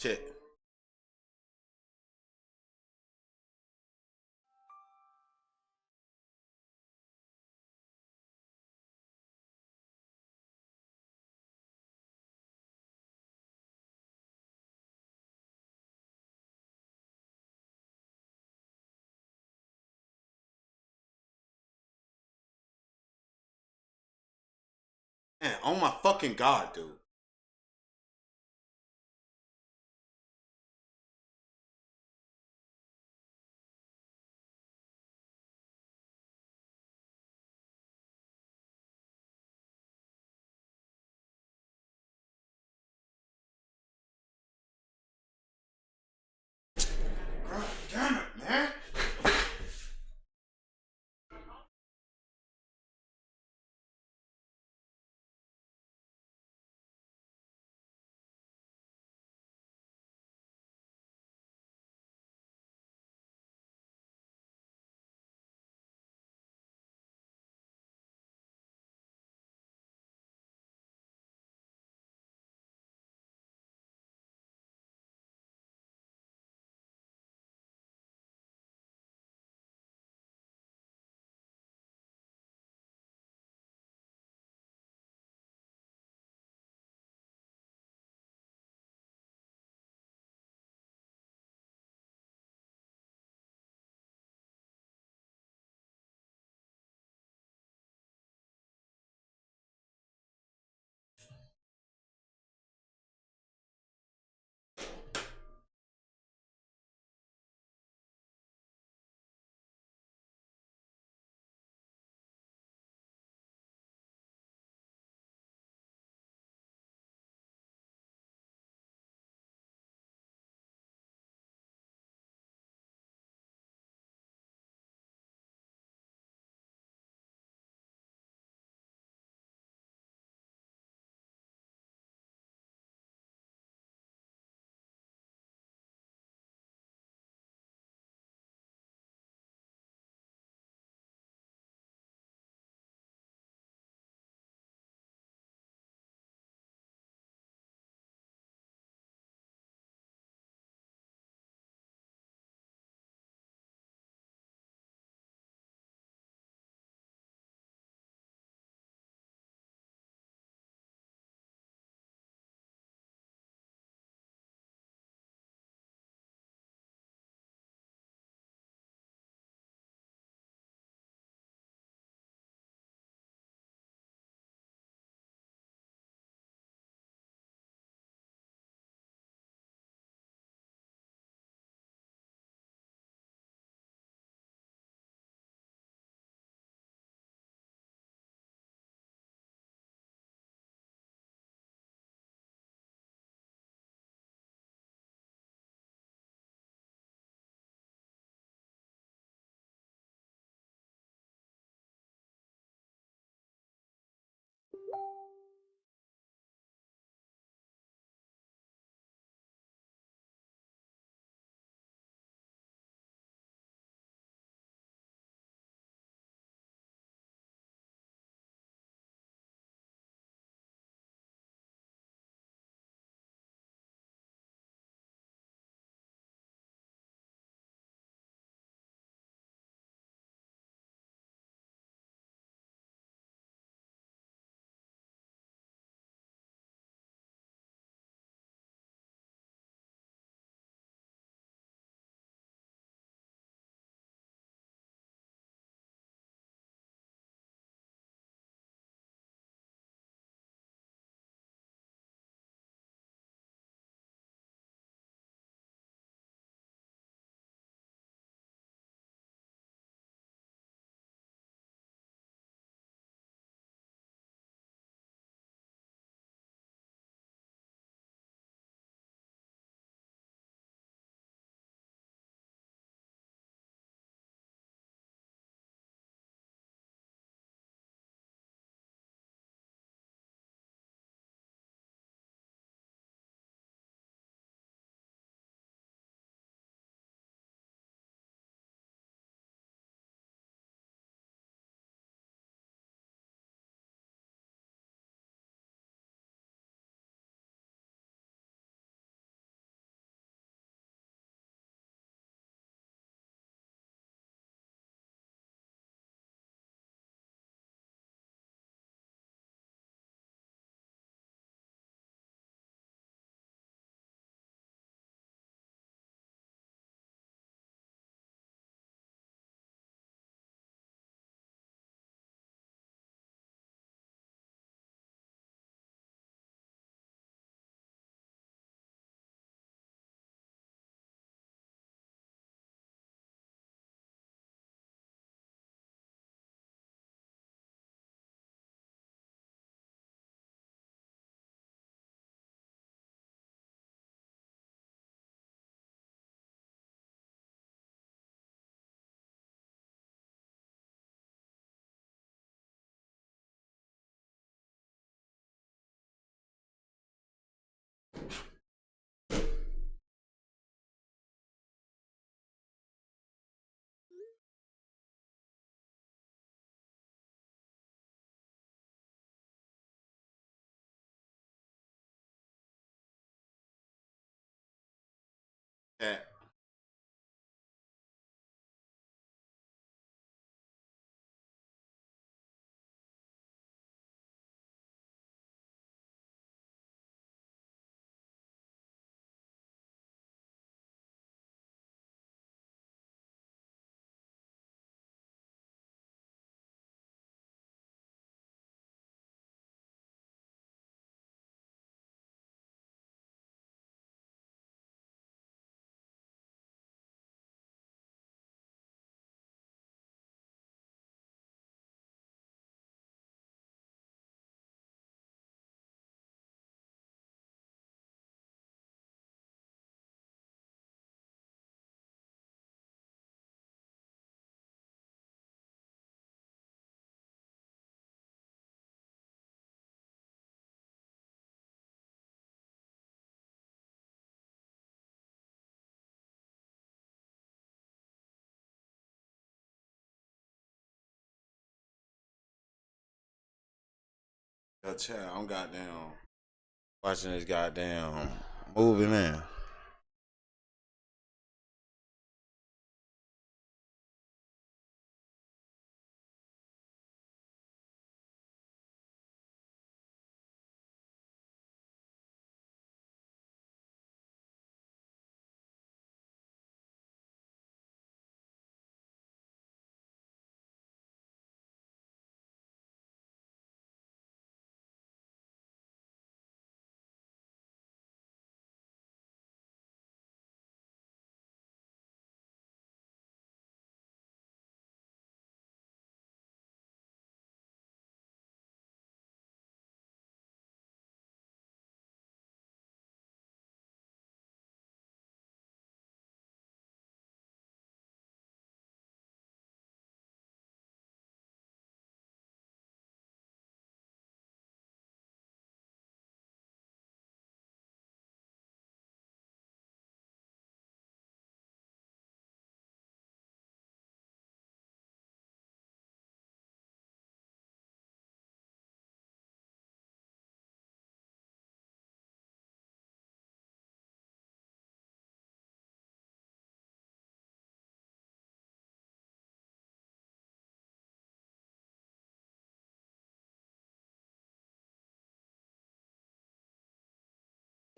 Shit. Man, oh my fucking god, dude. God damn it, man. Yeah. Yo, child, I'm goddamn watching this goddamn movie, man.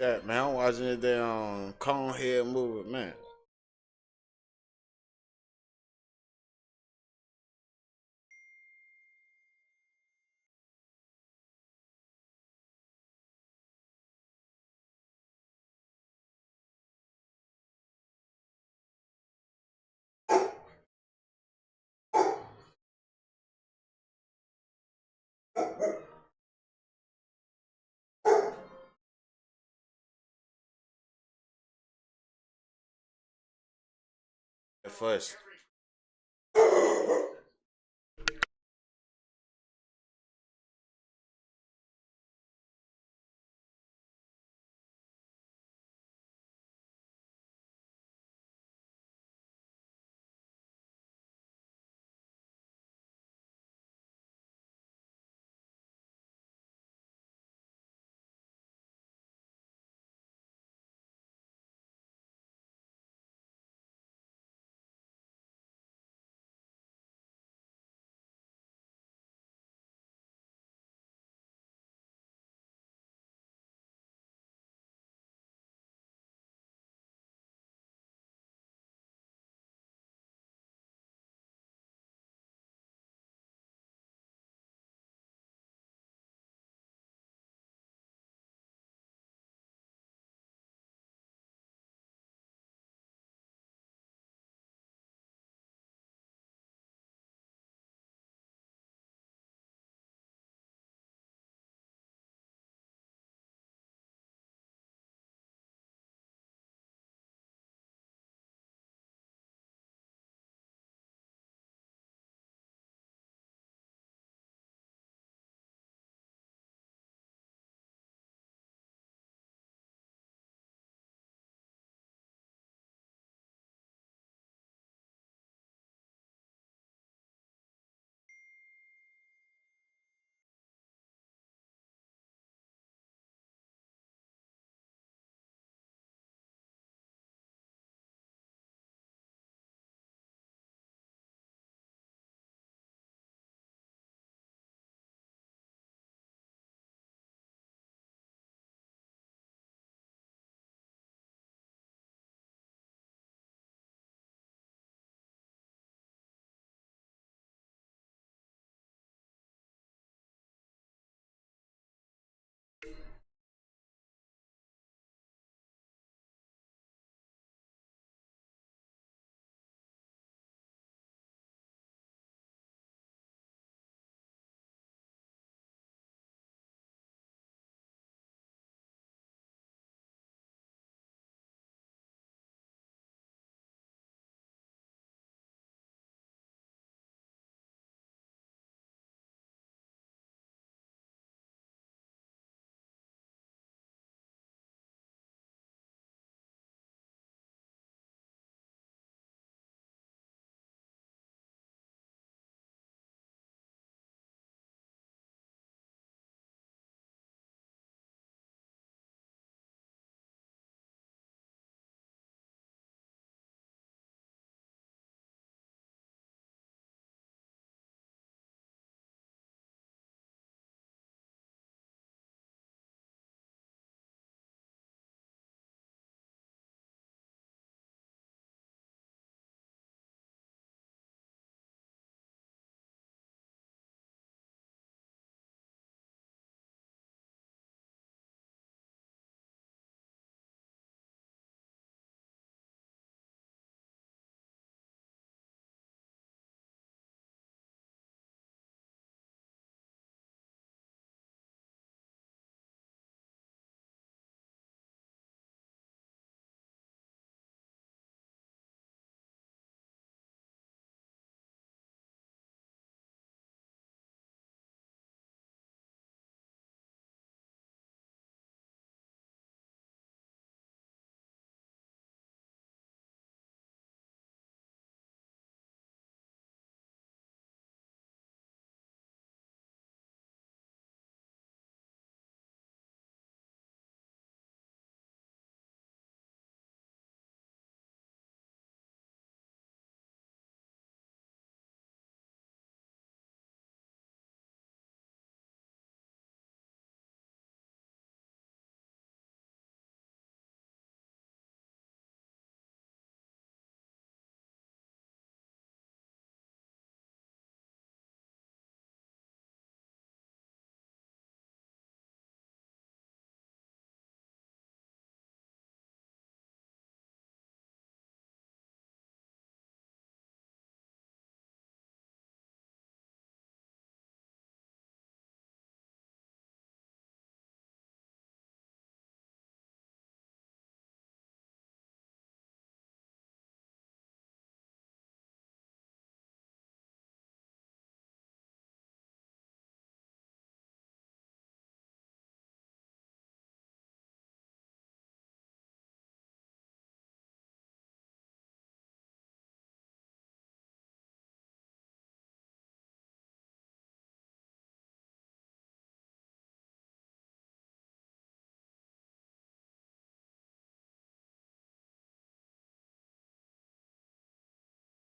Yeah, man, I'm watching this damn Conehead movie, man. At first.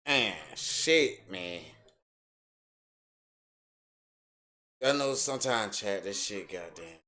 Man, shit, man. I know sometimes chat that shit goddamn.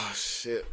Oh shit.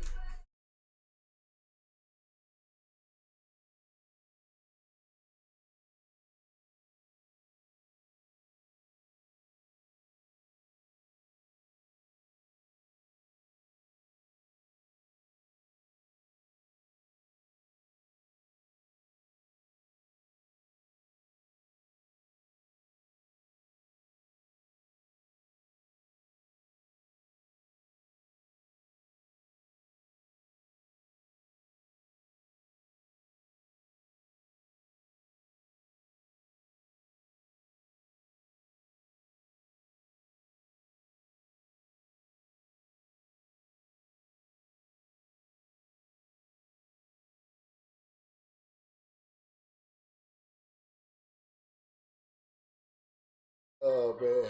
Oh man.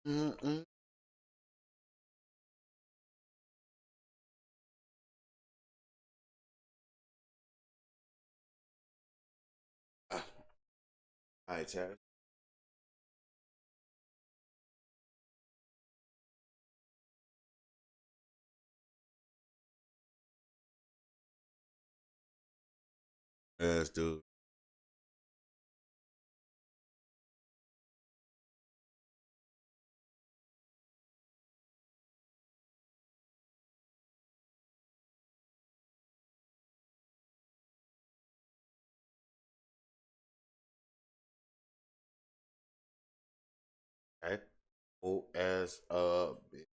Mm-mm. All right, Chad. Yes, dude. Okay. Cool as a bitch.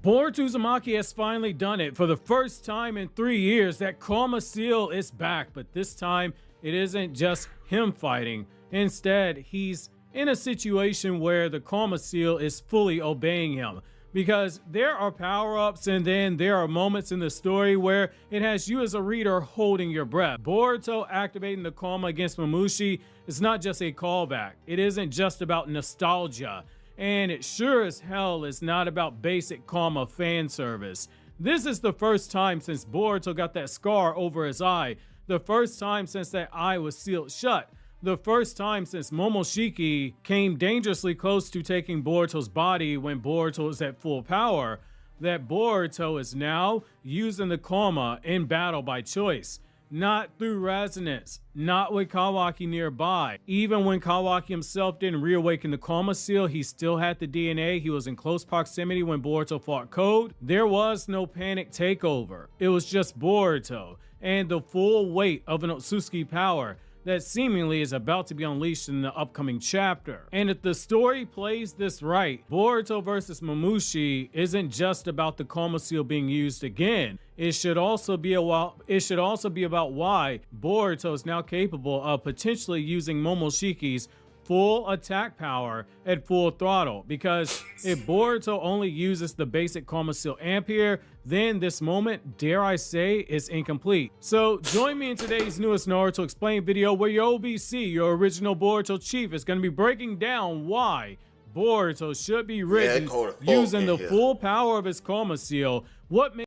Boruto Uzumaki has finally done it. For the first time in 3 years, that Karma Seal is back, but this time it isn't just him fighting. Instead, he's in a situation where the Karma Seal is fully obeying him. Because there are power-ups and then there are moments in the story where it has you as a reader holding your breath. Boruto activating the Karma against Mamushi is not just a callback. It isn't just about nostalgia. And it sure as hell is not about basic Karma fan service. This is the first time since Boruto got that scar over his eye, the first time since that eye was sealed shut, the first time since Momoshiki came dangerously close to taking Boruto's body when Boruto is at full power, that Boruto is now using the Karma in battle by choice. Not through resonance, not with Kawaki nearby. Even when Kawaki himself didn't reawaken the Karma Seal, he still had the DNA. He was in close proximity when Boruto fought Code. There was no panic takeover. It was just Boruto and the full weight of an Otsutsuki power that seemingly is about to be unleashed in the upcoming chapter. And if the story plays this right, Boruto versus Mamushi isn't just about the Karma Seal being used again. It should also be about why Boruto is now capable of potentially using Momoshiki's full attack power at full throttle, because if Boruto only uses the basic Karma Seal Ampere, then this moment, dare I say, is incomplete. So join me in today's newest Naruto Explained video where your OBC, your original Boruto chief, is going to be breaking down why Boruto should be ridden using the full power of his Karma Seal. What makes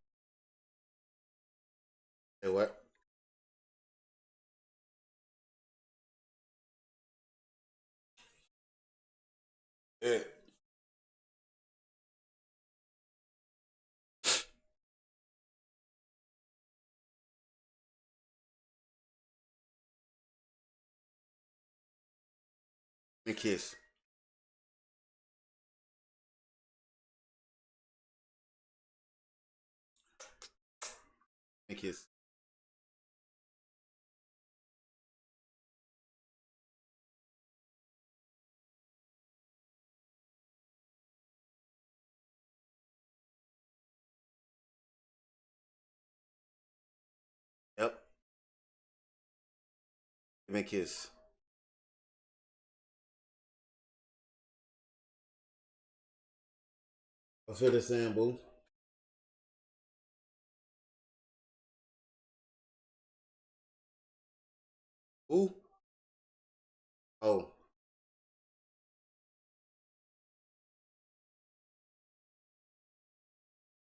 Hey, what? Yeah. Me kiss. Me kiss. Yep. Me kiss. I feel the same, boo. Who? Oh,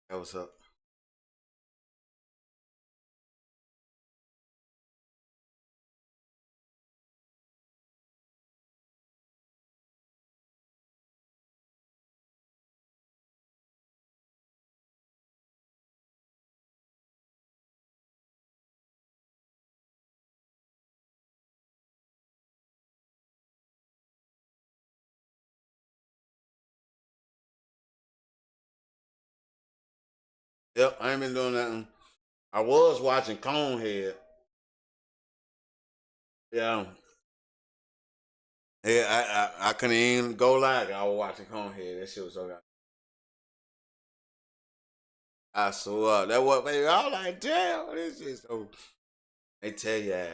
that was up. Yep, I ain't been doing nothing. I was watching Conehead. Yeah. Yeah, I couldn't even go lie. I was watching Conehead. That shit was so good. I swear that what baby. I was like, damn, this is so. They tell you,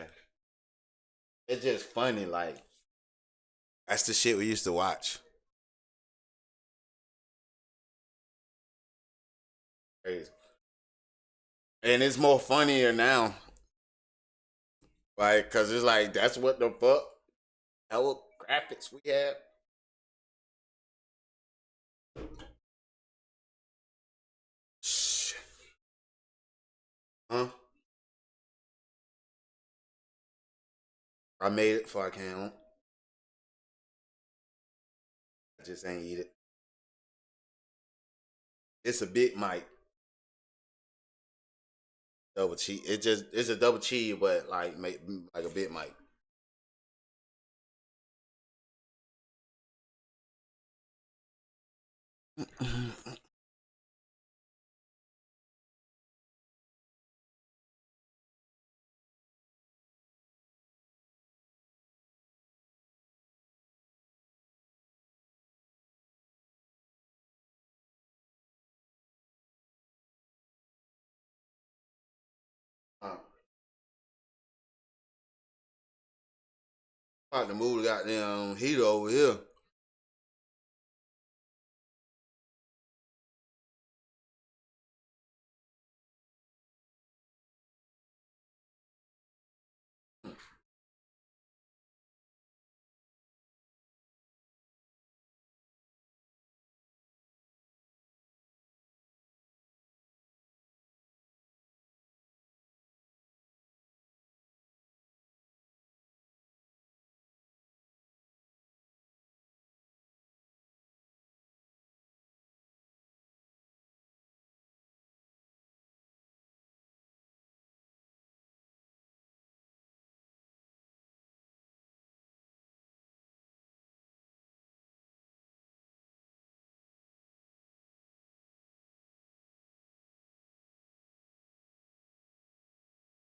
it's just funny. Like that's the shit we used to watch. Crazy. And it's more funnier now, like, cause it's like that's what the fuck. Hella graphics we had. Shh. Huh? I made it before I came home. I just ain't eat it. It's a big mic, double cheese. It's a double cheese, but like make like a big mic. uh, about to move the goddamn heater over here.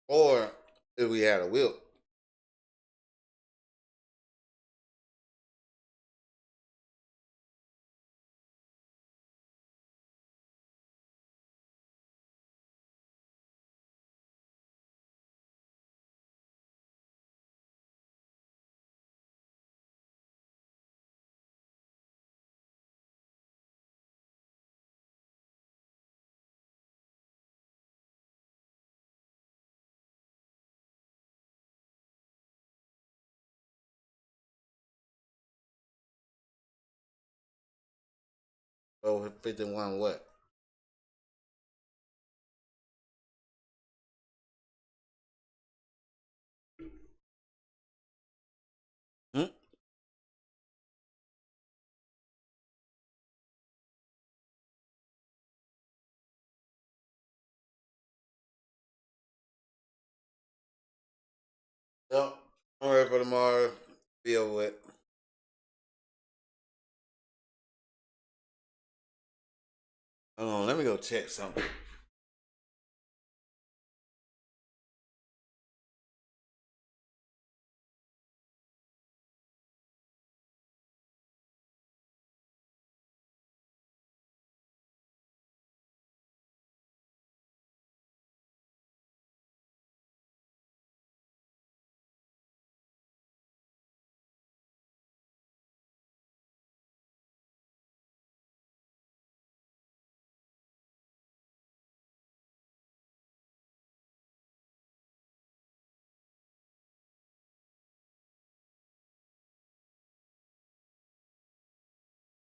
Or if we had a whip. So 51 what? Hmm? Yep. I'm ready for tomorrow. Be over with. Hold on, let me go check something.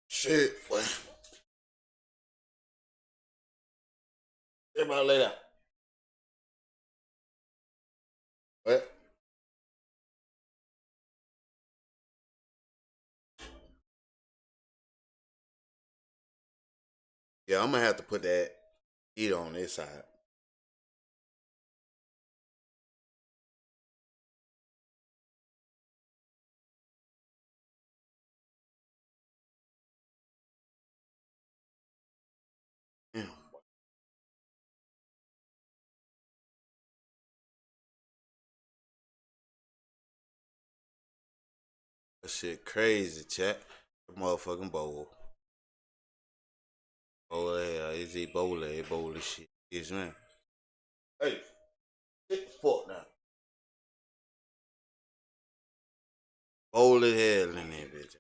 Shit, what? Everybody lay down. What? Yeah, I'm gonna have to put that heater on this side. Damn, that shit crazy, chat. Motherfucking bowl. Oh yeah, it's Ebola, Ebola shit. Yes, man. Hey, sit the fuck down. Bold as hell in there, bitch.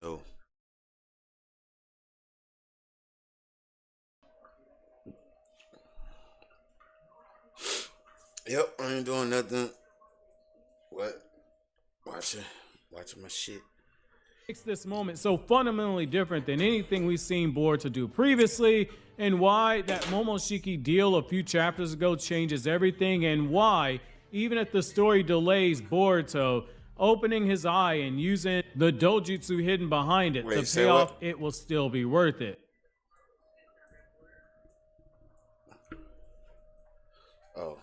Oh. Yep, I ain't doing nothing. What? Watching, watching my shit. Makes this moment so fundamentally different than anything we've seen Boruto do previously, and why that Momoshiki deal a few chapters ago changes everything, and why, even if the story delays Boruto opening his eye and using the dojutsu hidden behind it, Wait, the say payoff, what? it will still be worth it. Oh.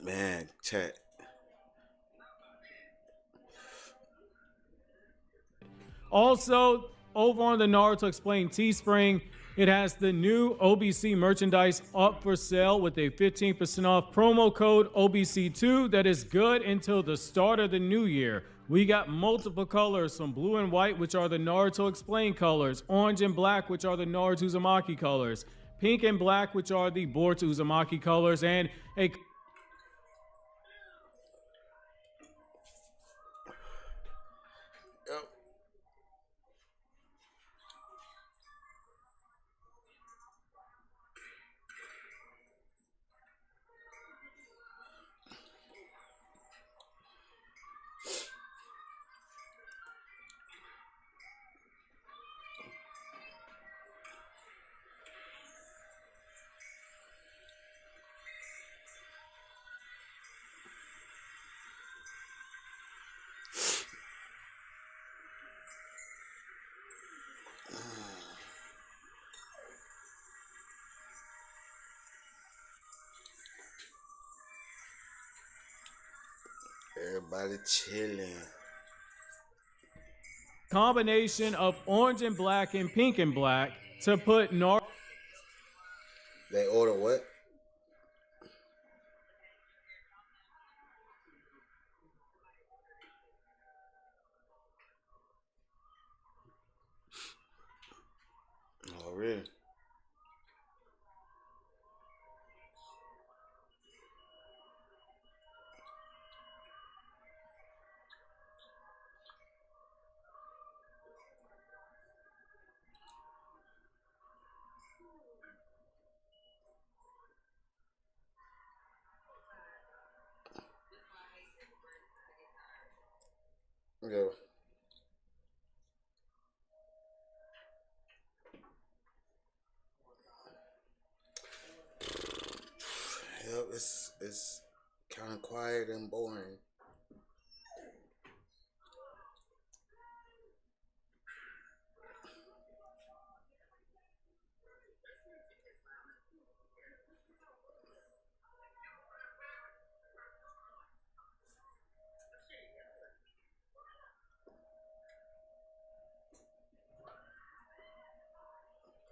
Man, chat. Also, over on the Naruto Explained Teespring, it has the new OBC merchandise up for sale with a 15% off promo code OBC2 that is good until the start of the new year. We got multiple colors from blue and white, which are the Naruto Explained colors, orange and black, which are the Naruto Uzumaki colors, pink and black, which are the Boruto Uzumaki colors, and a Yep. Everybody chilling. combination of orange and black and pink and black to put Naruto. They order what? Oh, really? Yeah. Yep, it's kind of quiet and boring.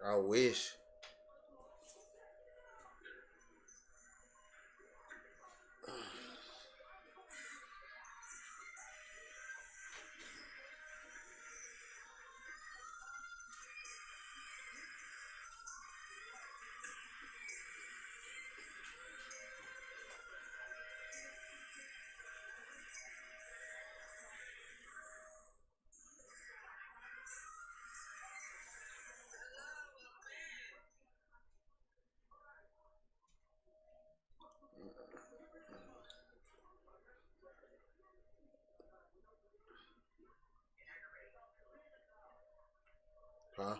I wish. Huh?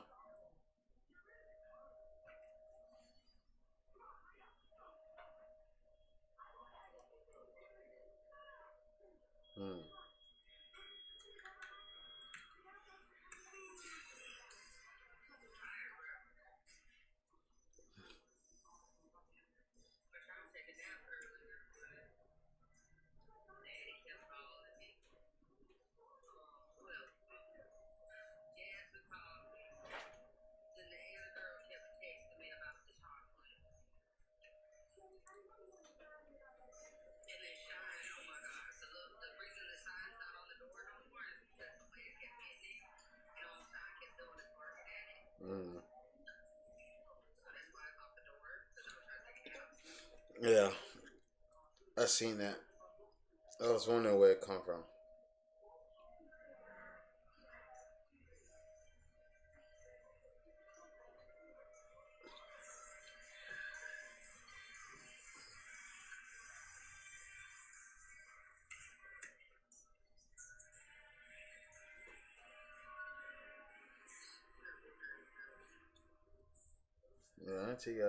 Hmm. Mm. Yeah, I seen that. I was wondering where it come from. Yeah, Auntie got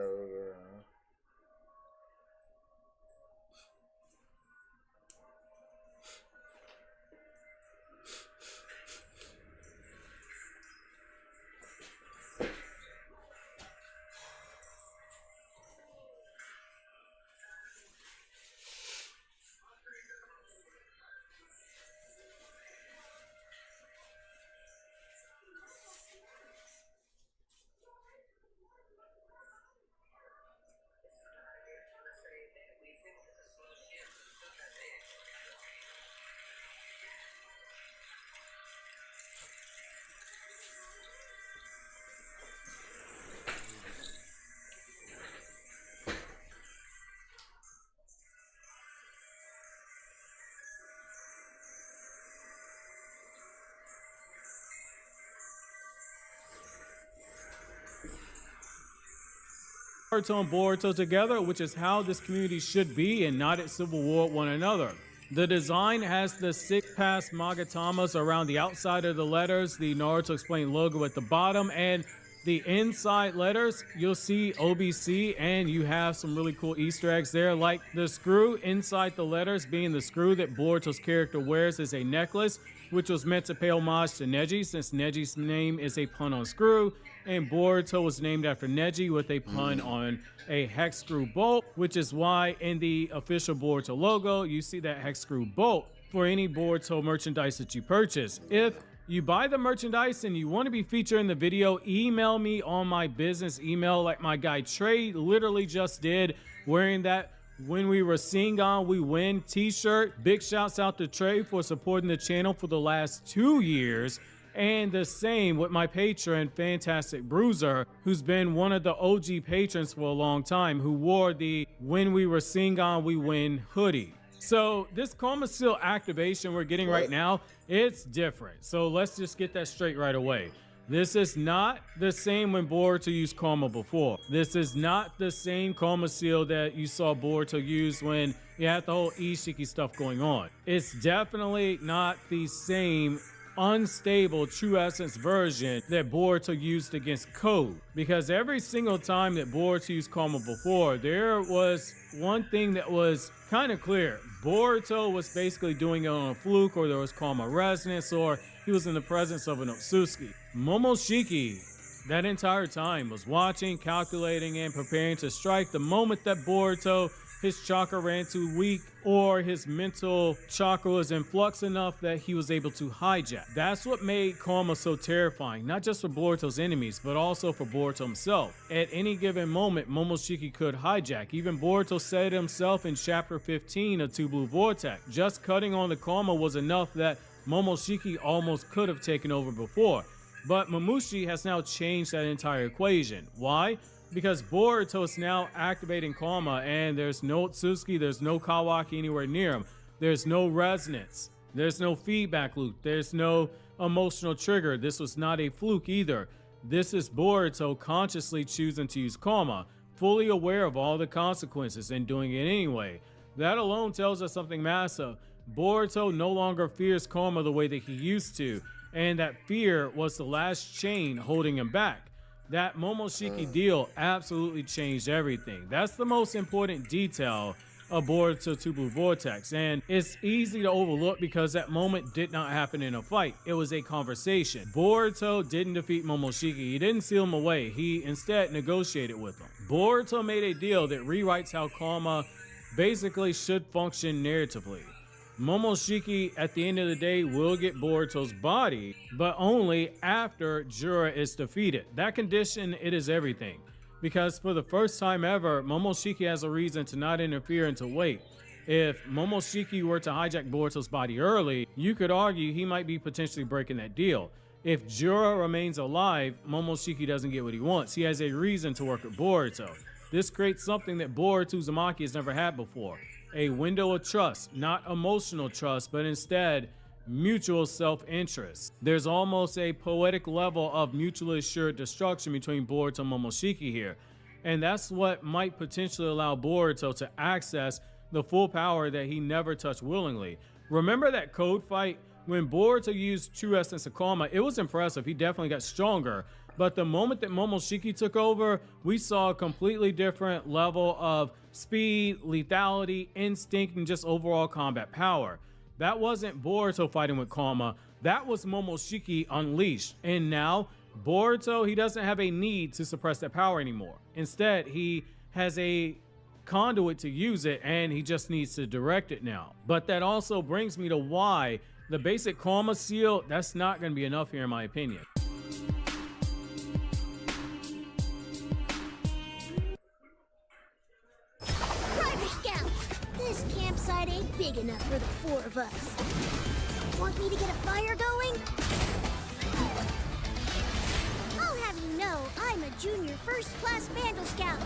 Naruto and Boruto together, which is how this community should be and not at civil war with one another. The design has the 6 Magatamas around the outside of the letters, the Naruto Explained logo at the bottom, and the inside letters, you'll see OBC, and you have some really cool Easter eggs there, like the screw inside the letters being the screw that Boruto's character wears as a necklace, which was meant to pay homage to Neji, since Neji's name is a pun on screw, and Boruto was named after Neji with a pun on a hex screw bolt, which is why in the official Boruto logo, you see that hex screw bolt for any Boruto merchandise that you purchase. If you buy the merchandise and you want to be featured in the video, email me on my business email like my guy Trey literally just did, wearing that When We Were Singon We Win t-shirt. Big shouts out to Trey for supporting the channel for the last 2 years. And the same with my patron, Fantastic Bruiser, who's been one of the OG patrons for a long time, who wore the When We Were Singon We Win hoodie. So this Karma Seal activation we're getting right now, it's different. So let's just get that straight right away. This is not the same when Boruto used Karma before. This is not the same Karma Seal that you saw Boruto use when you had the whole Ishiki stuff going on. It's definitely not the same unstable True Essence version that Boruto used against Code, because every single time that Boruto used Karma before, there was one thing that was kind of clear. Boruto was basically doing it on a fluke, or there was Karma resonance, or he was in the presence of an Otsutsuki. Momoshiki that entire time was watching, calculating, and preparing to strike the moment that Boruto, his chakra ran too weak, or his mental chakra was in flux enough that he was able to hijack. That's what made Karma so terrifying, not just for Boruto's enemies, but also for Boruto himself. At any given moment, Momoshiki could hijack. Even Boruto said it himself in chapter 15 of Two Blue Vortex. Just cutting on the Karma was enough that Momoshiki almost could have taken over before. But Mamushi has now changed that entire equation. Why? Because Boruto is now activating Karma, and there's no Otsutsuki, there's no Kawaki anywhere near him. There's no resonance. There's no feedback loop. There's no emotional trigger. This was not a fluke either. This is Boruto consciously choosing to use Karma, fully aware of all the consequences and doing it anyway. That alone tells us something massive. Boruto no longer fears Karma the way that he used to, and that fear was the last chain holding him back. That Momoshiki deal absolutely changed everything. That's the most important detail of Boruto 2 Blue Vortex, and it's easy to overlook because that moment did not happen in a fight. It was a conversation. Boruto didn't defeat Momoshiki. He didn't seal him away. He instead negotiated with him. Boruto made a deal that rewrites how Karma basically should function narratively. Momoshiki, at the end of the day, will get Boruto's body, but only after Jura is defeated. That condition, it is everything. Because for the first time ever, Momoshiki has a reason to not interfere and to wait. If Momoshiki were to hijack Boruto's body early, you could argue he might be potentially breaking that deal. If Jura remains alive, Momoshiki doesn't get what he wants. He has a reason to work with Boruto. This creates something that Boruto Uzumaki has never had before. A window of trust, not emotional trust, but instead mutual self-interest. There's almost a poetic level of mutually assured destruction between Boruto and Momoshiki here. And that's what might potentially allow Boruto to access the full power that he never touched willingly. Remember that code fight? When Boruto used True Essence of Karma, it was impressive. He definitely got stronger. But the moment that Momoshiki took over, we saw a completely different level of speed, lethality, instinct, and just overall combat power. That wasn't Boruto fighting with Karma. That was Momoshiki unleashed. And now, Boruto, he doesn't have a need to suppress that power anymore. Instead, he has a conduit to use it, and he just needs to direct it now. But that also brings me to why the basic Karma seal, that's not going to be enough here in my opinion. Driver Scouts, this campsite ain't big enough for the 4 of us. Want me to get a fire going? I'll have you know I'm a junior first-class Vandal Scout.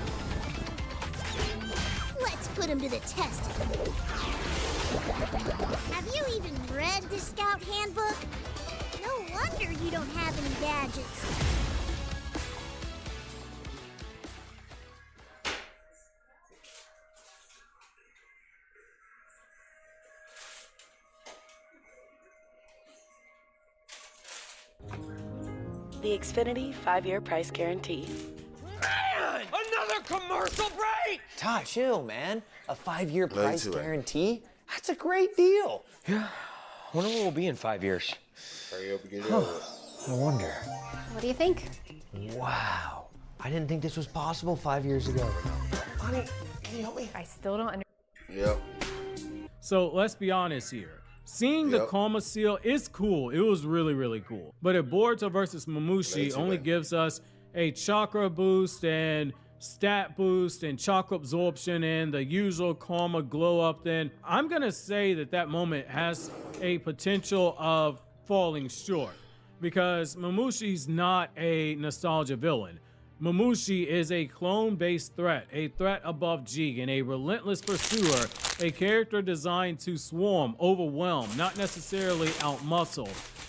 Let's put him to the test. Have you even read the Scout Handbook? No wonder you don't have any badges. The Xfinity 5-year price guarantee. Man! Another commercial break! Todd, chill, man. A 5-year Love you price too, man. guarantee? That's a great deal. Yeah. Wonder where we'll be in 5 years. Hurry up and get it over with. I wonder. What do you think? Wow. I didn't think this was possible 5 years ago. Honey, can you help me? I still don't understand. Yep. So let's be honest here. Seeing the Yep. Karma seal is cool. It was really, really cool. But if Boruto versus Mamushi Lazy, only man. gives us a chakra boost and stat boost and chakra absorption and the usual Karma glow up, then I'm going to say that that moment has a potential of falling short because Mamushi's not a nostalgia villain. Mamushi is a clone-based threat, a threat above Jigen, a relentless pursuer, a character designed to swarm, overwhelm, not necessarily outmuscle.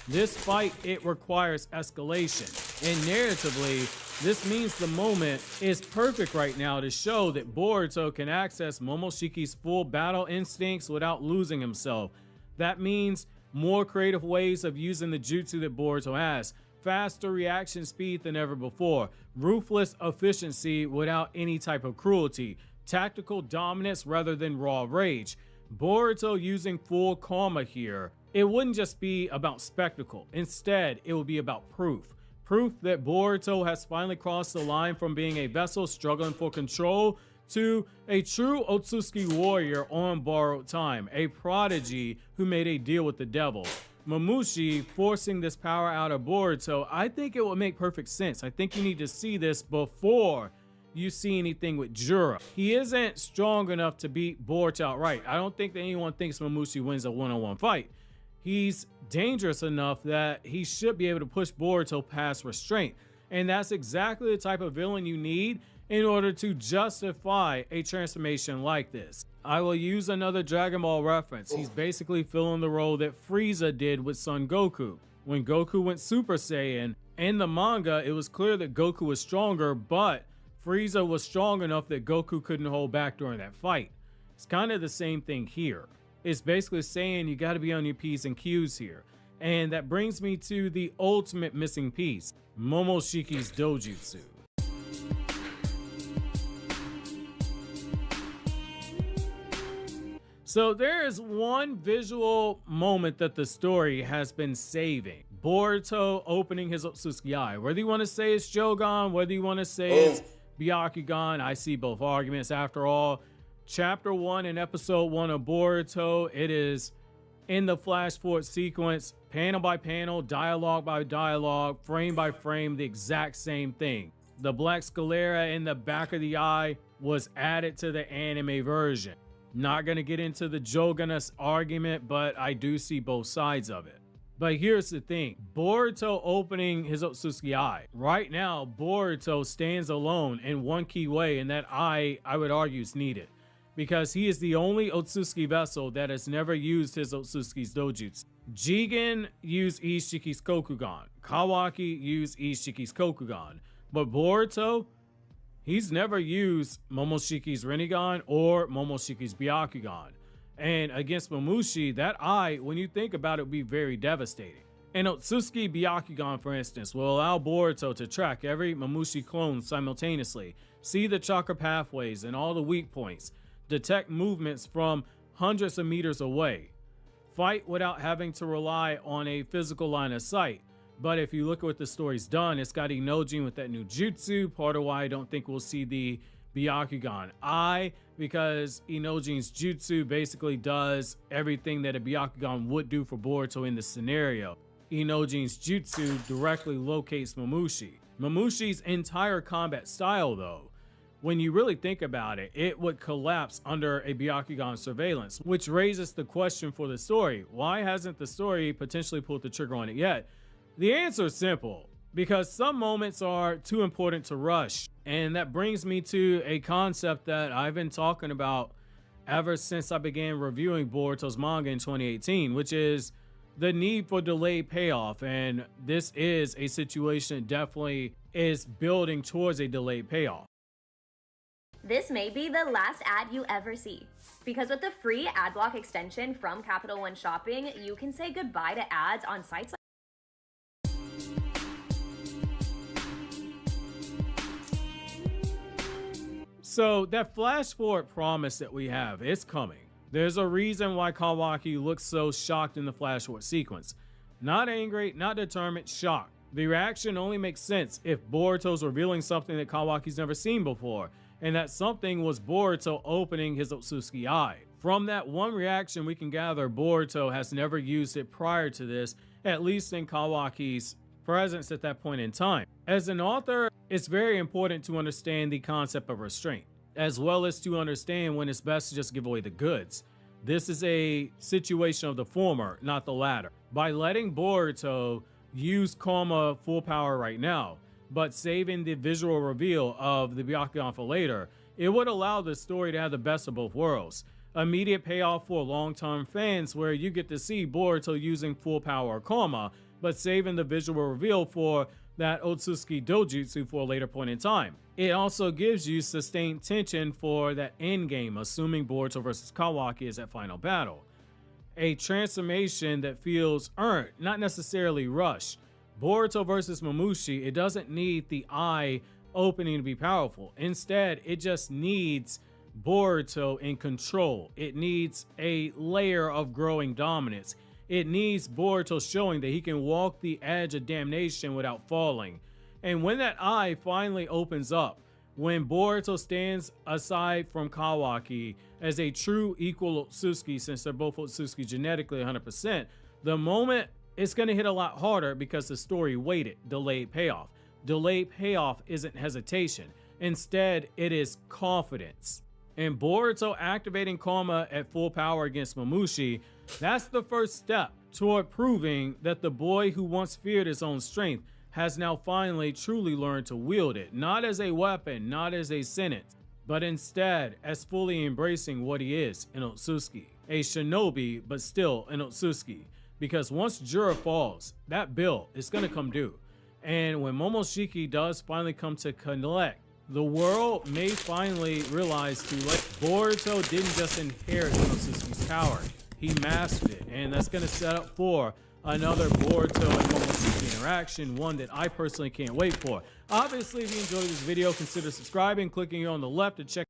This fight, it requires escalation. And narratively, this means the moment is perfect right now to show that Boruto can access Momoshiki's full battle instincts without losing himself. That means more creative ways of using the jutsu that Boruto has, faster reaction speed than ever before, ruthless efficiency without any type of cruelty, tactical dominance rather than raw rage. Boruto using full Karma here. It wouldn't just be about spectacle. Instead, it would be about proof. Proof that Boruto has finally crossed the line from being a vessel struggling for control to a true Otsutsuki warrior on borrowed time, a prodigy who made a deal with the devil. Mamushi forcing this power out of Boruto, I think it would make perfect sense. I think you need to see this before you see anything with Jura. He isn't strong enough to beat Boruto outright. I don't think that anyone thinks Mamushi wins a one-on-one fight. He's dangerous enough that he should be able to push Boruto past restraint. And that's exactly the type of villain you need in order to justify a transformation like this. I will use another Dragon Ball reference. He's basically filling the role that Frieza did with Son Goku. When Goku went Super Saiyan, in the manga, it was clear that Goku was stronger, but Frieza was strong enough that Goku couldn't hold back during that fight. It's kind of the same thing here. It's basically saying you got to be on your P's and Q's here. And that brings me to the ultimate missing piece, Momoshiki's Dojutsu. So there is one visual moment that the story has been saving. Boruto opening his Otsutsuki Eye. Whether you want to say it's Jogan, whether you want to say it's Byakugan, I see both arguments. After all, Chapter 1 and Episode 1 of Boruto, it is in the flash forward sequence, panel by panel, dialogue by dialogue, frame by frame, the exact same thing. The black sclera in the back of the eye was added to the anime version. Not going to get into the Joganus argument, but I do see both sides of it. But here's the thing, Boruto opening his Otsutsuki eye. Right now, Boruto stands alone in one key way, and that eye, I would argue, is needed. Because he is the only Otsutsuki vessel that has never used his Otsutsuki's dojutsu. Jigen used Ishiki's Kokugan. Kawaki used Ishiki's Kokugan. But Boruto, he's never used Momoshiki's Rinnegan or Momoshiki's Byakugan. And against Mamushi, that eye, when you think about it, would be very devastating. An Otsutsuki Byakugan, for instance, will allow Boruto to track every Mamushi clone simultaneously, see the chakra pathways and all the weak points, detect movements from hundreds of meters away, fight without having to rely on a physical line of sight. But if you look at what the story's done, it's got Inojin with that new jutsu, part of why I don't think we'll see the Byakugan eye, because Inojin's jutsu basically does everything that a Byakugan would do for Boruto in this scenario. Inojin's jutsu directly locates Mamushi. Mamushi's entire combat style, though, when you really think about it, it would collapse under a Byakugan surveillance, which raises the question for the story. Why hasn't the story potentially pulled the trigger on it yet? The answer is simple, because some moments are too important to rush. And that brings me to a concept that I've been talking about ever since I began reviewing Boruto's manga in 2018, which is the need for delayed payoff. And this is a situation that definitely is building towards a delayed payoff. This may be the last ad you ever see, because with the free ad block extension from Capital One Shopping, you can say goodbye to ads on sites like So that flash forward promise that we have, it's coming. There's a reason why Kawaki looks so shocked in the flash forward sequence. Not angry, not determined, shocked. The reaction only makes sense if Boruto's revealing something that Kawaki's never seen before, and that something was Boruto opening his Otsutsuki eye. From that one reaction, we can gather Boruto has never used it prior to this, at least in Kawaki's presence at that point in time. As an author, it's very important to understand the concept of restraint, as well as to understand when it's best to just give away the goods. This is a situation of the former, not the latter. By letting Boruto use Karma full power right now, but saving the visual reveal of the Byakugan for later, it would allow the story to have the best of both worlds. Immediate payoff for long-term fans where you get to see Boruto using full power Karma, but saving the visual reveal for that Otsutsuki dojutsu for a later point in time. It also gives you sustained tension for that end game, assuming Boruto versus Kawaki is that final battle. A transformation that feels earned, not necessarily rushed. Boruto versus Mamushi, it doesn't need the eye opening to be powerful. Instead, it just needs Boruto in control. It needs a layer of growing dominance. It needs Boruto showing that he can walk the edge of damnation without falling. And when that eye finally opens up, when Boruto stands aside from Kawaki as a true equal Otsutsuki, since they're both Otsutsuki genetically 100%, the moment it's going to hit a lot harder because the story waited. Delayed payoff. Delayed payoff isn't hesitation. Instead, it is confidence. And Boruto activating Karma at full power against Mamushi, that's the first step toward proving that the boy who once feared his own strength has now finally truly learned to wield it, not as a weapon, not as a sentence, but instead as fully embracing what he is, an Otsutsuki. A shinobi, but still an Otsutsuki. Because once Jura falls, that bill is going to come due. And when Momoshiki does finally come to collect, the world may finally realize too late. Boruto didn't just inherit Otsutsuki's power, he mastered it. And that's going to set up for another Boruto and Momoshiki interaction, one that I personally can't wait for. Obviously, if you enjoyed this video, consider subscribing, clicking here on the left to check.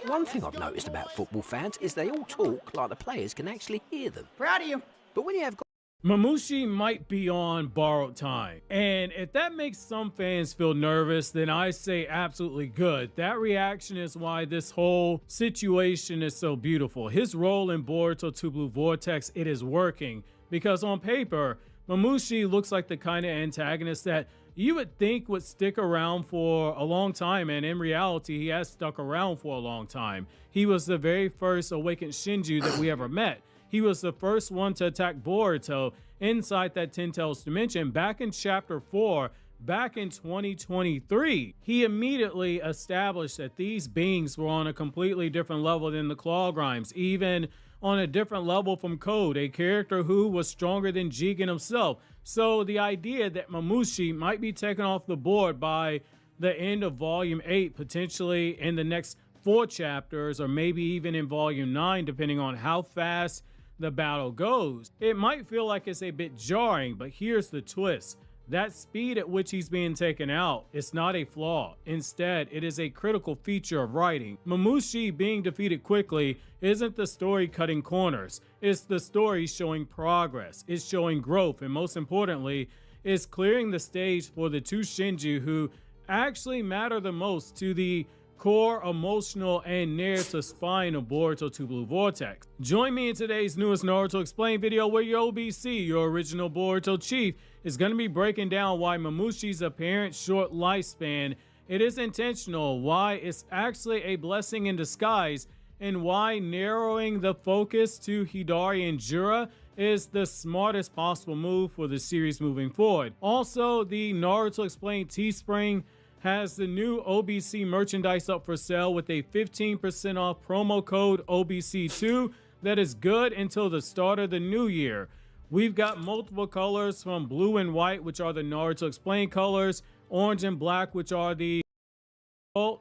One thing I've noticed about football fans is they all talk like the players can actually hear them. Proud of you. But when you have Mamushi might be on borrowed time. And if that makes some fans feel nervous, then I say absolutely good. That reaction is why this whole situation is so beautiful. His role in Boruto 2 Blue Vortex, it is working. Because on paper, Mamushi looks like the kind of antagonist that you would think would stick around for a long time, and in reality, he has stuck around for a long time. He was the very first awakened Shinju that we ever met. He was the first one to attack Boruto inside that Ten Tails dimension back in Chapter 4, back in 2023. He immediately established that these beings were on a completely different level than the Claw Grimes, even on a different level from Code, a character who was stronger than Jigen himself. So the idea that Mamushi might be taken off the board by the end of Volume 8, potentially in the next 4 chapters, or maybe even in Volume 9, depending on how fast the battle goes, it might feel like it's a bit jarring, but here's the twist. That speed at which he's being taken out is not a flaw. Instead, it is a critical feature of writing. Mamushi being defeated quickly isn't the story cutting corners. It's the story showing progress. It's showing growth, and most importantly, it's clearing the stage for the two Shinju who actually matter the most to the core emotional and narrative spine of Boruto 2 Blue Vortex. Join me in today's newest Naruto Explained video where your OBC, your original Boruto chief, is going to be breaking down why Mamushi's apparent short lifespan, it is intentional, why it's actually a blessing in disguise, and why narrowing the focus to Hidari and Jura is the smartest possible move for the series moving forward. Also, the Naruto Explained Teespring has the new OBC merchandise up for sale with a 15% off promo code OBC2 that is good until the start of the new year. We've got multiple colors from blue and white, which are the Naruto Explained colors, orange and black, which are the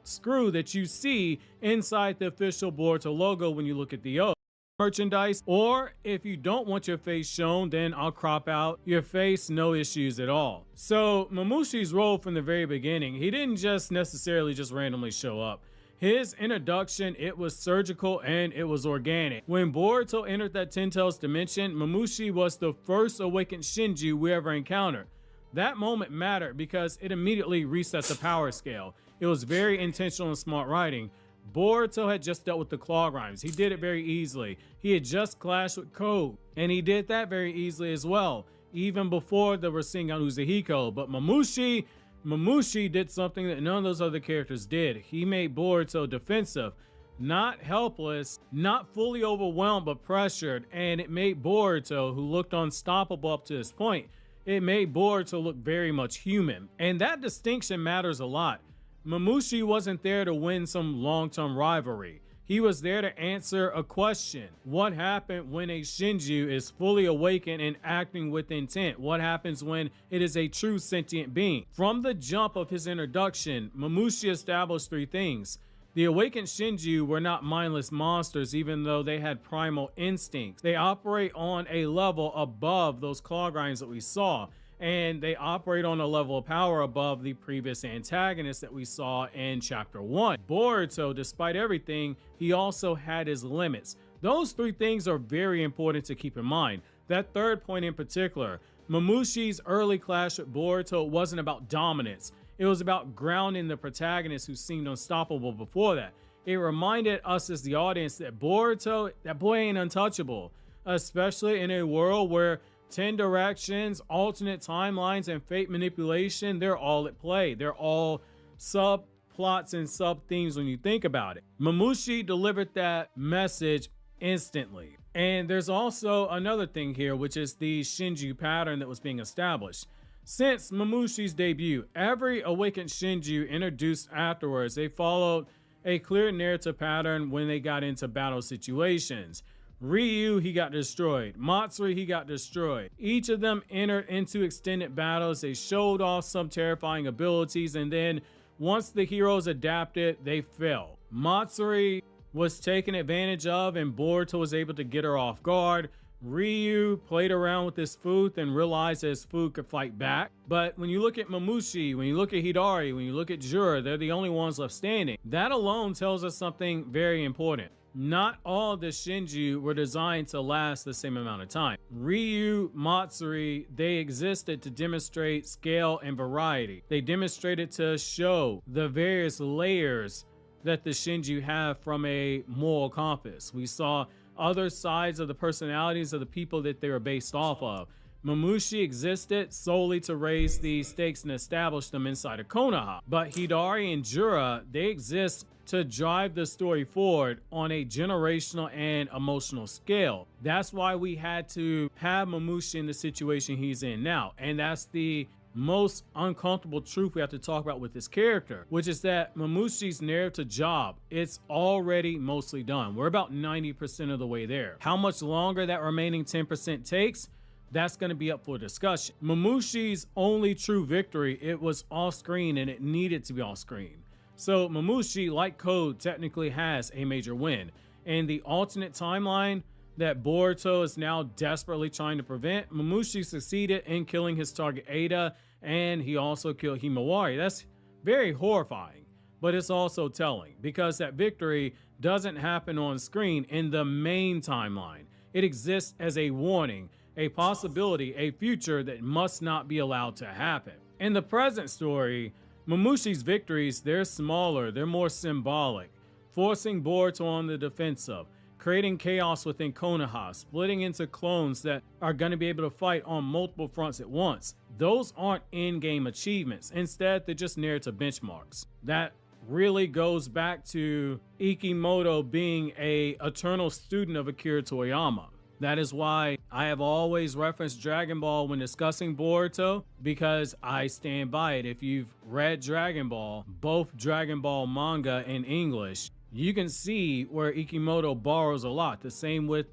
screw that you see inside the official Boruto logo when you look at the merchandise. Or if you don't want your face shown, then I'll crop out your face, no issues at all. So Mamushi's role from the very beginning, he didn't just necessarily just randomly show up. His introduction, it was surgical and it was organic. When Boruto entered that Ten Tails dimension, Mamushi was the first awakened Shinju we ever encountered. That moment mattered because it immediately reset the power scale. It was very intentional and smart writing. Boruto had just dealt with the Claw Grimes. He did it very easily. He had just clashed with Code, and he did that very easily as well, even before the Rasengan Uzuhiko. But Mamushi did something that none of those other characters did. He made Boruto defensive, not helpless, not fully overwhelmed, but pressured, and it made Boruto, who looked unstoppable up to this point, it made Boruto look very much human. And that distinction matters a lot. Mamushi wasn't there to win some long-term rivalry. He was there to answer a question. What happened when a Shinju is fully awakened and acting with intent? What happens when it is a true sentient being? From the jump of his introduction, Mamushi established 3 things. The awakened Shinju were not mindless monsters, even though they had primal instincts. They operate on a level above those Claw Grimes that we saw, and they operate on a level of power above the previous antagonists that we saw in Chapter 1. Boruto, despite everything, he also had his limits. Those 3 things are very important to keep in mind. That third point in particular, Mamushi's early clash with Boruto wasn't about dominance. It was about grounding the protagonist who seemed unstoppable before that. It reminded us as the audience that Boruto, that boy ain't untouchable, especially in a world where 10 directions, alternate timelines, and fate manipulation, they're all at play. They're all subplots and sub-themes when you think about it. Mamushi delivered that message instantly. And there's also another thing here, which is the Shinju pattern that was being established. Since Mamushi's debut, every awakened Shinju introduced afterwards, they followed a clear narrative pattern when they got into battle situations. Ryu, he got destroyed. Matsuri, he got destroyed. Each of them entered into extended battles. They showed off some terrifying abilities, and then once the heroes adapted, they fell. Matsuri was taken advantage of, and Boruto was able to get her off guard. Ryu played around with his food and realized that his food could fight back. But when you look at Mamushi, when you look at Hidari, when you look at Jura, they're the only ones left standing. That alone tells us something very important. Not all the Shinju were designed to last the same amount of time. Ryu, Matsuri, they existed to demonstrate scale and variety. They demonstrated to show the various layers that the Shinju have from a moral compass. We saw other sides of the personalities of the people that they were based off of. Mamushi existed solely to raise the stakes and establish them inside of Konoha. But Hidari and Jura, they exist to drive the story forward on a generational and emotional scale. That's why we had to have Mamushi in the situation he's in now. And that's the most uncomfortable truth we have to talk about with this character, which is that Mamushi's narrative job, it's already mostly done. We're about 90% of the way there. How much longer that remaining 10% takes, that's going to be up for discussion. Mamushi's only true victory, it was off screen and it needed to be off screen. So Mamushi, like Code, technically has a major win. And the alternate timeline that Boruto is now desperately trying to prevent, Mamushi succeeded in killing his target Ada, and he also killed Himawari. That's very horrifying, but it's also telling because that victory doesn't happen on screen in the main timeline. It exists as a warning, a possibility, a future that must not be allowed to happen. In the present story, Mamushi's victories, they're smaller, they're more symbolic, forcing Boruto on the defensive, creating chaos within Konoha, splitting into clones that are going to be able to fight on multiple fronts at once. Those aren't in-game achievements. Instead, they're just narrative benchmarks. That really goes back to Ikimoto being an eternal student of Akira Toriyama. That is why I have always referenced Dragon Ball when discussing Boruto, because I stand by it. If you've read Dragon Ball, both Dragon Ball manga and English, you can see where Ikimoto borrows a lot. The same with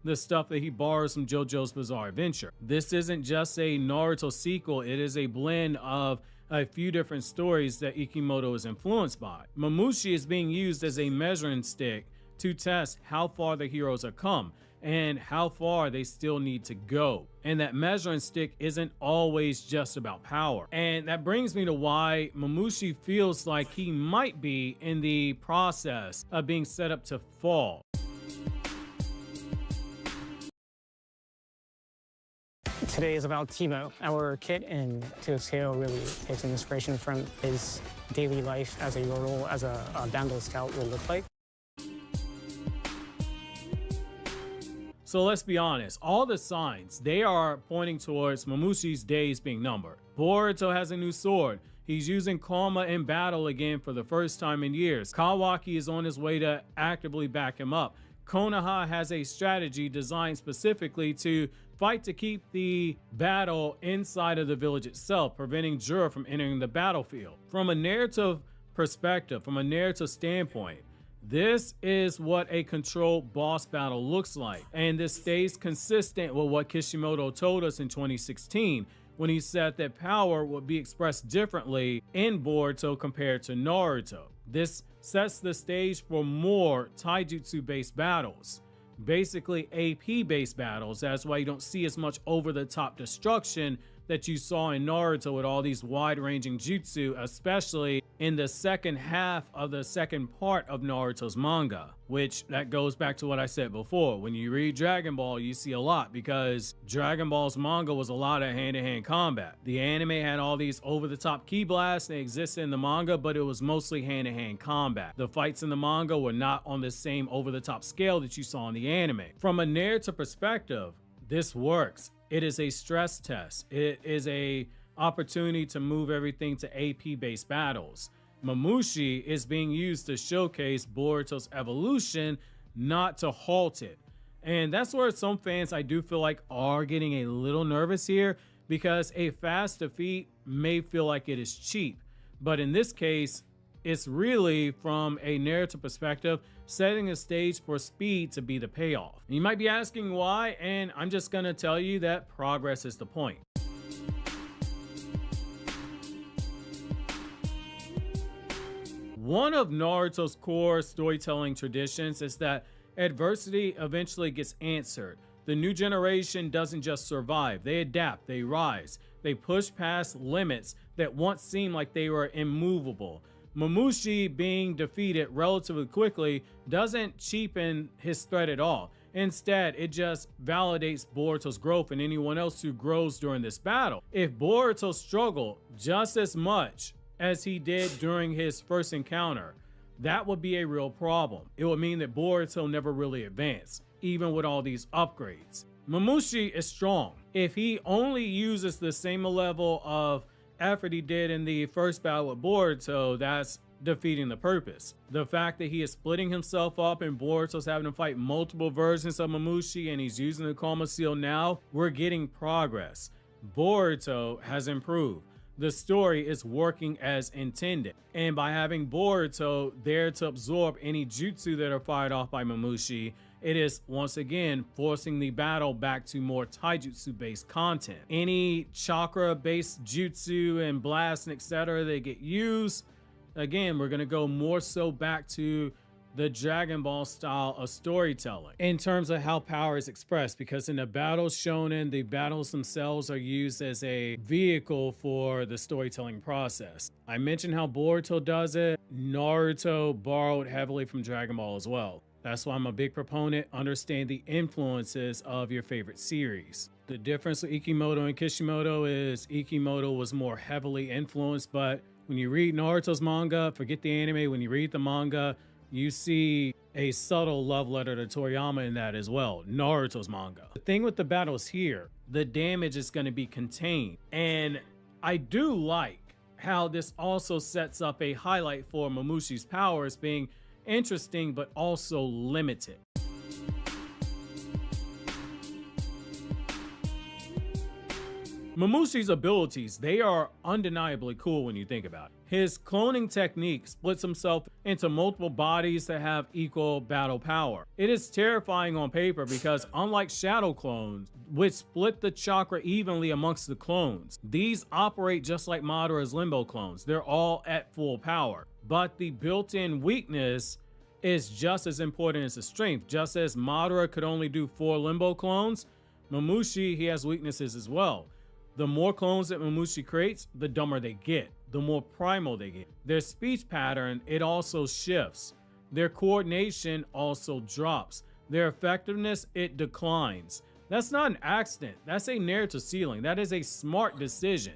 the stuff that he borrows from JoJo's Bizarre Adventure. This isn't just a Naruto sequel, it is a blend of a few different stories that Ikimoto is influenced by. Mamushi is being used as a measuring stick to test how far the heroes have come and how far they still need to go. And that measuring stick isn't always just about power. And that brings me to why Mamushi feels like he might be in the process of being set up to fall. Today is about Timo, our kid, and Tio's hero really takes an inspiration from his daily life as a role as a Bandle scout will look like. So let's be honest, all the signs, they are pointing towards Mamushi's days being numbered. Boruto has a new sword. He's using Karma in battle again for the first time in years. Kawaki is on his way to actively back him up. Konoha has a strategy designed specifically to fight to keep the battle inside of the village itself, preventing Jura from entering the battlefield. From a narrative perspective, from a narrative standpoint, this is what a controlled boss battle looks like, and this stays consistent with what Kishimoto told us in 2016 when he said that power would be expressed differently in Boruto compared to Naruto. This sets the stage for more taijutsu-based battles, basically AP-based battles. That's why you don't see as much over-the-top destruction that you saw in Naruto with all these wide-ranging jutsu, especially in the second half of the second part of Naruto's manga, which that goes back to what I said before. When you read Dragon Ball, you see a lot because Dragon Ball's manga was a lot of hand-to-hand combat. The anime had all these over-the-top ki blasts. They existed in the manga, but it was mostly hand-to-hand combat. The fights in the manga were not on the same over-the-top scale that you saw in the anime. From a narrative perspective, this works. It is a stress test. It is a opportunity to move everything to AP-based battles. Mamushi is being used to showcase Boruto's evolution, not to halt it. And that's where some fans, I do feel like, are getting a little nervous here, because a fast defeat may feel like it is cheap. But in this case, it's really, from a narrative perspective, setting a stage for speed to be the payoff. You might be asking why, and I'm just gonna tell you that progress is the point. One of Naruto's core storytelling traditions is that adversity eventually gets answered. The new generation doesn't just survive, they adapt, they rise, they push past limits that once seemed like they were immovable. Mamushi being defeated relatively quickly doesn't cheapen his threat at all. Instead, it just validates Boruto's growth and anyone else who grows during this battle. If Boruto struggled just as much as he did during his first encounter, that would be a real problem. It would mean that Boruto never really advanced, even with all these upgrades. Mamushi is strong. If he only uses the same level of effort he did in the first battle with Boruto, that's defeating the purpose. The fact that he is splitting himself up and Boruto's having to fight multiple versions of Mamushi and he's using the Coma Seal now, we're getting progress. Boruto has improved. The story is working as intended. And by having Boruto there to absorb any jutsu that are fired off by Mamushi, it is once again forcing the battle back to more taijutsu based content. Any chakra based jutsu and blast and etc. that get used, again, we're going to go more so back to the Dragon Ball style of storytelling in terms of how power is expressed, because in the battles shonen, the battles themselves are used as a vehicle for the storytelling process. I mentioned how Boruto does it. Naruto borrowed heavily from Dragon Ball as well. That's why I'm a big proponent. Understand the influences of your favorite series. The difference with Ikimoto and Kishimoto is Ikimoto was more heavily influenced, but when you read Naruto's manga, forget the anime, when you read the manga, you see a subtle love letter to Toriyama in that as well, Naruto's manga. The thing with the battles here, the damage is going to be contained. And I do like how this also sets up a highlight for Mamushi's powers being interesting, but also limited. Mamushi's abilities, they are undeniably cool when you think about it. His cloning technique splits himself into multiple bodies that have equal battle power. It is terrifying on paper because unlike shadow clones, which split the chakra evenly amongst the clones, these operate just like Madara's limbo clones. They're all at full power. But the built-in weakness is just as important as the strength. Just as Madara could only do 4 limbo clones, Mamushi, he has weaknesses as well. The more clones that Mamushi creates, the dumber they get, the more primal they get. Their speech pattern, it also shifts. Their coordination also drops. Their effectiveness, it declines. That's not an accident. That's a narrative ceiling. That is a smart decision.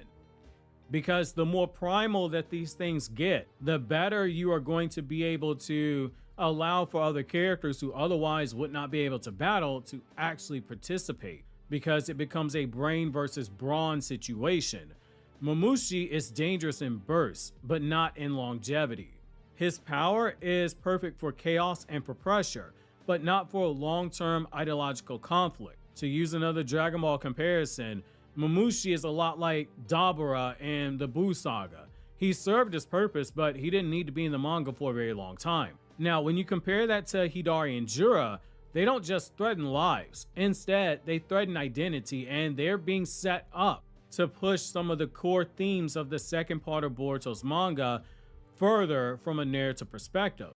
Because the more primal that these things get, the better you are going to be able to allow for other characters who otherwise would not be able to battle to actually participate, because it becomes a brain versus brawn situation. Mamushi is dangerous in bursts, but not in longevity. His power is perfect for chaos and for pressure, but not for long-term ideological conflict. To use another Dragon Ball comparison, Mamushi is a lot like Dabura in the Buu saga. He served his purpose, but he didn't need to be in the manga for a very long time. Now, when you compare that to Hidari and Jura, they don't just threaten lives. Instead, they threaten identity, and they're being set up to push some of the core themes of the second part of Boruto's manga further from a narrative perspective.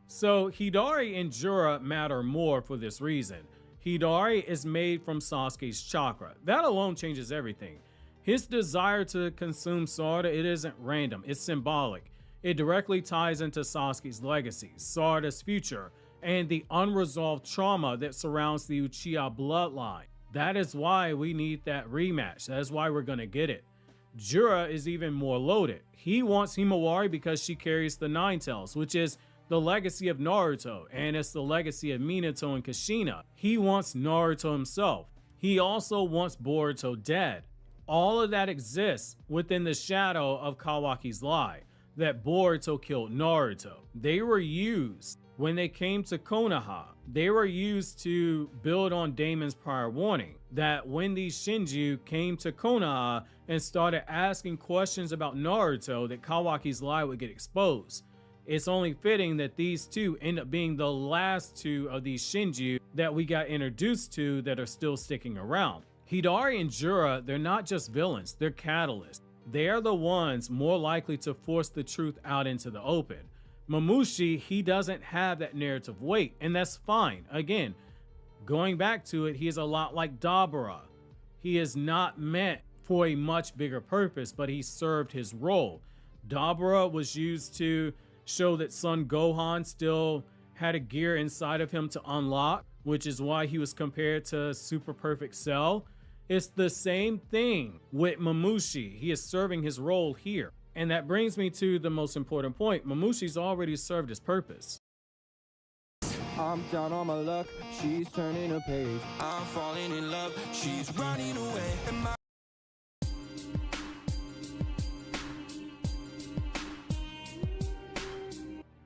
So Hidari and Jura matter more for this reason. Hidari is made from Sasuke's chakra. That alone changes everything. His desire to consume Sarada, it isn't random, it's symbolic. It directly ties into Sasuke's legacy, Sarada's future, and the unresolved trauma that surrounds the Uchiha bloodline. That is why we need that rematch. That is why we're gonna get it. Jura is even more loaded. He wants Himawari because she carries the Nine Tails, which is the legacy of Naruto, and it's the legacy of Minato and Kushina. He wants Naruto himself. He also wants Boruto dead. All of that exists within the shadow of Kawaki's lie, that Boruto killed Naruto. They were used when they came to Konoha. They were used to build on Damon's prior warning that when these Shinju came to Konoha and started asking questions about Naruto, that Kawaki's lie would get exposed. It's only fitting that these two end up being the last two of these Shinju that we got introduced to that are still sticking around. Hidari and Jura, they're not just villains, they're catalysts. They are the ones more likely to force the truth out into the open. Mamushi, he doesn't have that narrative weight, and that's fine. Again, going back to it, he is a lot like Dabura. He is not meant for a much bigger purpose, but he served his role. Dabura was used to show that Son Gohan still had a gear inside of him to unlock, which is why he was compared to Super Perfect Cell. It's the same thing with Mamushi. He is serving his role here. And that brings me to the most important point. Mamushi's already served his purpose. I'm down on my luck, she's turning a page. I'm falling in love, she's running away.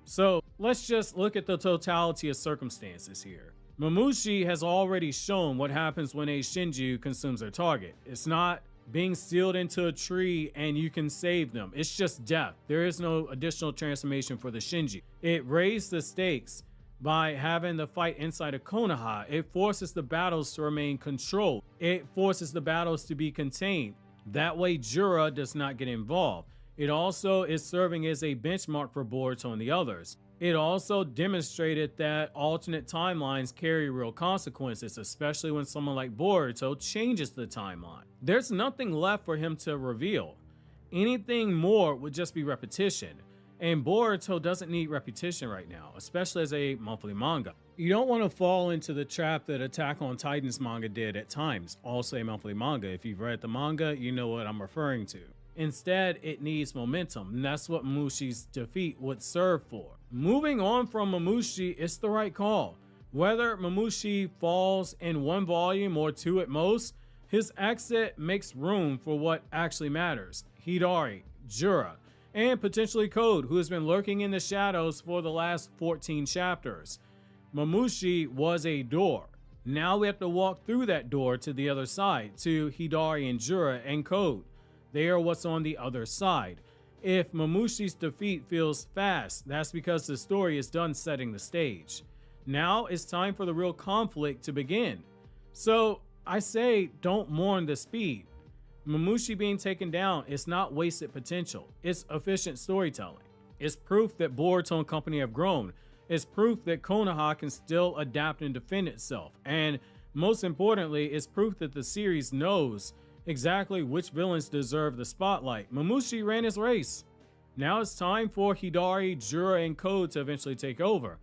So let's just look at the totality of circumstances here. Mamushi has already shown what happens when a Shinju consumes their target. It's not being sealed into a tree and you can save them. It's just death. There is no additional transformation for the Shinju. It raised the stakes by having the fight inside of Konoha. It forces the battles to remain controlled. It forces the battles to be contained. That way Jura does not get involved. It also is serving as a benchmark for Boruto and the others. It also demonstrated that alternate timelines carry real consequences, especially when someone like Boruto changes the timeline. There's nothing left for him to reveal. Anything more would just be repetition. And Boruto doesn't need repetition right now, especially as a monthly manga. You don't want to fall into the trap that Attack on Titan's manga did at times, also a monthly manga. If you've read the manga, you know what I'm referring to. Instead, it needs momentum, and that's what Mamushi's defeat would serve for. Moving on from Mamushi, it's the right call. Whether Mamushi falls in one volume or two at most, his exit makes room for what actually matters. Hidari, Jura, and potentially Code, who has been lurking in the shadows for the last 14 chapters. Mamushi was a door. Now we have to walk through that door to the other side, to Hidari and Jura and Code. They are what's on the other side. If Mamushi's defeat feels fast, that's because the story is done setting the stage. Now it's time for the real conflict to begin. So I say don't mourn the speed. Mamushi being taken down is not wasted potential. It's efficient storytelling. It's proof that Boruto and company have grown. It's proof that Konoha can still adapt and defend itself. And most importantly, it's proof that the series knows exactly which villains deserve the spotlight. Mamushi ran his race. Now it's time for Hidari, Jura, and Code to eventually take over.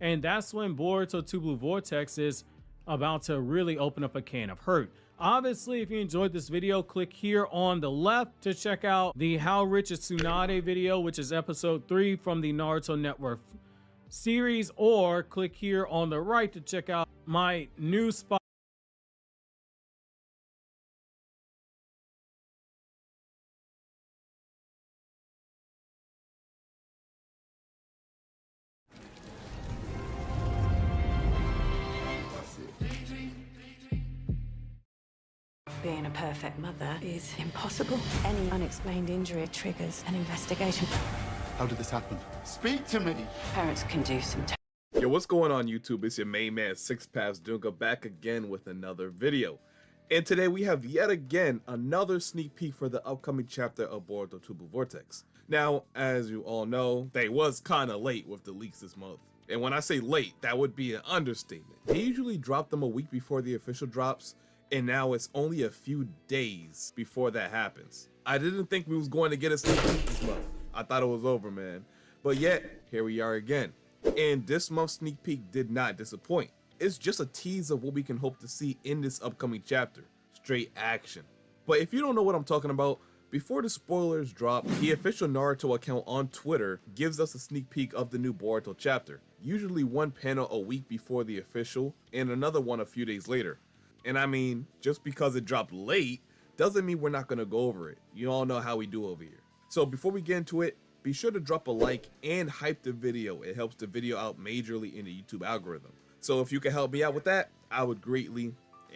And that's when Boruto 2 Blue Vortex is about to really open up a can of hurt. Obviously, if you enjoyed this video, click here on the left to check out the How Rich is Tsunade video, which is episode 3 from the Naruto Network series, or click here on the right to check out my new spot. Being a perfect mother is impossible. Any unexplained injury triggers an investigation. How did this happen? Speak to me! Parents can do some Yo, what's going on YouTube? It's your main man, Six Paths Dunga, back again with another video. And today we have yet again another sneak peek for the upcoming chapter of Boruto 2 Blue Vortex. Now, as you all know, they was kinda late with the leaks this month. And when I say late, that would be an understatement. They usually drop them a week before the official drops, and now it's only a few days before that happens. I didn't think we was going to get a sneak peek this month. I thought it was over, man. But yet, here we are again. And this month's sneak peek did not disappoint. It's just a tease of what we can hope to see in this upcoming chapter. Straight action. But if you don't know what I'm talking about, before the spoilers drop, the official Naruto account on Twitter gives us a sneak peek of the new Boruto chapter. Usually one panel a week before the official, and another one a few days later. And I mean, just because it dropped late, doesn't mean we're not going to go over it. You all know how we do over here. So before we get into it, be sure to drop a like and hype the video. It helps the video out majorly in the YouTube algorithm. So if you can help me out with that, I would greatly,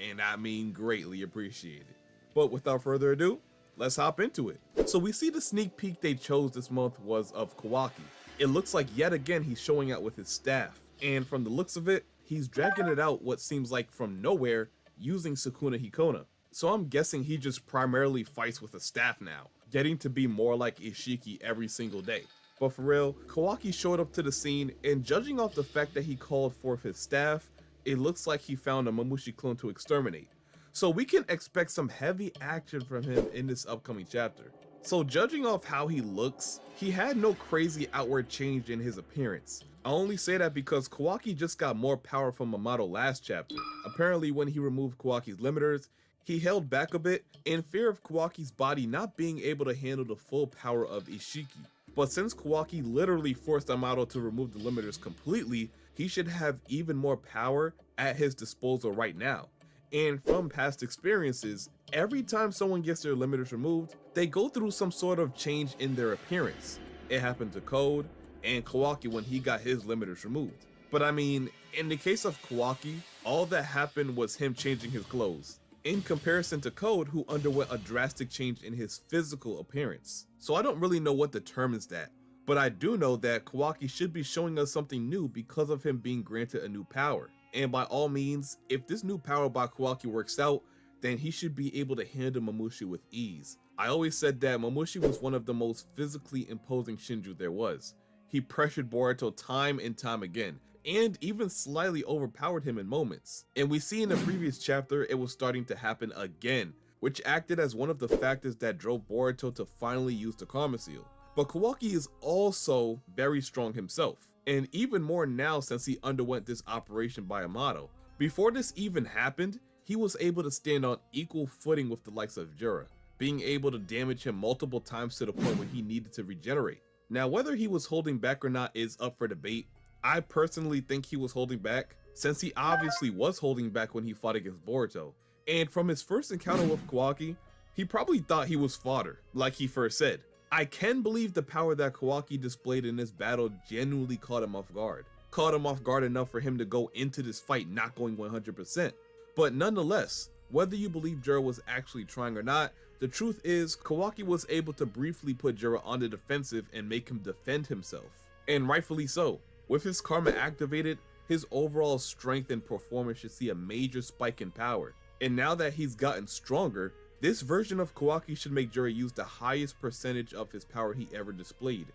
and I mean greatly, appreciate it. But without further ado, let's hop into it. So we see the sneak peek they chose this month was of Kawaki. It looks like yet again he's showing out with his staff. And from the looks of it, he's dragging it out what seems like from nowhere using Sukuna Hikona. So I'm guessing he just primarily fights with a staff now, getting to be more like Ishiki every single day. But for real, Kawaki showed up to the scene, and judging off the fact that he called forth his staff, it looks like he found a Mamushi clone to exterminate. So we can expect some heavy action from him in this upcoming chapter. So judging off how he looks, he had no crazy outward change in his appearance. I only say that because Kawaki just got more power from Yamato last chapter. Apparently when he removed Kawaki's limiters, he held back a bit in fear of Kawaki's body not being able to handle the full power of Ishiki. But since Kawaki literally forced Yamato to remove the limiters completely, he should have even more power at his disposal right now. And from past experiences, every time someone gets their limiters removed, they go through some sort of change in their appearance. It happened to Code and Kawaki when he got his limiters removed. But I mean, in the case of Kawaki, all that happened was him changing his clothes, in comparison to Code, who underwent a drastic change in his physical appearance. So I don't really know what determines that, but I do know that Kawaki should be showing us something new because of him being granted a new power. And by all means, if this new power by Kawaki works out, then he should be able to handle Mamushi with ease. I always said that Mamushi was one of the most physically imposing Shinju there was. He pressured Boruto time and time again, and even slightly overpowered him in moments. And we see in the previous chapter it was starting to happen again, which acted as one of the factors that drove Boruto to finally use the Karma Seal. But Kawaki is also very strong himself, and even more now since he underwent this operation by Amato. Before this even happened, he was able to stand on equal footing with the likes of Jura, being able to damage him multiple times to the point where he needed to regenerate. Now, whether he was holding back or not is up for debate. I personally think he was holding back, since he obviously was holding back when he fought against Boruto. And from his first encounter with Kawaki, he probably thought he was fodder, like he first said. I can believe the power that Kawaki displayed in this battle genuinely caught him off guard. Caught him off guard enough for him to go into this fight not going 100%. But nonetheless, whether you believe Jura was actually trying or not, the truth is Kawaki was able to briefly put Jura on the defensive and make him defend himself. And rightfully so. With his karma activated, his overall strength and performance should see a major spike in power. And now that he's gotten stronger, this version of Kawaki should make Jura use the highest percentage of his power he ever displayed.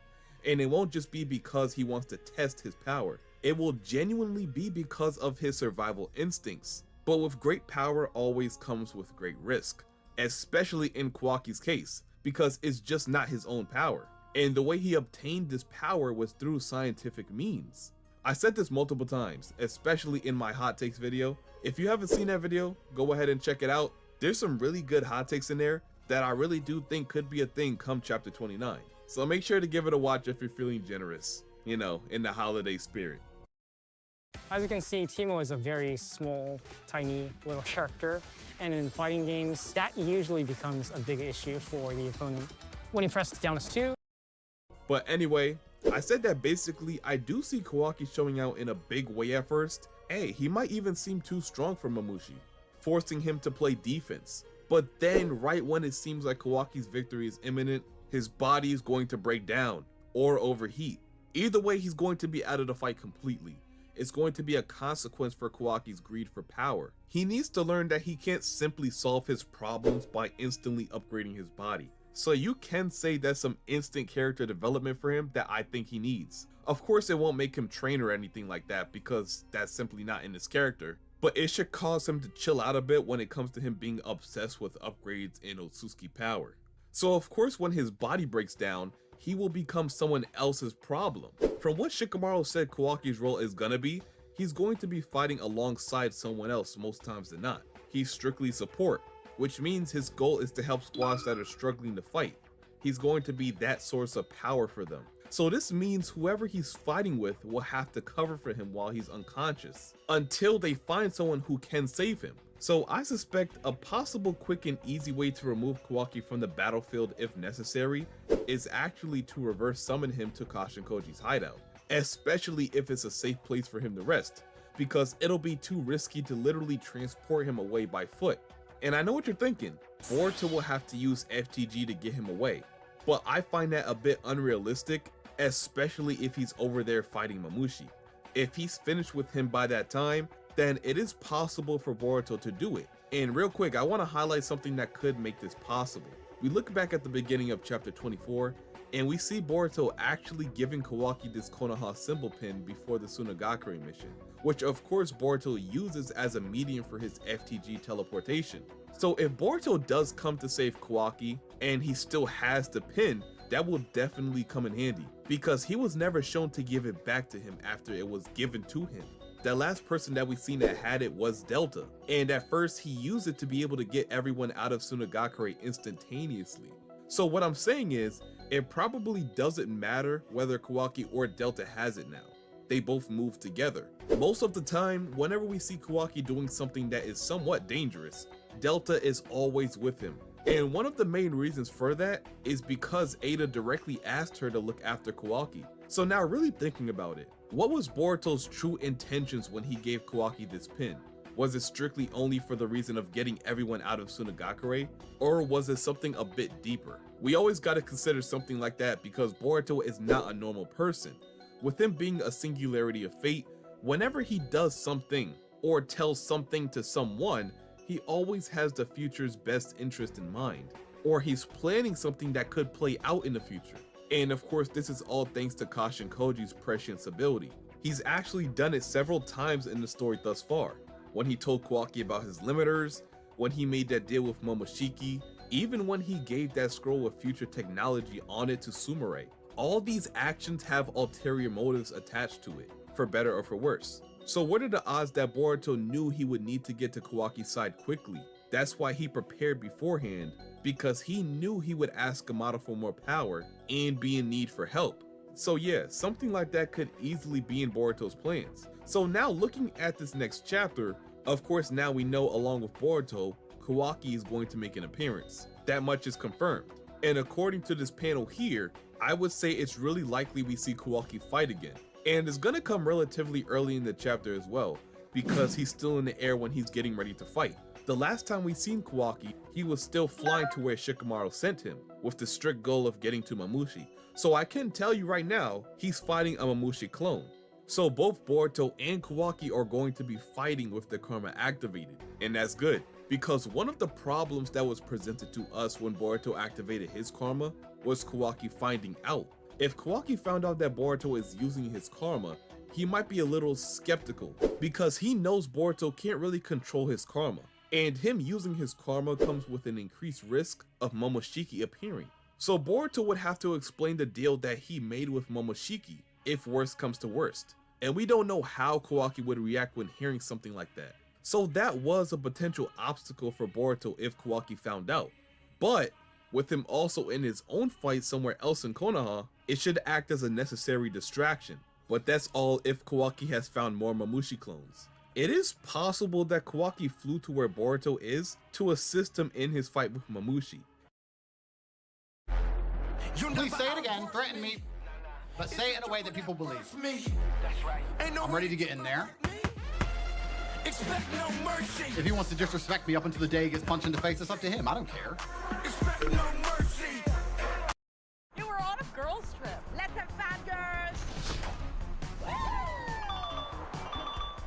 And it won't just be because he wants to test his power. It will genuinely be because of his survival instincts. But with great power always comes with great risk, especially in Kawaki's case, because it's just not his own power. And the way he obtained this power was through scientific means. I said this multiple times, especially in my hot takes video. If you haven't seen that video, go ahead and check it out. There's some really good hot takes in there that I really do think could be a thing come chapter 29. So make sure to give it a watch if you're feeling generous, you know, in the holiday spirit. As you can see, Teemo is a very small, tiny little character, and in fighting games, that usually becomes a big issue for the opponent. When he presses down his 2. But anyway, I said that basically I do see Kawaki showing out in a big way at first. Hey, he might even seem too strong for Mamushi, forcing him to play defense. But then right when it seems like Kawaki's victory is imminent, his body is going to break down or overheat. Either way, he's going to be out of the fight completely. It's going to be a consequence for Kawaki's greed for power. He needs to learn that he can't simply solve his problems by instantly upgrading his body. So you can say that's some instant character development for him that I think he needs. Of course, it won't make him train or anything like that because that's simply not in his character. But it should cause him to chill out a bit when it comes to him being obsessed with upgrades in Otsutsuki power. So of course, when his body breaks down, he will become someone else's problem. From what Shikamaru said Kawaki's role is gonna be, he's going to be fighting alongside someone else most times than not. He's strictly support, which means his goal is to help squads that are struggling to fight. He's going to be that source of power for them. So this means whoever he's fighting with will have to cover for him while he's unconscious, until they find someone who can save him. So I suspect a possible quick and easy way to remove Kawaki from the battlefield if necessary is actually to reverse summon him to Kashin Koji's hideout, especially if it's a safe place for him to rest, because it'll be too risky to literally transport him away by foot. And I know what you're thinking, Boruto will have to use FTG to get him away, but I find that a bit unrealistic, especially if he's over there fighting Mamushi. If he's finished with him by that time, then it is possible for Boruto to do it. And real quick, I want to highlight something that could make this possible. We look back at the beginning of chapter 24, and we see Boruto actually giving Kawaki this Konoha symbol pin before the Sunagakure mission, which of course Boruto uses as a medium for his FTG teleportation. So if Boruto does come to save Kawaki, and he still has the pin, that will definitely come in handy, because he was never shown to give it back to him after it was given to him. The last person that we seen that had it was Delta, and at first he used it to be able to get everyone out of Sunagakure instantaneously. So what I'm saying is, it probably doesn't matter whether Kawaki or Delta has it now. they both move together. Most of the time, whenever we see Kawaki doing something that is somewhat dangerous, Delta is always with him. And one of the main reasons for that is because Ada directly asked her to look after Kawaki. So now really thinking about it, what was Boruto's true intentions when he gave Kawaki this pin? Was it strictly only for the reason of getting everyone out of Sunagakure? Or was it something a bit deeper? We always gotta consider something like that because Boruto is not a normal person. With him being a singularity of fate, whenever he does something or tells something to someone, he always has the future's best interest in mind, or he's planning something that could play out in the future. And of course, this is all thanks to Kashin Koji's prescience ability. He's actually done it several times in the story thus far, when he told Kawaki about his limiters, when he made that deal with Momoshiki, even when he gave that scroll with future technology on it to Sumire. All these actions have ulterior motives attached to it, for better or for worse. So what are the odds that Boruto knew he would need to get to Kawaki's side quickly? That's why he prepared beforehand, because he knew he would ask Gamada for more power and be in need for help. So yeah, something like that could easily be in Boruto's plans. So now looking at this next chapter, of course now we know along with Boruto, Kawaki is going to make an appearance. That much is confirmed. And according to this panel here, I would say it's really likely we see Kawaki fight again. And it's gonna come relatively early in the chapter as well, because he's still in the air when he's getting ready to fight. The last time we seen Kawaki, he was still flying to where Shikamaru sent him, with the strict goal of getting to Mamushi. So I can tell you right now, he's fighting a Mamushi clone. So both Boruto and Kawaki are going to be fighting with their karma activated, and that's good, because one of the problems that was presented to us when Boruto activated his karma was Kawaki finding out. If Kawaki found out that Boruto is using his karma, he might be a little skeptical, because he knows Boruto can't really control his karma, and him using his karma comes with an increased risk of Momoshiki appearing. So Boruto would have to explain the deal that he made with Momoshiki, if worst comes to worst, and we don't know how Kawaki would react when hearing something like that. So that was a potential obstacle for Boruto if Kawaki found out, but with him also in his own fight somewhere else in Konoha, it should act as a necessary distraction, but that's all if Kawaki has found more Mamushi clones. It is possible that Kawaki flew to where Boruto is to assist him in his fight with Mamushi. Please say it again, threaten me, but say it in a way that people believe. I'm ready to get in there. Expect no mercy. If he wants to disrespect me up until the day he gets punched in the face, it's up to him. I don't care. Expect no mercy. You were on a girls' trip. Let's have fun, girls.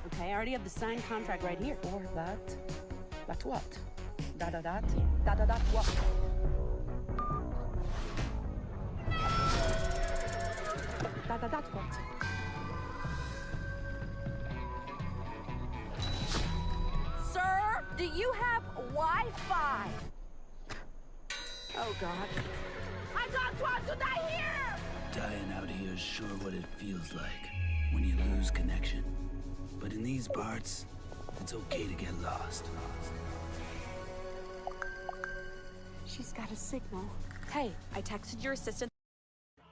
Okay, I already have the signed contract right here. Or that what? Da what? That what? Sir, do you have Wi-Fi? Oh, God. I don't want to die here! Dying out here is sure what it feels like when you lose connection. But in these parts, it's okay to get lost. She's got a signal. Hey, I texted your assistant.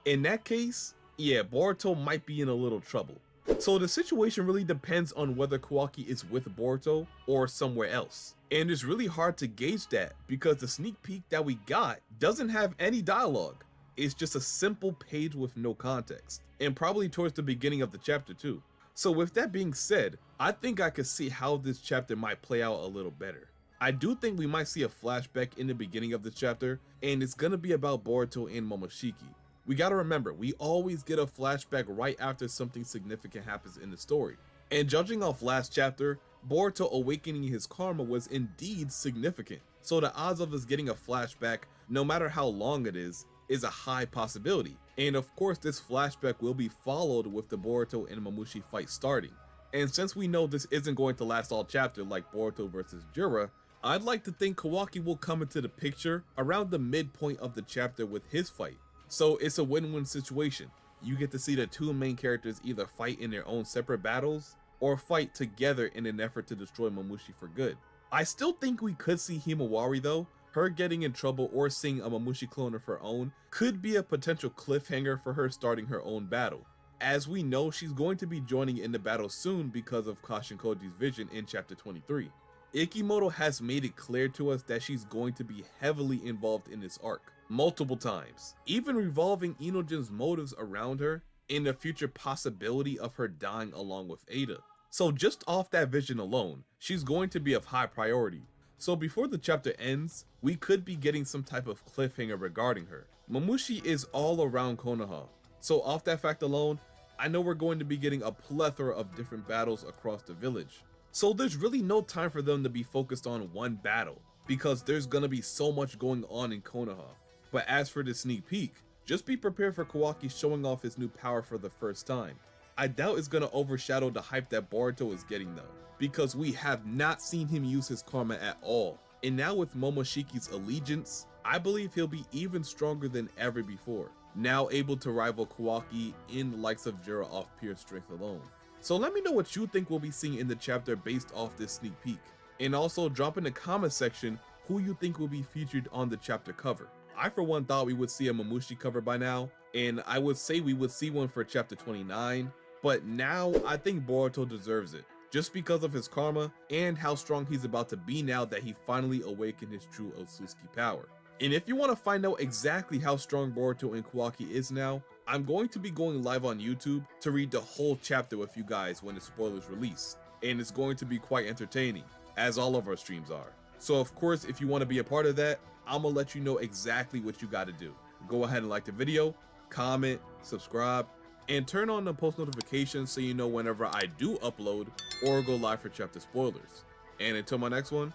In that case, yeah, Boruto might be in a little trouble. So the situation really depends on whether Kawaki is with Boruto or somewhere else. And it's really hard to gauge that because the sneak peek that we got doesn't have any dialogue. It's just a simple page with no context, and probably towards the beginning of the chapter too. So with that being said, I think I could see how this chapter might play out a little better. I do think we might see a flashback in the beginning of the chapter, and it's gonna be about Boruto and Momoshiki. We gotta remember, we always get a flashback right after something significant happens in the story. And judging off last chapter, Boruto awakening his karma was indeed significant. So the odds of us getting a flashback, no matter how long it is a high possibility. And of course this flashback will be followed with the Boruto and Mamushi fight starting. And since we know this isn't going to last all chapter like Boruto versus Jura, I'd like to think Kawaki will come into the picture around the midpoint of the chapter with his fight. So it's a win-win situation. You get to see the two main characters either fight in their own separate battles or fight together in an effort to destroy Mamushi for good. I still think we could see Himawari though. Her getting in trouble or seeing a Mamushi clone of her own could be a potential cliffhanger for her starting her own battle. as we know she's going to be joining in the battle soon because of Kashin Koji's vision in chapter 23. Ikimoto has made it clear to us that she's going to be heavily involved in this arc, multiple times, even revolving Inojin's motives around her in the future possibility of her dying along with Ada. So just off that vision alone, she's going to be of high priority. So before the chapter ends, we could be getting some type of cliffhanger regarding her. Mamushi is all around Konoha, so off that fact alone, I know we're going to be getting a plethora of different battles across the village. So there's really no time for them to be focused on one battle, because there's gonna be so much going on in Konoha. But as for the sneak peek, just be prepared for Kawaki showing off his new power for the first time. I doubt it's gonna overshadow the hype that Boruto is getting though, because we have not seen him use his karma at all. And now with Momoshiki's allegiance, I believe he'll be even stronger than ever before, now able to rival Kawaki in the likes of Jira off pure strength alone. So let me know what you think we'll be seeing in the chapter based off this sneak peek. And also drop in the comment section who you think will be featured on the chapter cover. I for one thought we would see a Mamushi cover by now, and I would say we would see one for chapter 29, but now I think Boruto deserves it, just because of his karma and how strong he's about to be now that he finally awakened his true Otsutsuki power. And if you want to find out exactly how strong Boruto and Kawaki is now, I'm going to be going live on YouTube to read the whole chapter with you guys when the spoilers release, and it's going to be quite entertaining, as all of our streams are. So of course, if you want to be a part of that, I'm gonna let you know exactly what you got to do. Go ahead and like the video, comment, subscribe, and turn on the post notifications so you know whenever I do upload or go live for chapter spoilers. And until my next one,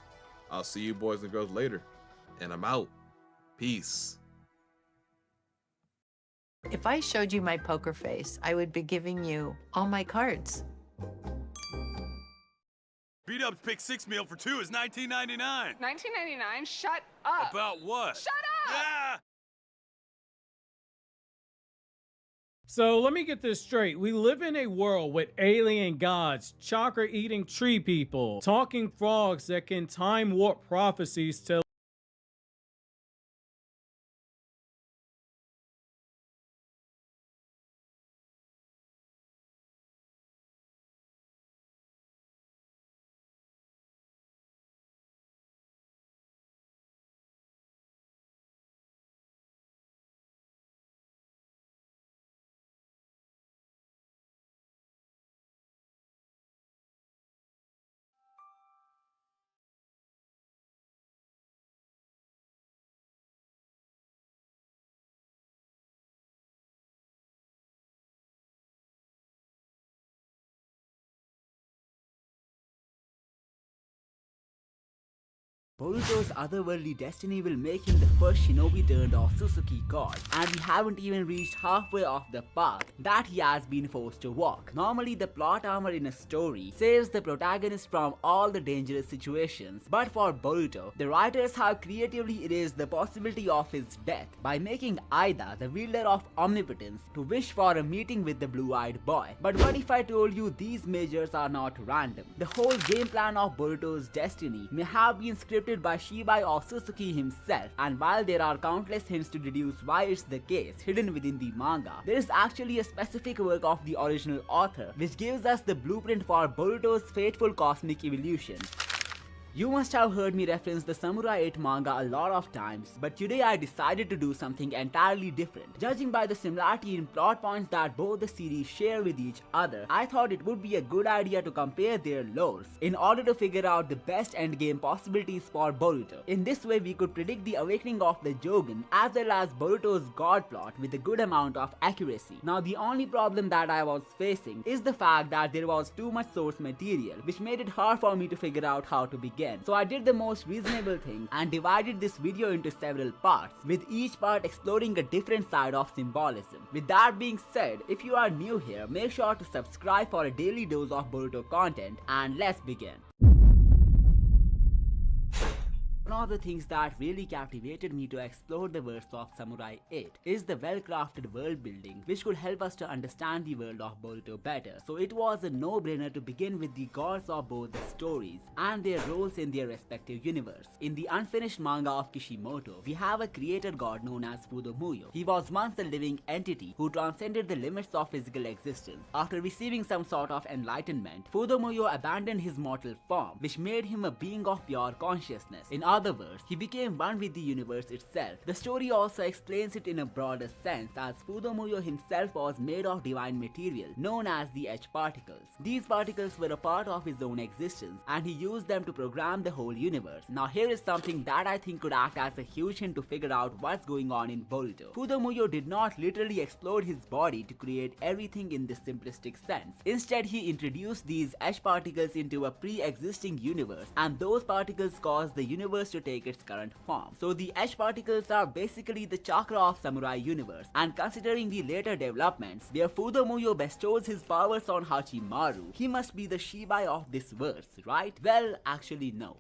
I'll see you boys and girls later, and I'm out. Peace. If I showed you my poker face, I would be giving you all my cards. Beat Up's Pick 6 meal for two is $19.99. $19.99? Shut up! About what? Shut up! Yeah! So let me get this straight. We live in a world with alien gods, chakra-eating tree people, talking frogs that can time warp prophecies to Boruto's otherworldly destiny will make him the first shinobi turned Otsutsuki god, and we haven't even reached halfway off the path that he has been forced to walk. Normally, the plot armor in a story saves the protagonist from all the dangerous situations, but for Boruto, the writers have creatively erased the possibility of his death by making Aida, the wielder of omnipotence, to wish for a meeting with the blue-eyed boy. But what if I told you these measures are not random? The whole game plan of Boruto's destiny may have been scripted by Shibai Otsutsuki himself, and while there are countless hints to deduce why it's the case hidden within the manga, there is actually a specific work of the original author which gives us the blueprint for Boruto's fateful cosmic evolution. You must have heard me reference the Samurai 8 manga a lot of times, but today I decided to do something entirely different. Judging by the similarity in plot points that both the series share with each other, I thought it would be a good idea to compare their lores in order to figure out the best endgame possibilities for Boruto. In this way, we could predict the awakening of the Jogan as well as Boruto's god plot with a good amount of accuracy. Now, the only problem that I was facing is the fact that there was too much source material, which made it hard for me to figure out how to begin. So I did the most reasonable thing and divided this video into several parts, with each part exploring a different side of symbolism. With that being said, if you are new here, make sure to subscribe for a daily dose of Boruto content, and let's begin. One of the things that really captivated me to explore the world of Samurai 8 is the well-crafted world building, which could help us to understand the world of Boruto better. So it was a no-brainer to begin with the gods of both the stories and their roles in their respective universe. In the unfinished manga of Kishimoto, we have a creator god known as Fudomuyo. He was once a living entity who transcended the limits of physical existence. After receiving some sort of enlightenment, Fudomuyo abandoned his mortal form, which made him a being of pure consciousness. In other words, he became one with the universe itself. The story also explains it in a broader sense, as Fudomuyo himself was made of divine material known as the H particles. These particles were a part of his own existence, and he used them to program the whole universe. Now here is something that I think could act as a huge hint to figure out what's going on in Boruto. Fudomuyo did not literally explode his body to create everything in this simplistic sense. Instead, he introduced these H particles into a pre-existing universe, and those particles caused the universe to take its current form. So the H particles are basically the chakra of Samurai universe, and considering the later developments where Fudomuyo bestows his powers on Hachimaru, he must be the Shibai of this verse, right? Well, actually no.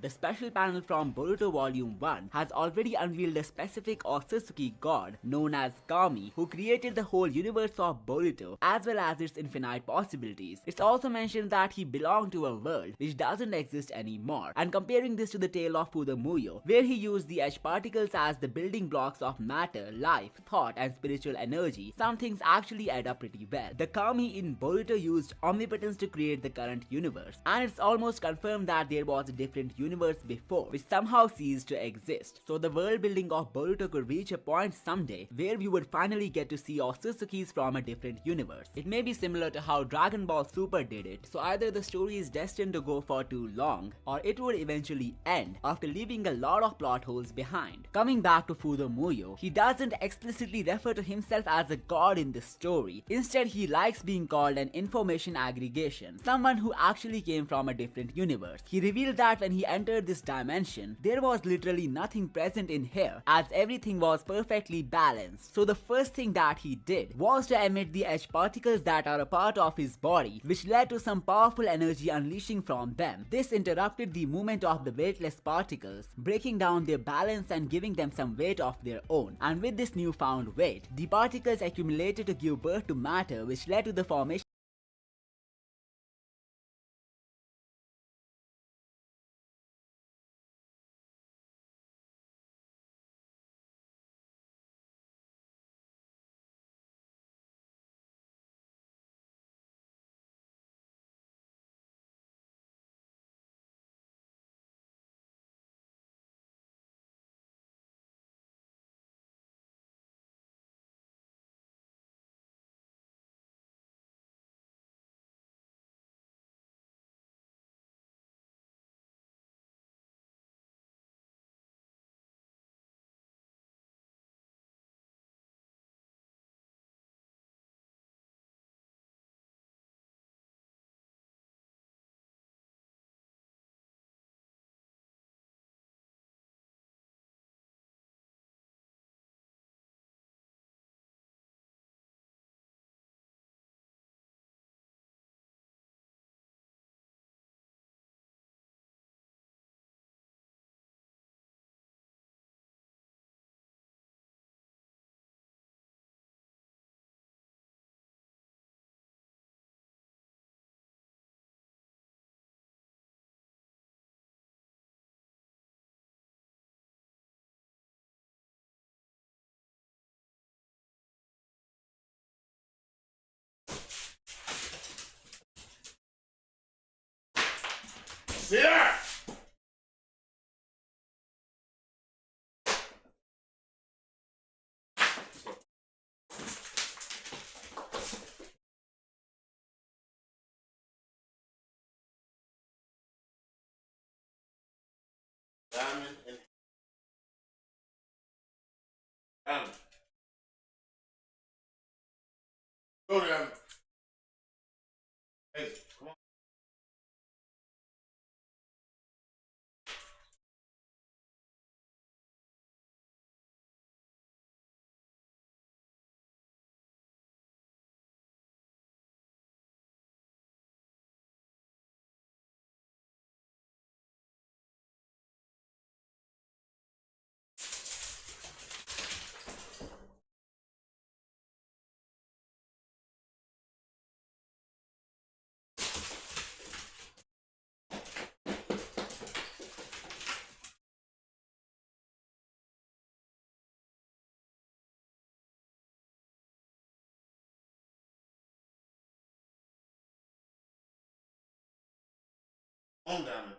The special panel from Boruto Volume 1 has already unveiled a specific Otsutsuki god known as Kami, who created the whole universe of Boruto as well as its infinite possibilities. It's also mentioned that he belonged to a world which doesn't exist anymore, and comparing this to the tale of Fudomuyo, where he used the H particles as the building blocks of matter, life, thought and spiritual energy, some things actually add up pretty well. The Kami in Boruto used omnipotence to create the current universe, and it's almost confirmed that there was a different universe before, which somehow ceased to exist. So the world building of Boruto could reach a point someday where we would finally get to see Otsutsukis from a different universe. It may be similar to how Dragon Ball Super did it, so either the story is destined to go for too long, or it would eventually end after leaving a lot of plot holes behind. Coming back to Fudomuyo, he doesn't explicitly refer to himself as a god in this story. Instead, he likes being called an information aggregation, someone who actually came from a different universe. He revealed that when he entered this dimension, there was literally nothing present in here, as everything was perfectly balanced. So the first thing that he did was to emit the H particles that are a part of his body, which led to some powerful energy unleashing from them. This interrupted the movement of the weightless particles, breaking down their balance and giving them some weight of their own. And with this newfound weight, the particles accumulated to give birth to matter, which led to the formation Yeah! Diamond and Diamond. Go Diamond. Hey, come on. On down.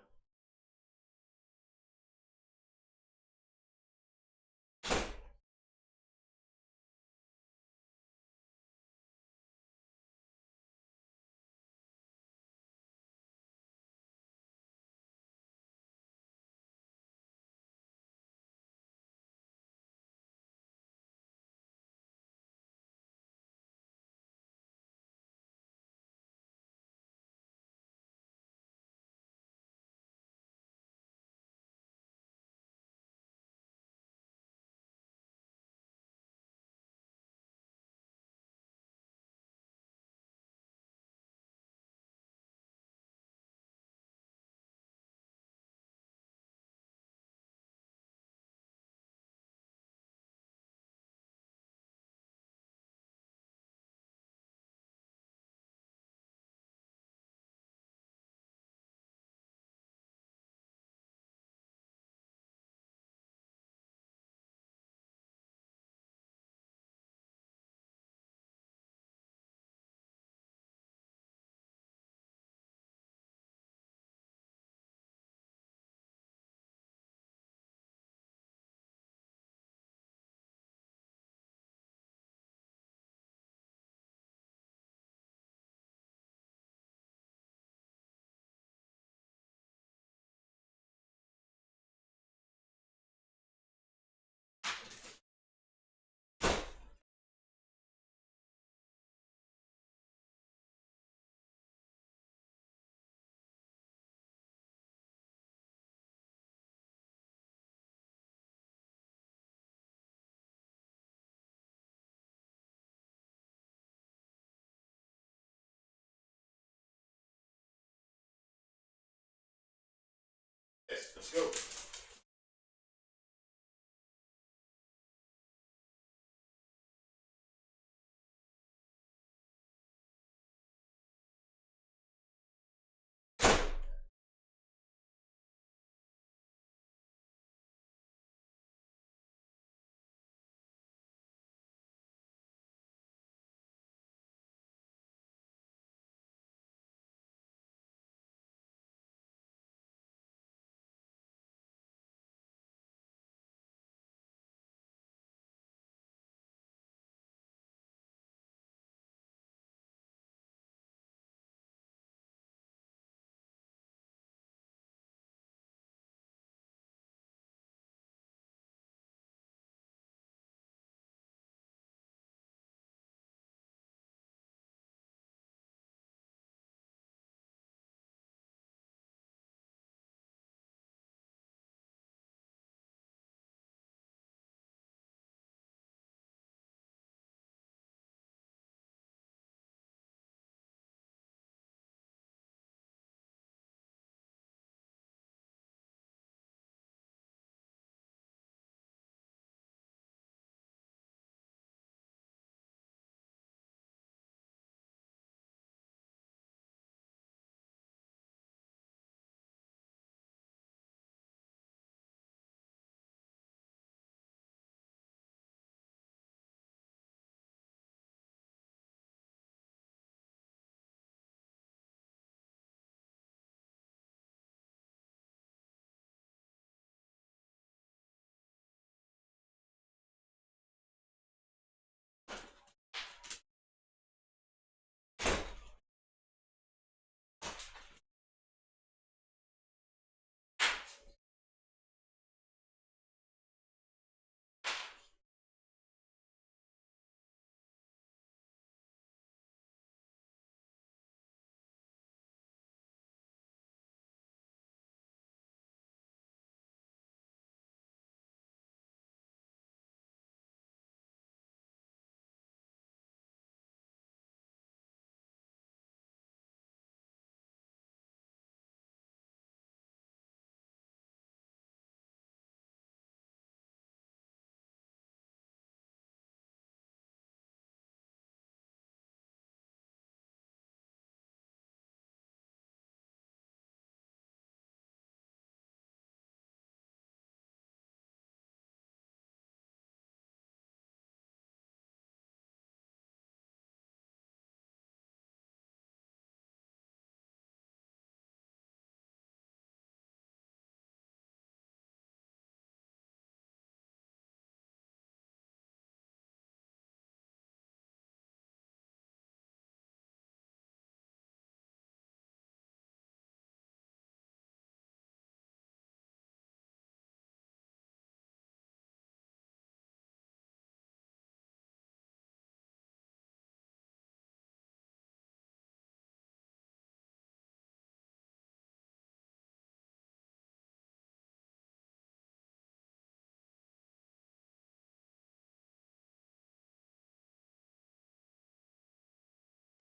Let's go.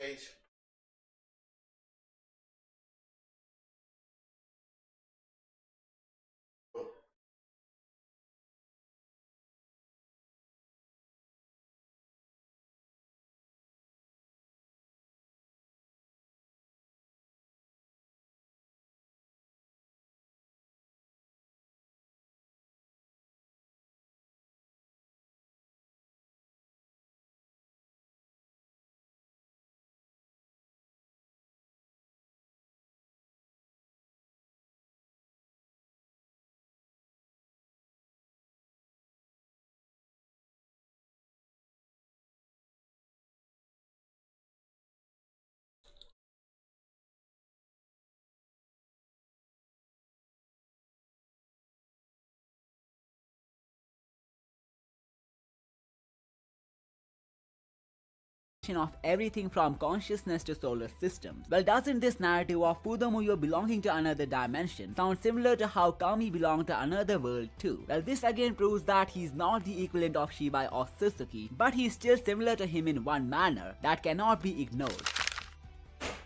page. Of everything from consciousness to solar systems. Well, doesn't this narrative of Fudomuyo belonging to another dimension sound similar to how Kami belonged to another world too? Well, this again proves that he's not the equivalent of Shibai or Suzuki, but he's still similar to him in one manner that cannot be ignored.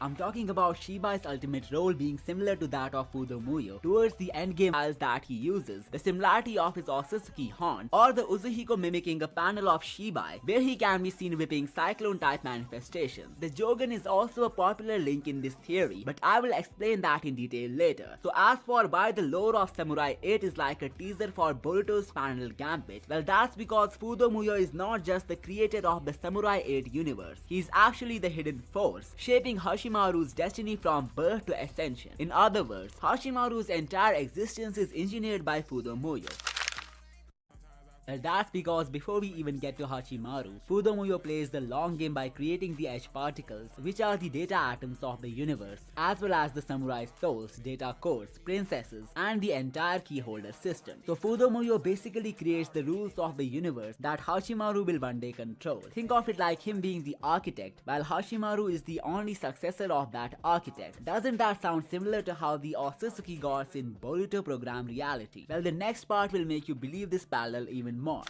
I'm talking about Shibai's ultimate role being similar to that of Fudomuyo towards the endgame styles that he uses, the similarity of his Otsutsuki horn, or the Uzuhiko mimicking a panel of Shibai where he can be seen whipping cyclone type manifestations. The Jogan is also a popular link in this theory, but I will explain that in detail later. So as for why the lore of Samurai 8 is like a teaser for Boruto's final gambit, well, that's because Fudomuyo is not just the creator of the Samurai 8 universe, he's actually the hidden force, shaping Hashimaru's destiny from birth to ascension. In other words, Hashimaru's entire existence is engineered by Fudomuyo. Well, that's because before we even get to Hachimaru, Fudomuyo plays the long game by creating the edge particles, which are the data atoms of the universe, as well as the samurai souls, data cores, princesses, and the entire keyholder system. So Fudomuyo basically creates the rules of the universe that Hachimaru will one day control. Think of it like him being the architect, while Hashimaru is the only successor of that architect. Doesn't that sound similar to how the Otsutsuki gods in Boruto program reality? Well, the next part will make you believe this parallel even more.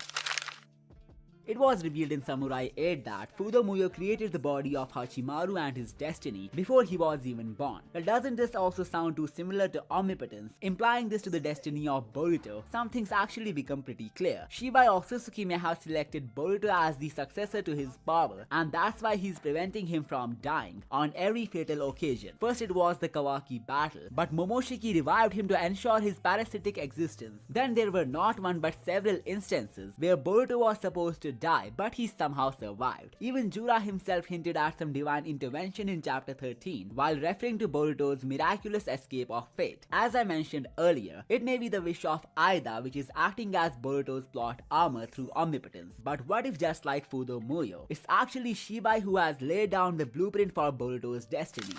It was revealed in Samurai 8 that Fudomuyo created the body of Hachimaru and his destiny before he was even born. But doesn't this also sound too similar to omnipotence, implying this to the destiny of Boruto? Some things actually become pretty clear. Shibai Otsutsuki may have selected Boruto as the successor to his power, and that's why he's preventing him from dying on every fatal occasion. First it was the Kawaki battle, but Momoshiki revived him to ensure his parasitic existence. Then there were not one but several instances where Boruto was supposed to die, but he somehow survived. Even Jura himself hinted at some divine intervention in chapter 13 while referring to Boruto's miraculous escape of fate. As I mentioned earlier, it may be the wish of Aida which is acting as Boruto's plot armor through omnipotence. But what if, just like Fudomuyo, it's actually Shibai who has laid down the blueprint for Boruto's destiny?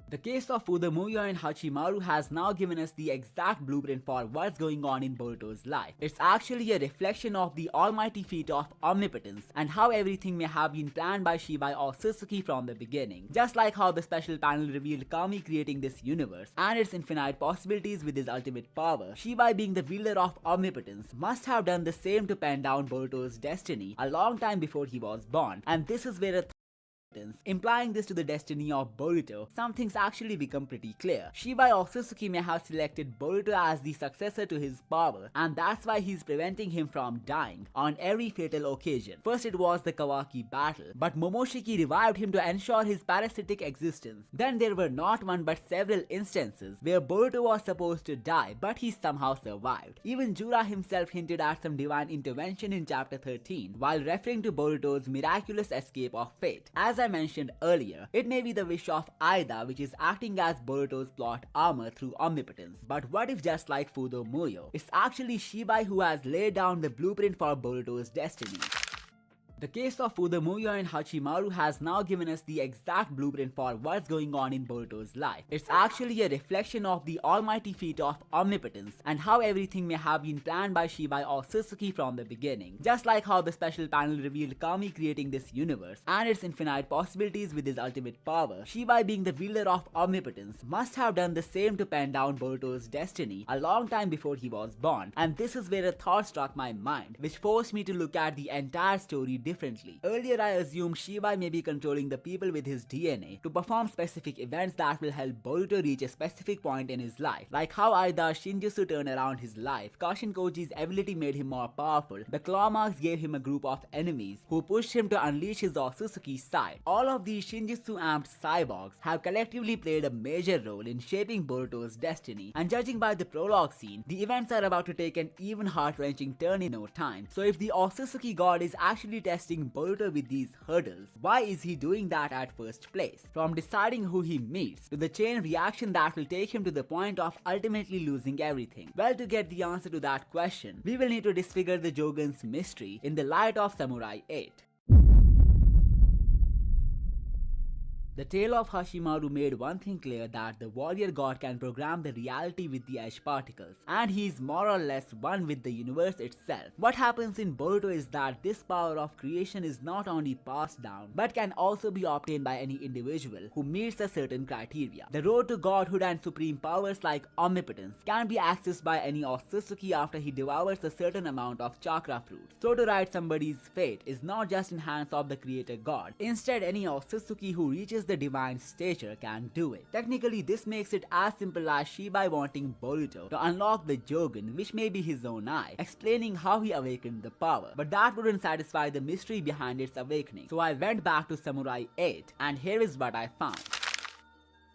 The case of Fudomuyo and Hachimaru has now given us the exact blueprint for what's going on in Boruto's life. It's actually a reflection of the almighty feat of omnipotence and how everything may have been planned by Shibai Otsutsuki from the beginning. Just like how the special panel revealed Kami creating this universe and its infinite possibilities with his ultimate power, Shibai, being the wielder of omnipotence, must have done the same to pen down Boruto's destiny a long time before he was born. And this is where implying this to the destiny of Boruto, some things actually become pretty clear. Shibai Otsutsuki may have selected Boruto as the successor to his power, and that's why he's preventing him from dying on every fatal occasion. First it was the Kawaki battle, but Momoshiki revived him to ensure his parasitic existence. Then there were not one but several instances where Boruto was supposed to die, but he somehow survived. Even Jura himself hinted at some divine intervention in chapter 13 while referring to Boruto's miraculous escape of fate. As I mentioned earlier, it may be the wish of Aida which is acting as Boruto's plot armor through omnipotence. But what if, just like Fudomuyo, it's actually Shibai who has laid down the blueprint for Boruto's destiny? The case of Fudomuyo and Hachimaru has now given us the exact blueprint for what's going on in Boruto's life. It's actually a reflection of the almighty feat of omnipotence and how everything may have been planned by Shibai Otsutsuki from the beginning. Just like how the special panel revealed Kami creating this universe and its infinite possibilities with his ultimate power, Shibai, being the wielder of omnipotence, must have done the same to pen down Boruto's destiny a long time before he was born. And this is where a thought struck my mind, which forced me to look at the entire story differently. Earlier I assumed Shibai may be controlling the people with his DNA to perform specific events that will help Boruto reach a specific point in his life, like how Aida's Shinjutsu turned around his life, Kashin Koji's ability made him more powerful, the claw marks gave him a group of enemies who pushed him to unleash his Otsutsuki side. All of these Shinjutsu amped cyborgs have collectively played a major role in shaping Boruto's destiny, and judging by the prologue scene, the events are about to take an even heart-wrenching turn in no time. So if the Otsutsuki god is actually testing Boruto with these hurdles, why is he doing that at first place? From deciding who he meets to the chain reaction that will take him to the point of ultimately losing everything. Well, to get the answer to that question, we will need to disfigure the Jogun's mystery in the light of Samurai 8. The tale of Hashimaru made one thing clear, that the warrior god can program the reality with the edge particles, and he is more or less one with the universe itself. What happens in Boruto is that this power of creation is not only passed down, but can also be obtained by any individual who meets a certain criteria. The road to godhood and supreme powers like omnipotence can be accessed by any Otsutsuki after he devours a certain amount of chakra fruits. So to write somebody's fate is not just in hands of the creator god. Instead, any Otsutsuki who reaches the divine stature can do it. Technically, this makes it as simple as Shibai wanting Boruto to unlock the Jogun, which may be his own eye, explaining how he awakened the power. But that wouldn't satisfy the mystery behind its awakening. So I went back to Samurai 8, and here is what I found.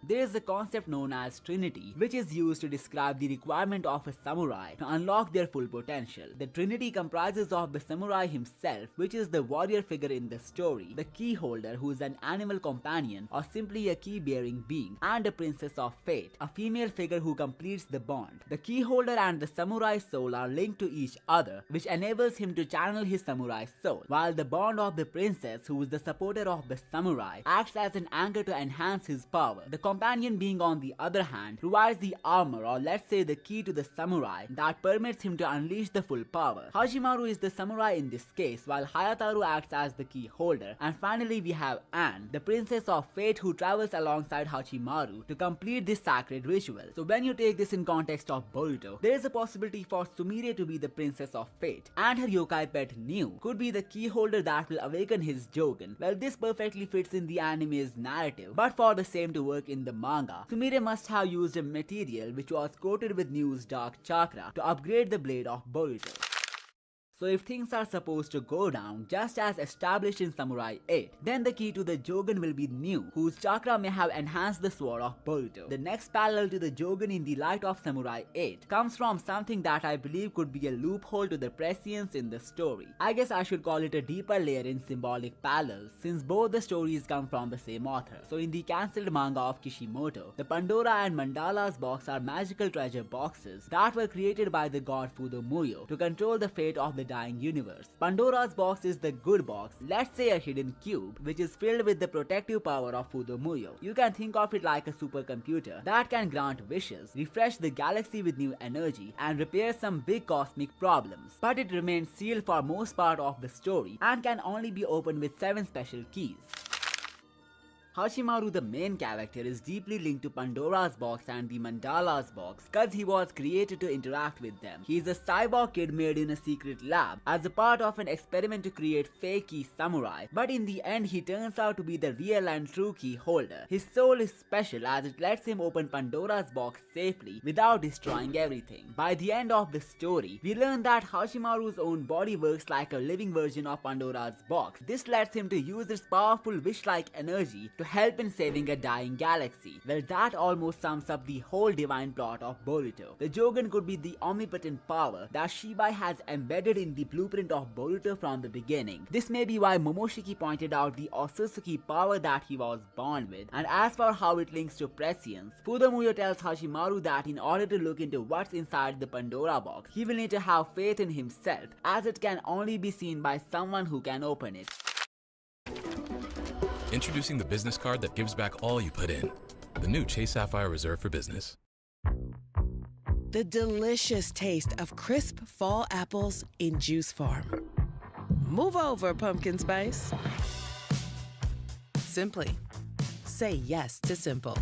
There is a concept known as Trinity, which is used to describe the requirement of a samurai to unlock their full potential. The Trinity comprises of the samurai himself, which is the warrior figure in the story, the key holder, who is an animal companion or simply a key-bearing being, and a princess of fate, a female figure who completes the bond. The key holder and the samurai soul are linked to each other, which enables him to channel his samurai soul, while the bond of the princess, who is the supporter of the samurai, acts as an anchor to enhance his power. The companion being, on the other hand, provides the armor, or let's say the key to the samurai, that permits him to unleash the full power. Hachimaru is the samurai in this case, while Hayataru acts as the key holder. And finally we have Anne, the princess of fate, who travels alongside Hachimaru to complete this sacred ritual. So when you take this in context of Boruto, there is a possibility for Sumire to be the princess of fate, and her yokai pet Niu could be the key holder that will awaken his Jogun. Well, this perfectly fits in the anime's narrative, but for the same to work in the manga, Sumire must have used a material which was coated with Niu's dark chakra to upgrade the blade of Boruto. So if things are supposed to go down just as established in Samurai 8, then the key to the Jogun will be Niu, whose chakra may have enhanced the sword of Boruto. The next parallel to the Jogun in the light of Samurai 8 comes from something that I believe could be a loophole to the prescience in the story. I guess I should call it a deeper layer in symbolic parallels, since both the stories come from the same author. So in the cancelled manga of Kishimoto, the Pandora and Mandala's box are magical treasure boxes that were created by the god Fudomuyo to control the fate of the dying universe. Pandora's box is the good box, let's say a hidden cube, which is filled with the protective power of Fudomuyo. You can think of it like a supercomputer that can grant wishes, refresh the galaxy with new energy, and repair some big cosmic problems. But it remains sealed for most part of the story and can only be opened with 7 special keys. Hachimaru, the main character, is deeply linked to Pandora's box and the Mandala's box cause he was created to interact with them. He is a cyborg kid made in a secret lab as a part of an experiment to create fake key samurai, but in the end he turns out to be the real and true key holder. His soul is special as it lets him open Pandora's box safely without destroying everything. By the end of the story, we learn that Hachimaru's own body works like a living version of Pandora's box. This lets him to use his powerful wish-like energy to help in saving a dying galaxy. Well, that almost sums up the whole divine plot of Boruto. The Jogun could be the omnipotent power that Shibai has embedded in the blueprint of Boruto from the beginning. This may be why Momoshiki pointed out the Otsutsuki power that he was born with. And as for how it links to prescience, Fudomuyo tells Hachimaru that in order to look into what's inside the Pandora box, he will need to have faith in himself, as it can only be seen by someone who can open it. Introducing the business card that gives back all you put in. The new Chase Sapphire Reserve for Business. The delicious taste of crisp fall apples in juice form. Move over, pumpkin spice. Simply, say yes to simple.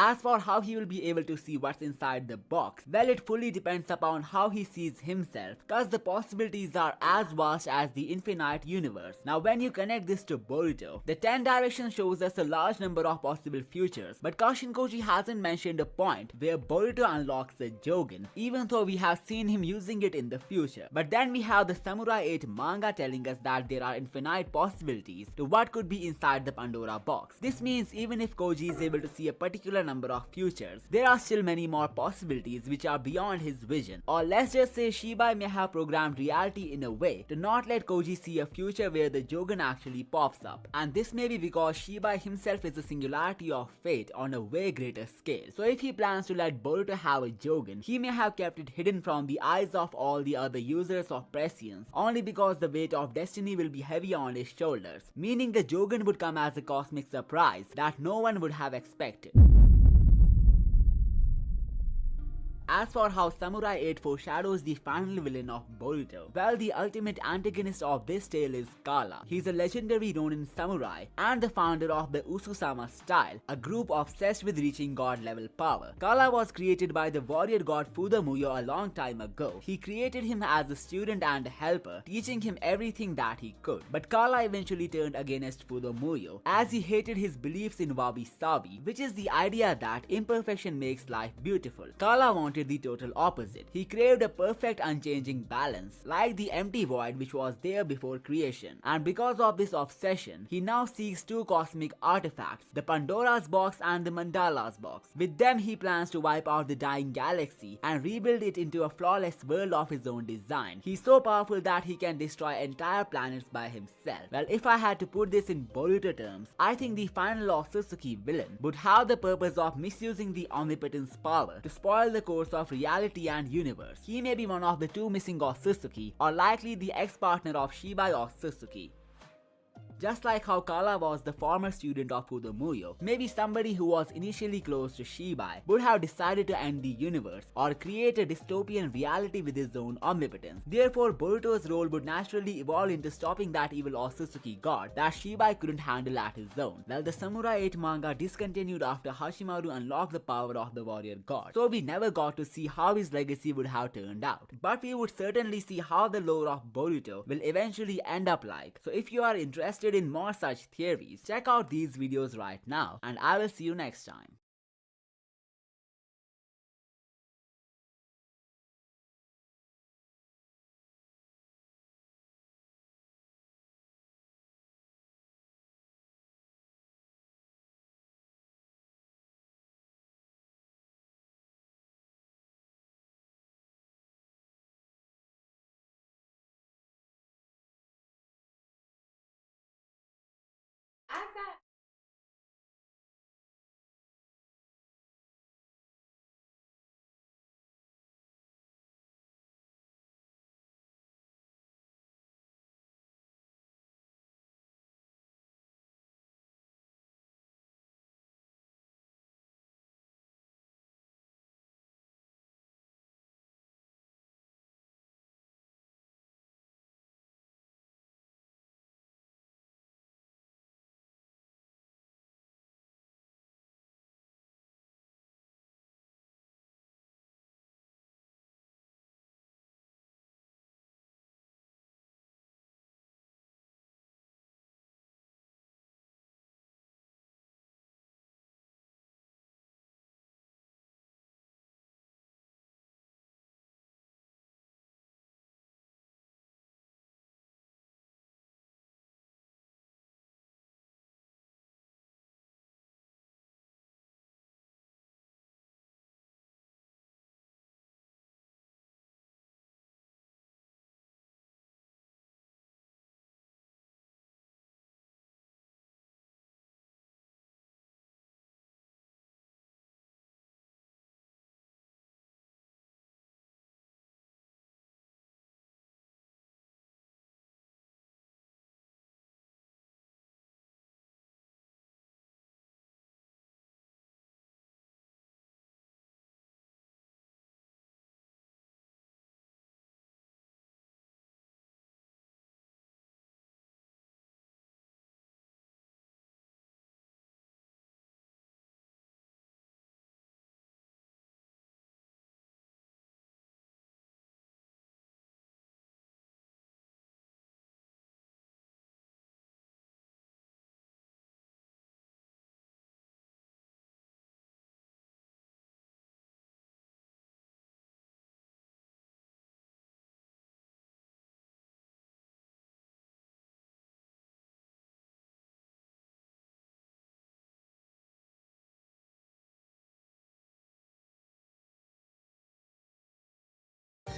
As for how he will be able to see what's inside the box, well, it fully depends upon how he sees himself, cause the possibilities are as vast as the infinite universe. Now when you connect this to Boruto, the 10 direction shows us a large number of possible futures, but Kashin Koji hasn't mentioned a point where Boruto unlocks the Jogen, even though we have seen him using it in the future. But then we have the Samurai 8 manga telling us that there are infinite possibilities to what could be inside the Pandora box. This means even if Koji is able to see a particular number of futures, there are still many more possibilities which are beyond his vision. Or let's just say Shibai may have programmed reality in a way to not let Koji see a future where the Jogen actually pops up. And this may be because Shibai himself is a singularity of fate on a way greater scale. So if he plans to let Boruto have a Jogen, he may have kept it hidden from the eyes of all the other users of prescience only because the weight of destiny will be heavy on his shoulders, meaning the Jogen would come as a cosmic surprise that no one would have expected. As for how Samurai 8 foreshadows the final villain of Boruto, well, the ultimate antagonist of this tale is Kala. He's a legendary Ronin samurai and the founder of the Ususama style, a group obsessed with reaching god level power. Kala was created by the warrior god Fudomuyo a long time ago. He created him as a student and a helper, teaching him everything that he could. But Kala eventually turned against Fudomuyo as he hated his beliefs in wabi-sabi, which is the idea that imperfection makes life beautiful. Kala wanted the total opposite. He craved a perfect unchanging balance, like the empty void which was there before creation. And because of this obsession, he now seeks two cosmic artifacts, the Pandora's box and the Mandala's box. With them, he plans to wipe out the dying galaxy and rebuild it into a flawless world of his own design. He's so powerful that he can destroy entire planets by himself. Well, if I had to put this in Boruto terms, I think the final Otsutsuki villain would have the purpose of misusing the omnipotence power to spoil the course of reality and universe. He may be one of the two missing Otsutsuki, or likely the ex-partner of Shibai Otsutsuki. Just like how Kala was the former student of Fudomuyo, maybe somebody who was initially close to Shibai would have decided to end the universe or create a dystopian reality with his own omnipotence. Therefore, Boruto's role would naturally evolve into stopping that evil Otsutsuki god that Shibai couldn't handle at his own. Well, the Samurai 8 manga discontinued after Hashimaru unlocked the power of the warrior god, so we never got to see how his legacy would have turned out. But we would certainly see how the lore of Boruto will eventually end up like. So if you are interested in more such theories, check out these videos right now, and I will see you next time.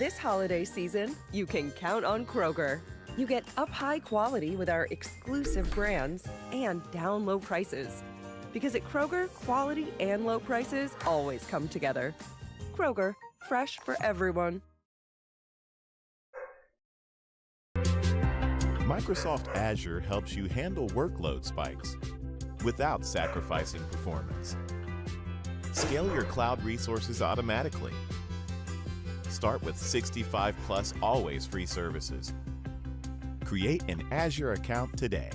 This holiday season, you can count on Kroger. You get up-high quality with our exclusive brands and down low prices. Because at Kroger, quality and low prices always come together. Kroger, fresh for everyone. Microsoft Azure helps you handle workload spikes without sacrificing performance. Scale your cloud resources automatically. Start with 65 plus always free services. Create an Azure account today.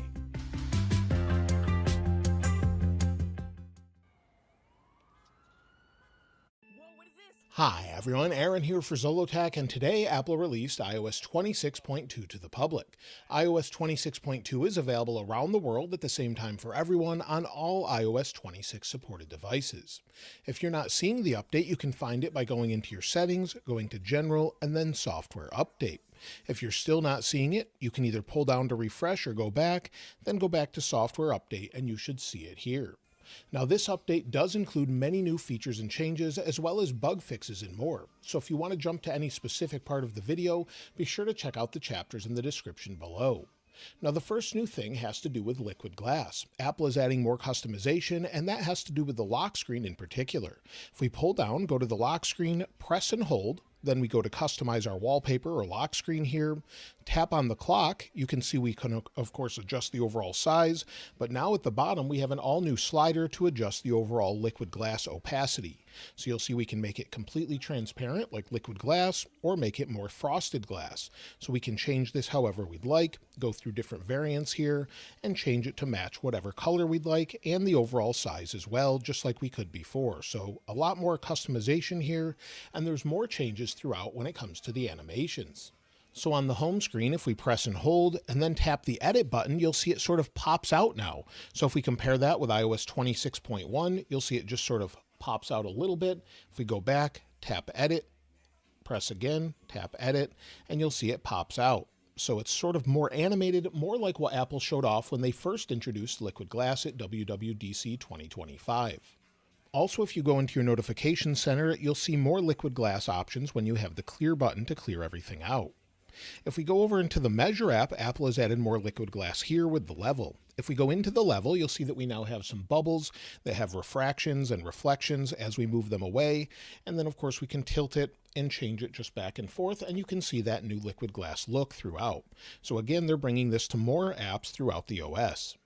Hi everyone, Aaron here for Zolotech, and today Apple released iOS 26.2 to the public. iOS 26.2 is available around the world at the same time for everyone on all iOS 26 supported devices. If you're not seeing the update, you can find it by going into your settings, going to General, and then Software Update. If you're still not seeing it, you can either pull down to refresh or go back, then go back to Software Update and you should see it here. Now this update does include many new features and changes as well as bug fixes and more, so if you want to jump to any specific part of the video, be sure to check out the chapters in the description below. Now the first new thing has to do with liquid glass. Apple is adding more customization, and that has to do with the lock screen in particular. If we pull down, go to the lock screen, press and hold, then we go to customize our wallpaper or lock screen here, tap on the clock, you can see we can of course adjust the overall size, but now at the bottom we have an all new slider to adjust the overall liquid glass opacity. So you'll see we can make it completely transparent like liquid glass or make it more frosted glass. So we can change this however we'd like, go through different variants here and change it to match whatever color we'd like and the overall size as well, just like we could before. So a lot more customization here, and there's more changes throughout when it comes to the animations. So on the home screen, if we press and hold and then tap the edit button, you'll see it sort of pops out now. So if we compare that with iOS 26.1, you'll see it just sort of pops out a little bit. If we go back, tap edit, press again, tap edit, and you'll see it pops out. So it's sort of more animated, more like what Apple showed off when they first introduced liquid glass at WWDC 2025. Also, if you go into your notification center, you'll see more liquid glass options when you have the clear button to clear everything out. If we go over into the Measure app, Apple has added more liquid glass here with the level. If we go into the level, you'll see that we now have some bubbles that have refractions and reflections as we move them away. And then of course we can tilt it and change it just back and forth, and you can see that new liquid glass look throughout. So again, they're bringing this to more apps throughout the OS.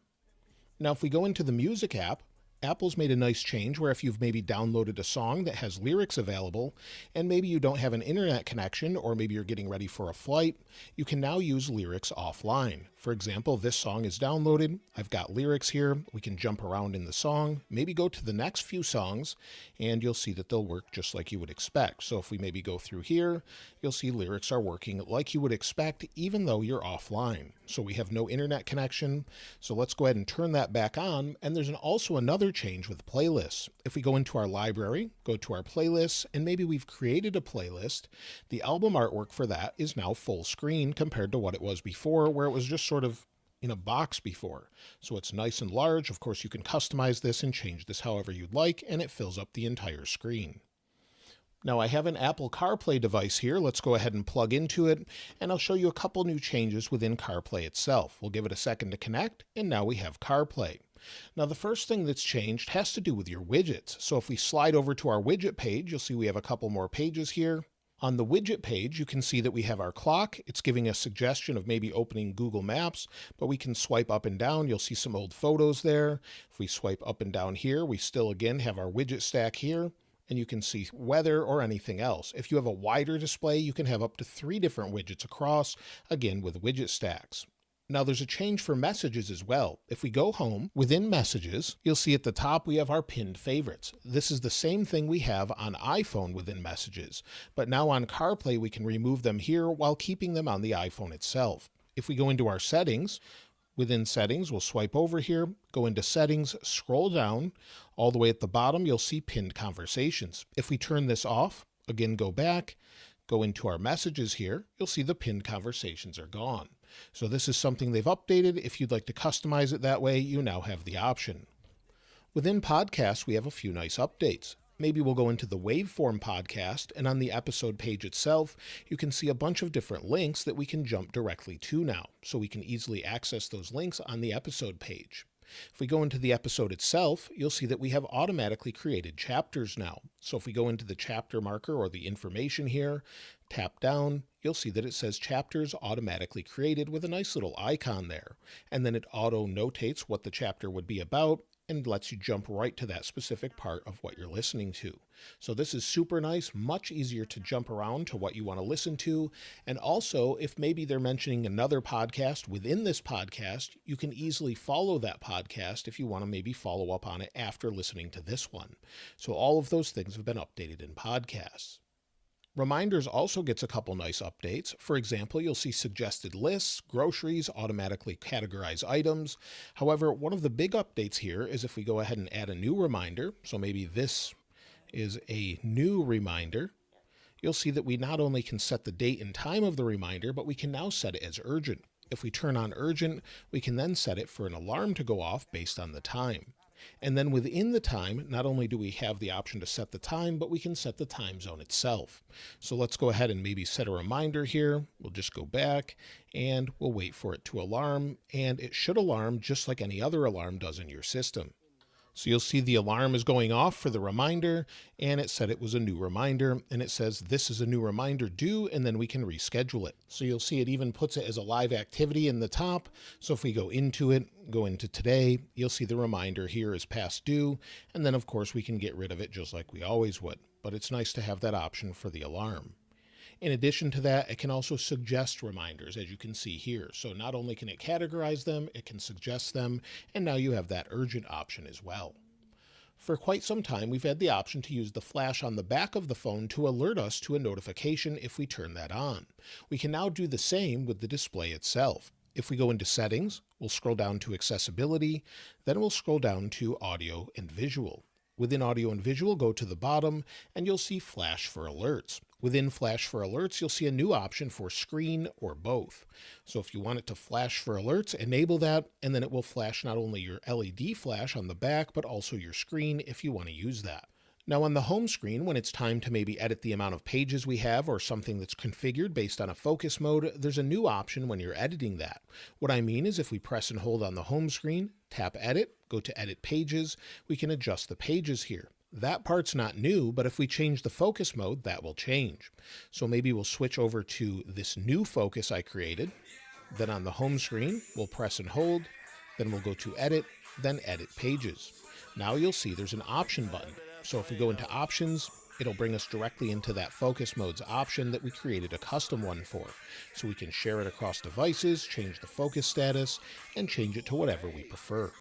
Now if we go into the Music app, Apple's made a nice change where if you've maybe downloaded a song that has lyrics available and maybe you don't have an internet connection or maybe you're getting ready for a flight, you can now use lyrics offline. For example, this song is downloaded, I've got lyrics here, we can jump around in the song, maybe go to the next few songs, and you'll see that they'll work just like you would expect. So if we maybe go through here, you'll see lyrics are working like you would expect even though you're offline. So we have no internet connection, so let's go ahead and turn that back on, and there's also another change with playlists. If we go into our library, go to our playlists, and maybe we've created a playlist, the album artwork for that is now full screen compared to what it was before, where it was just sort of in a box before. So it's nice and large. Of course, you can customize this and change this however you'd like, and it fills up the entire screen. Now I have an Apple CarPlay device here. Let's go ahead and plug into it, and I'll show you a couple new changes within CarPlay itself. We'll give it a second to connect, and now we have CarPlay. Now the first thing that's changed has to do with your widgets. So if we slide over to our widget page, you'll see we have a couple more pages here. On the widget page, you can see that we have our clock. It's giving a suggestion of maybe opening Google Maps, but we can swipe up and down. You'll see some old photos there. If we swipe up and down here, we still again have our widget stack here, and you can see weather or anything else. If you have a wider display, you can have up to 3 different widgets across, again with widget stacks. Now there's a change for messages as well. If we go home, within messages, you'll see at the top we have our pinned favorites. This is the same thing we have on iPhone within messages, but now on CarPlay we can remove them here while keeping them on the iPhone itself. If we go into our settings, within settings, we'll swipe over here, go into settings, scroll down, all the way at the bottom you'll see pinned conversations. If we turn this off, again go back, go into our messages here, you'll see the pinned conversations are gone. So this is something they've updated. If you'd like to customize it that way, you now have the option. Within podcasts, we have a few nice updates. maybe we'll go into the Waveform podcast, and on the episode page itself, you can see a bunch of different links that we can jump directly to now, so we can easily access those links on the episode page. If we go into the episode itself, you'll see that we have automatically created chapters now. So if we go into the chapter marker or the information here, tap down, you'll see that it says chapters automatically created with a nice little icon there. And then it auto notates what the chapter would be about and lets you jump right to that specific part of what you're listening to. So this is super nice, much easier to jump around to what you want to listen to. And also, if maybe they're mentioning another podcast within this podcast, you can easily follow that podcast if you want to maybe follow up on it after listening to this one. So all of those things have been updated in podcasts. Reminders also gets a couple nice updates. For example, you'll see suggested lists, groceries, automatically categorize items. However, one of the big updates here is if we go ahead and add a new reminder, so maybe this is a new reminder, you'll see that we not only can set the date and time of the reminder, but we can now set it as urgent. If we turn on urgent, we can then set it for an alarm to go off based on the time. And then within the time, not only do we have the option to set the time, but we can set the time zone itself. So let's go ahead and maybe set a reminder here. We'll just go back and we'll wait for it to alarm, and it should alarm just like any other alarm does in your system. So you'll see the alarm is going off for the reminder, and it said it was a new reminder, and it says this is a new reminder due, and then we can reschedule it. So you'll see it even puts it as a live activity in the top. So if we go into it, go into today, you'll see the reminder here is past due, and then of course we can get rid of it just like we always would. But it's nice to have that option for the alarm. In addition to that, it can also suggest reminders, as you can see here. So not only can it categorize them, it can suggest them, and now you have that urgent option as well. For quite some time, we've had the option to use the flash on the back of the phone to alert us to a notification if we turn that on. We can now do the same with the display itself. If we go into settings, we'll scroll down to accessibility, then we'll scroll down to audio and visual. Within audio and visual, go to the bottom and you'll see flash for alerts. Within flash for alerts, you'll see a new option for screen or both. So if you want it to flash for alerts, enable that, and then it will flash not only your LED flash on the back, but also your screen if you want to use that. Now on the home screen, when it's time to maybe edit the amount of pages we have or something that's configured based on a focus mode, there's a new option when you're editing that. What I mean is if we press and hold on the home screen, tap edit, go to edit pages, we can adjust the pages here. That part's not new, but if we change the focus mode, that will change. So maybe we'll switch over to this new focus I created. Then on the home screen, we'll press and hold, then we'll go to edit, then edit pages. Now you'll see there's an option button. So if we go into options, it'll bring us directly into that focus modes option that we created a custom one for. So we can share it across devices, change the focus status, and change it to whatever we prefer.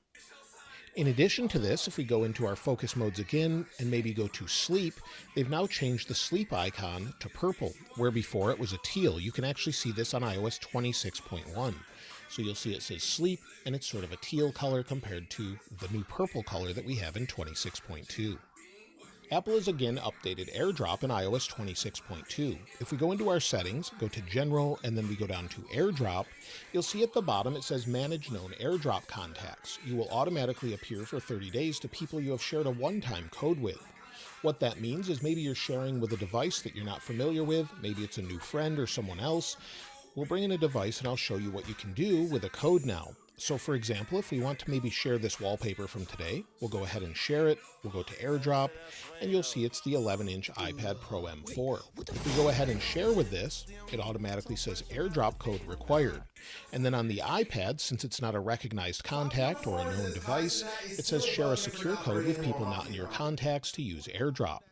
In addition to this, if we go into our focus modes again and maybe go to sleep, they've now changed the sleep icon to purple, where before it was a teal. You can actually see this on iOS 26.1. So you'll see it says sleep, and it's sort of a teal color compared to the new purple color that we have in 26.2. Apple has again updated AirDrop in iOS 26.2. If we go into our settings, go to General, and then we go down to AirDrop, you'll see at the bottom it says Manage Known AirDrop Contacts. You will automatically appear for 30 days to people you have shared a one-time code with. What that means is maybe you're sharing with a device that you're not familiar with, maybe it's a new friend or someone else. We'll bring in a device and I'll show you what you can do with a code now. So for example, if we want to maybe share this wallpaper from today, we'll go ahead and share it. We'll go to AirDrop, and you'll see it's the 11-inch iPad Pro M4. If we go ahead and share with this, it automatically says AirDrop code required. And then on the iPad, since it's not a recognized contact or a known device, it says share a secure code with people not in your contacts to use AirDrop.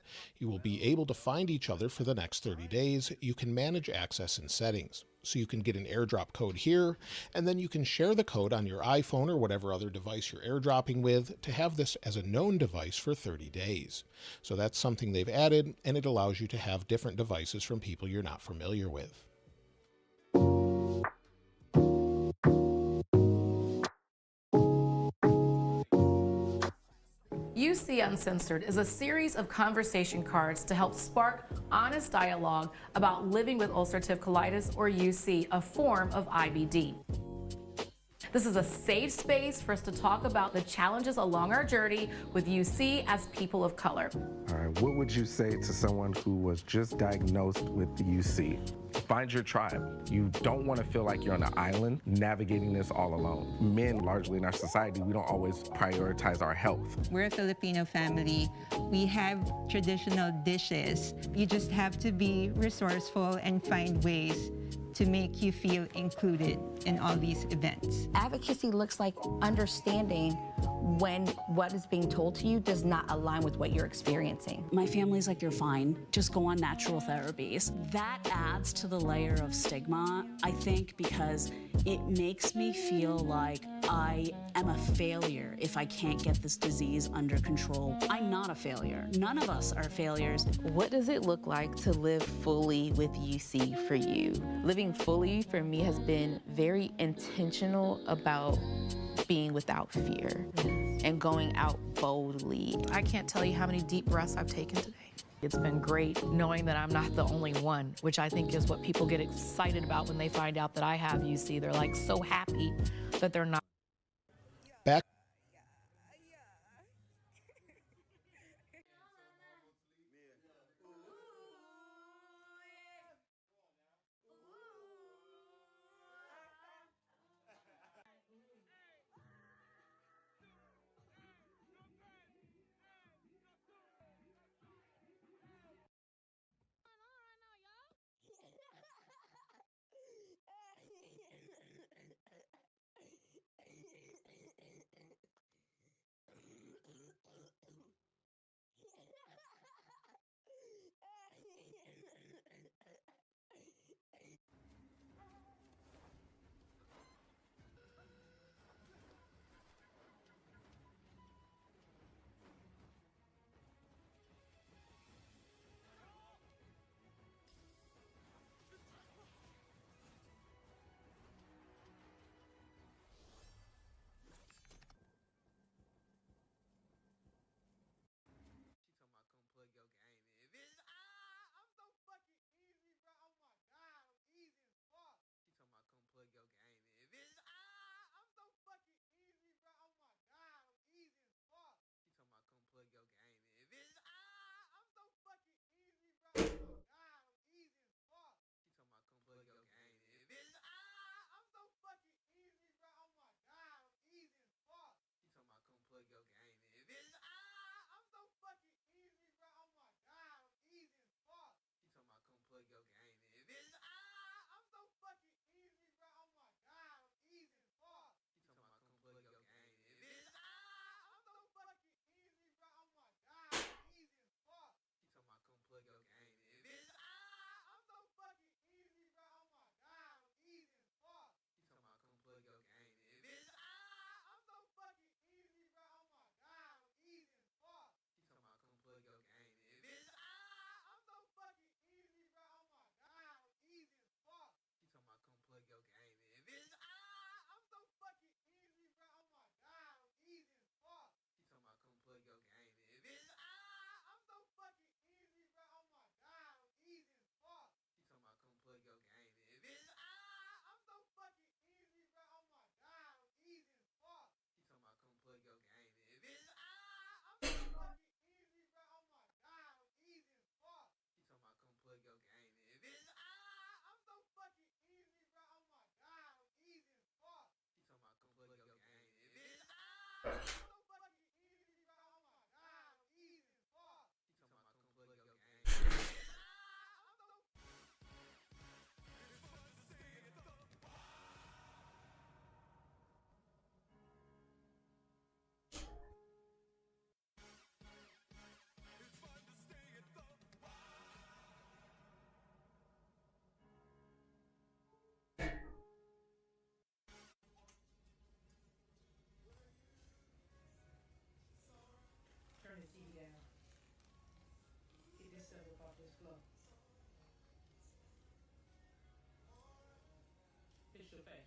You will be able to find each other for the next 30 days. You can manage access in settings. So you can get an AirDrop code here, and then you can share the code on your iPhone or whatever other device you're AirDropping with to have this as a known device for 30 days. So that's something they've added, and it allows you to have different devices from people you're not familiar with. UC Uncensored is a series of conversation cards to help spark honest dialogue about living with ulcerative colitis, or UC, a form of IBD. This is a safe space for us to talk about the challenges along our journey with UC as people of color. All right, what would you say to someone who was just diagnosed with UC? Find your tribe. You don't want to feel like you're on an island navigating this all alone. Men, largely in our society, we don't always prioritize our health. We're a Filipino family. We have traditional dishes. You just have to be resourceful and find ways to make you feel included in all these events. Advocacy looks like understanding when what is being told to you does not align with what you're experiencing. My family's like, you're fine, just go on natural therapies. That adds to the layer of stigma, I think, because it makes me feel like I am a failure if I can't get this disease under control. I'm not a failure. None of us are failures. What does it look like to live fully with UC for you? Living fully for me has been very intentional about being without fear and going out boldly. I can't tell you how many deep breaths I've taken today. It's been great knowing that I'm not the only one, which I think is what people get excited about when they find out that I have UC. They're like so happy that they're not. Back. Turn the TV down. Get this stuff up off this floor. Fix your face.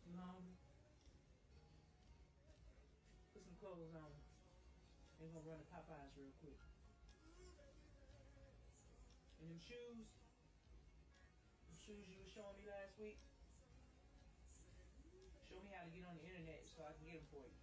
You hungry? Put some clothes on. They're gonna run to Popeyes real quick. And them shoes you were showing me last week, Show me how to get on the internet so I can get them for you.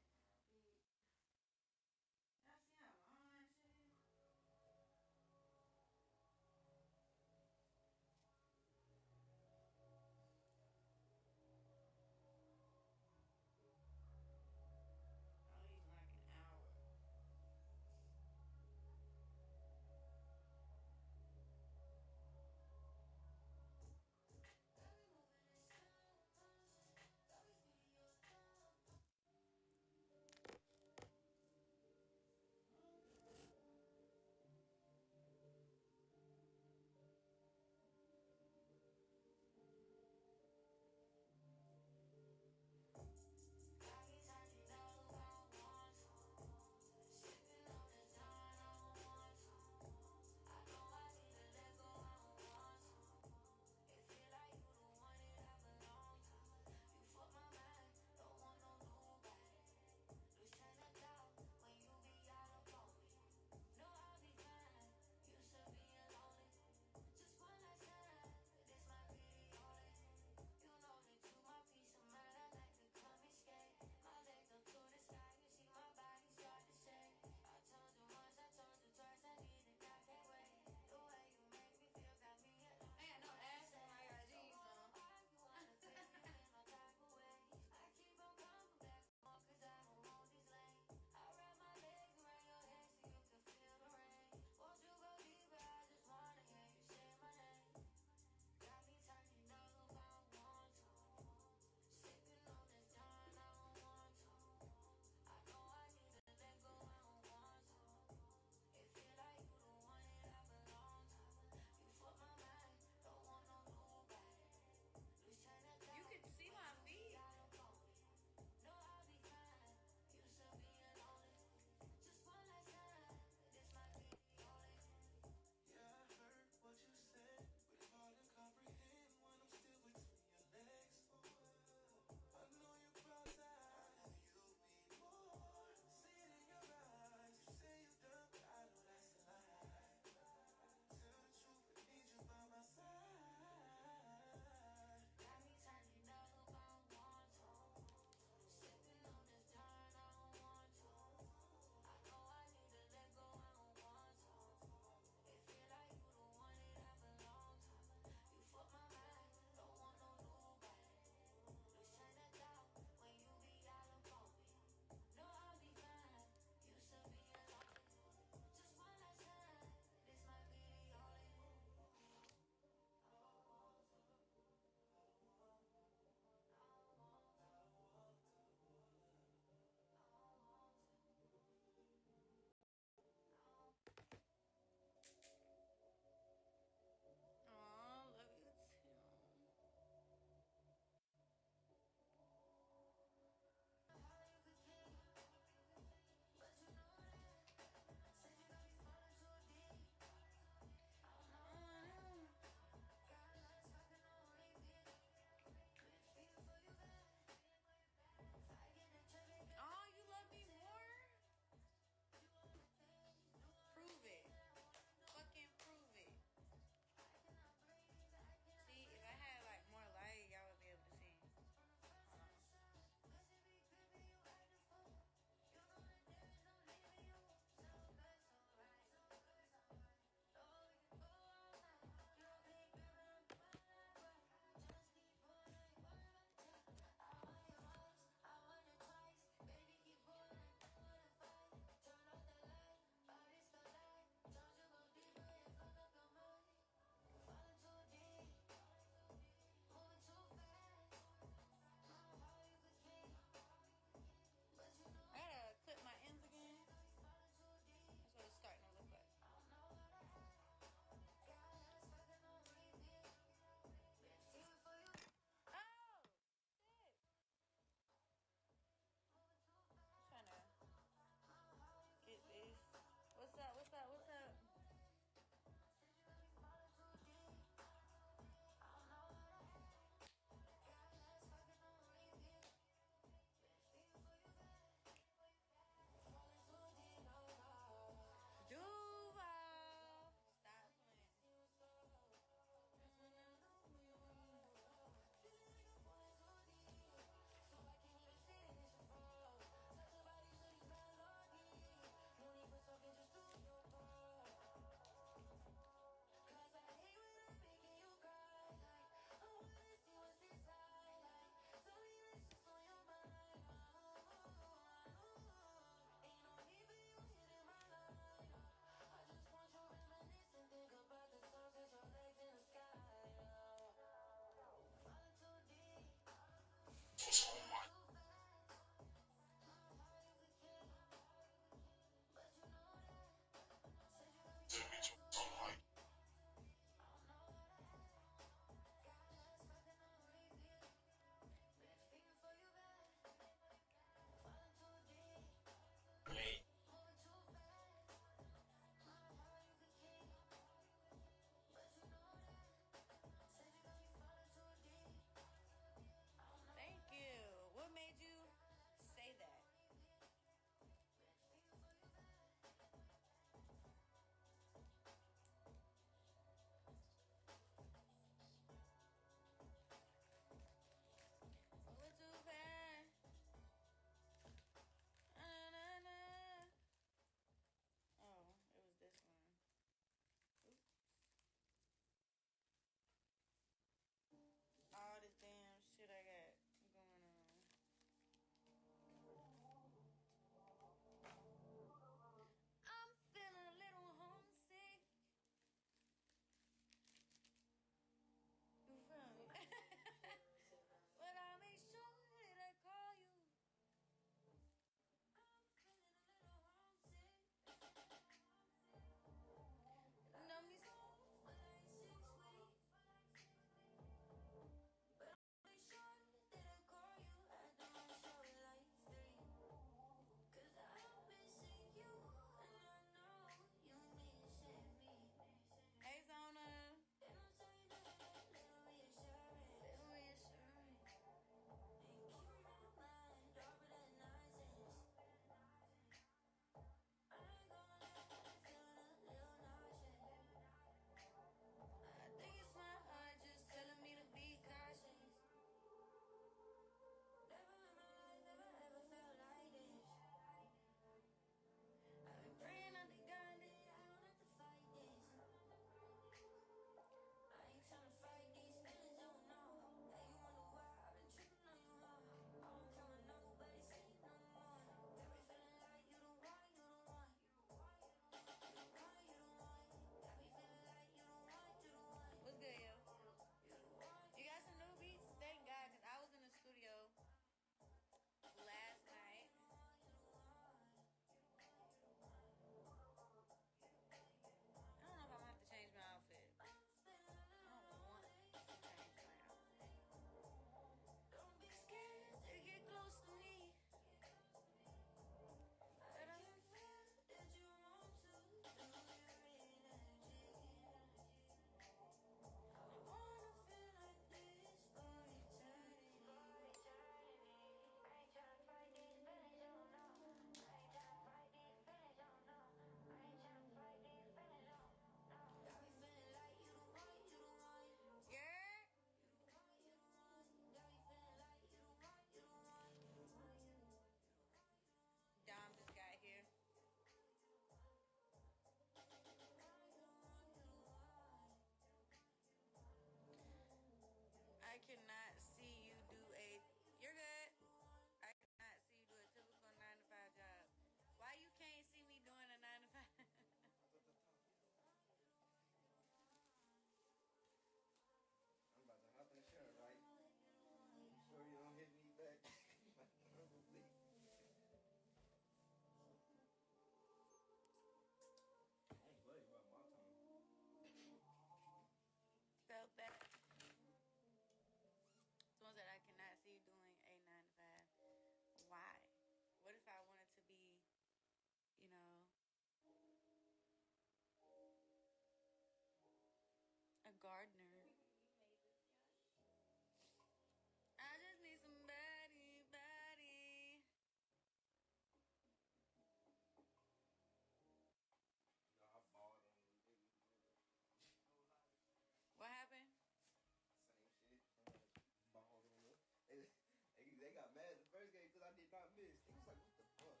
did not miss. He was like, what the fuck?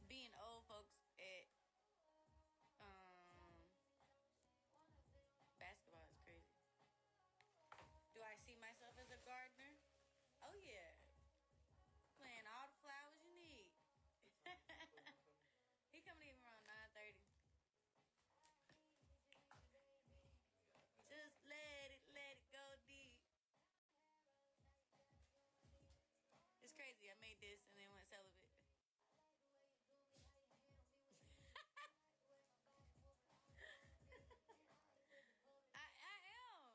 Being old folks at basketball is crazy. Do I see myself as a gardener? Oh yeah. Playing all the flowers you need. He coming in around 9:30. Just let it go deep. It's crazy. I made this and then went celibate. I am.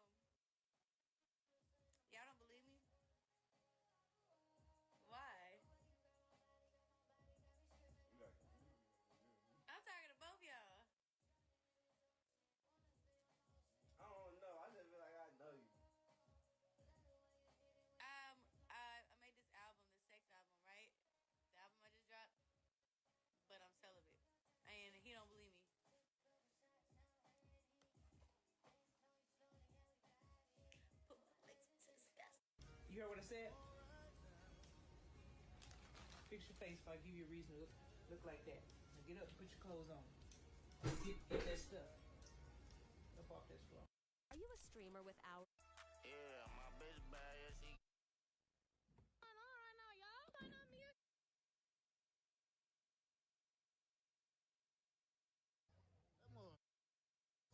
Y'all don't believe me? Why? I'm talking to both y'all. I don't know. I just feel like I know you. I made this album, the sex album, right? The album I just dropped. But I'm celibate. And he don't believe me. Put my legs to the sky. You heard what I said? Fix your face if I give you a reason to look like that. Now get up and put your clothes on. Get that stuff up off this floor. Are you a streamer with our? Yeah, my bitch bad. Yeah, she. Come on.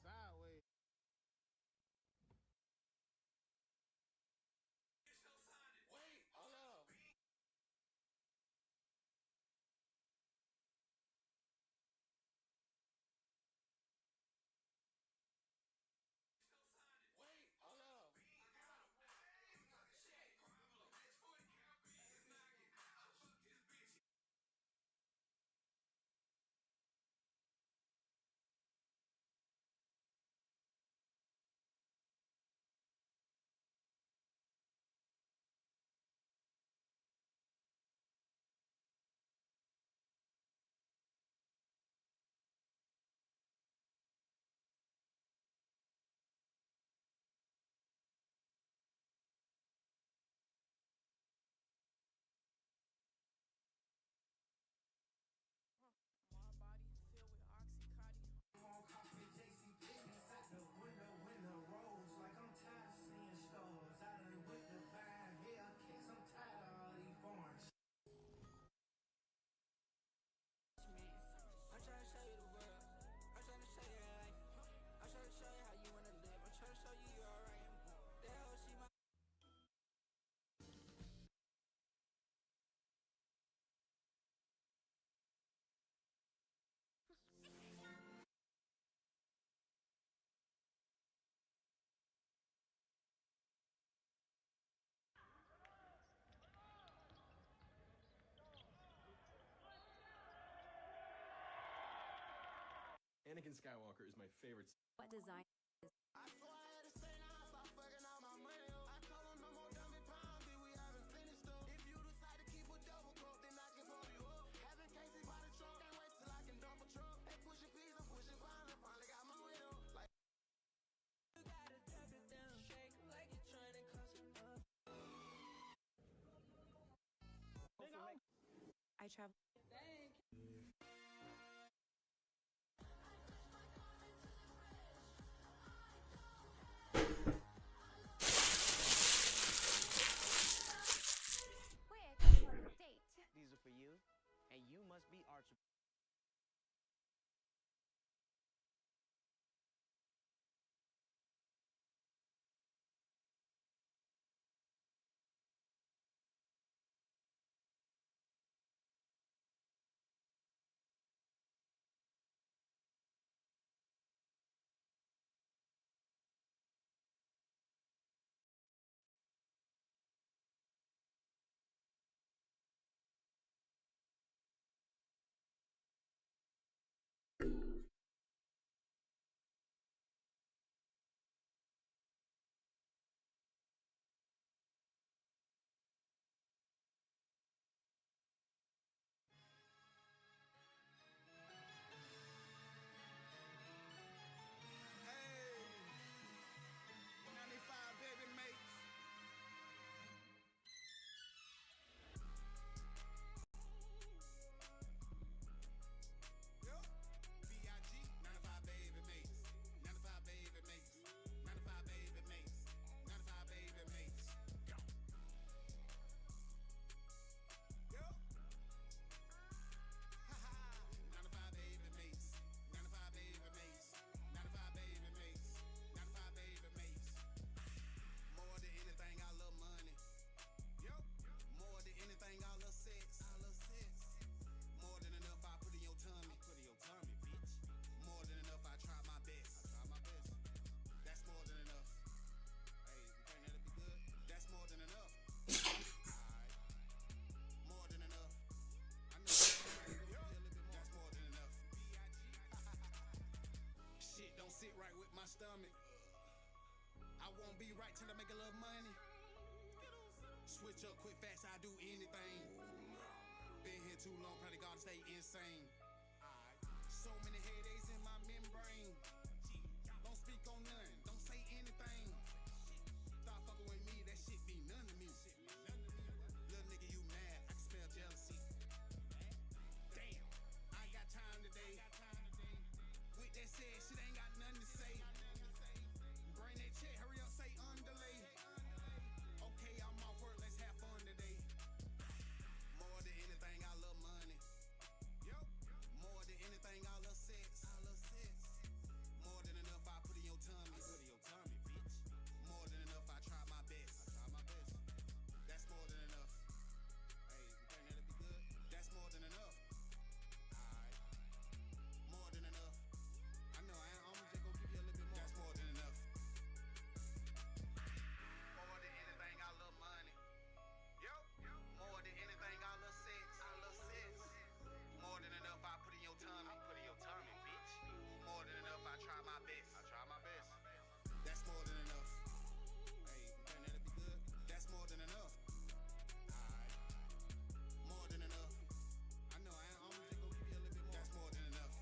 Sideways. Wait, hold on. Wait, hold on. I'm trying to show you the world. I'm trying to show you life. I'm trying to show you how you wanna live. I'm trying to show you you're alright. That hoe, she my. Anakin Skywalker is my favorite. What design? I swear I had to stay now. I start fucking all my money. I told them no more dummy pounds. We haven't finished stuff. If you decide to keep a double cup, then I can pump you up. Having Casey by the trunk, can't wait till I can dump a truck. Hey, pushing peas, I'm pushing pounds. I finally got my weight up. Like you gotta dump it down, shake like you're trying to cost enough. I travel. Thank you. Quick date. These are for you, and you must be Archibald. be right till I make a little money. Switch up quick, fast, I do anything. Been here too long, probably gotta stay insane. So many headaches in my membrane. Don't speak on none, don't say anything. Stop fucking with me, that shit be none to me. Little nigga, you mad, I can spell jealousy. Damn, I ain't got time today. With that said, shit ain't got nothing to say. Bring that check, hurry up, say underlay. Okay, I'm off work, let's have fun today. More than anything, I love money. More than anything, I love sex. More than enough, I put in your tummy. Bitch. More than enough, I try my best. That's more than enough. Hey, you think that'll be good? That's more than enough. Alright. More than enough. I know, I'm just gonna give you a little bit more. That's more than enough. More than anything, I love money. More than anything, I love sex. More than enough, I put in your tummy. Bitch. More than enough, I try my best. That's more than enough. Hey, you think that'll be good? That's more than enough. Alright. More than enough. I know, I'm just gonna give you a little bit more. That's more than enough.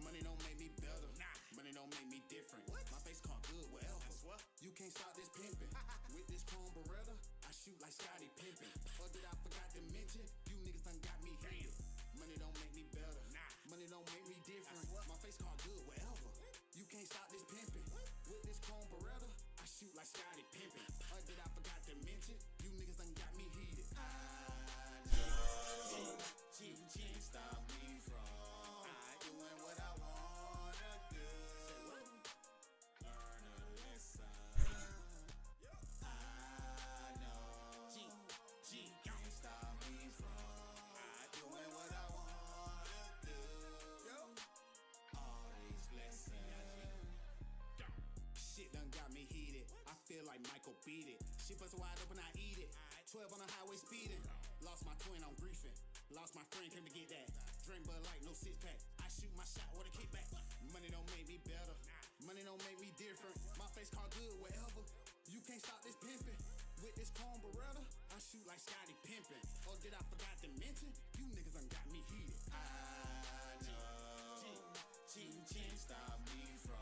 Money don't make me better. Money don't make me different. My face called good, whatever. You can't stop this pimping. With this chrome Beretta, I shoot like Scotty Pimpin'. Or did I forgot to mention? You niggas done got me heated. Money don't make me better. Money don't make me different. My face called good, whatever. You can't stop this pimping. With this chrome Beretta, I shoot like Scotty Pimpin'. Or did I forgot to mention? You niggas done got me heated. I know you can't stop me from doing what I wanna do. Learn a lesson. I know you can't stop me from doing what I wanna do. All these lessons. Shit done got me heated. I feel like Michael beat it. Shit bust wide open, I eat it. 12 on the highway speeding. Lost my twin, I'm griefing. Lost my friend, came to get that. Drink Bud Light, no six pack. I shoot my shot with a kickback. Money don't make me better. Money don't make me different. My face called good, wherever. You can't stop this pimping. With this chrome Beretta, I shoot like Scotty Pimpin'. Or did I forgot to mention? You niggas done got me heated. I know you can't stop me from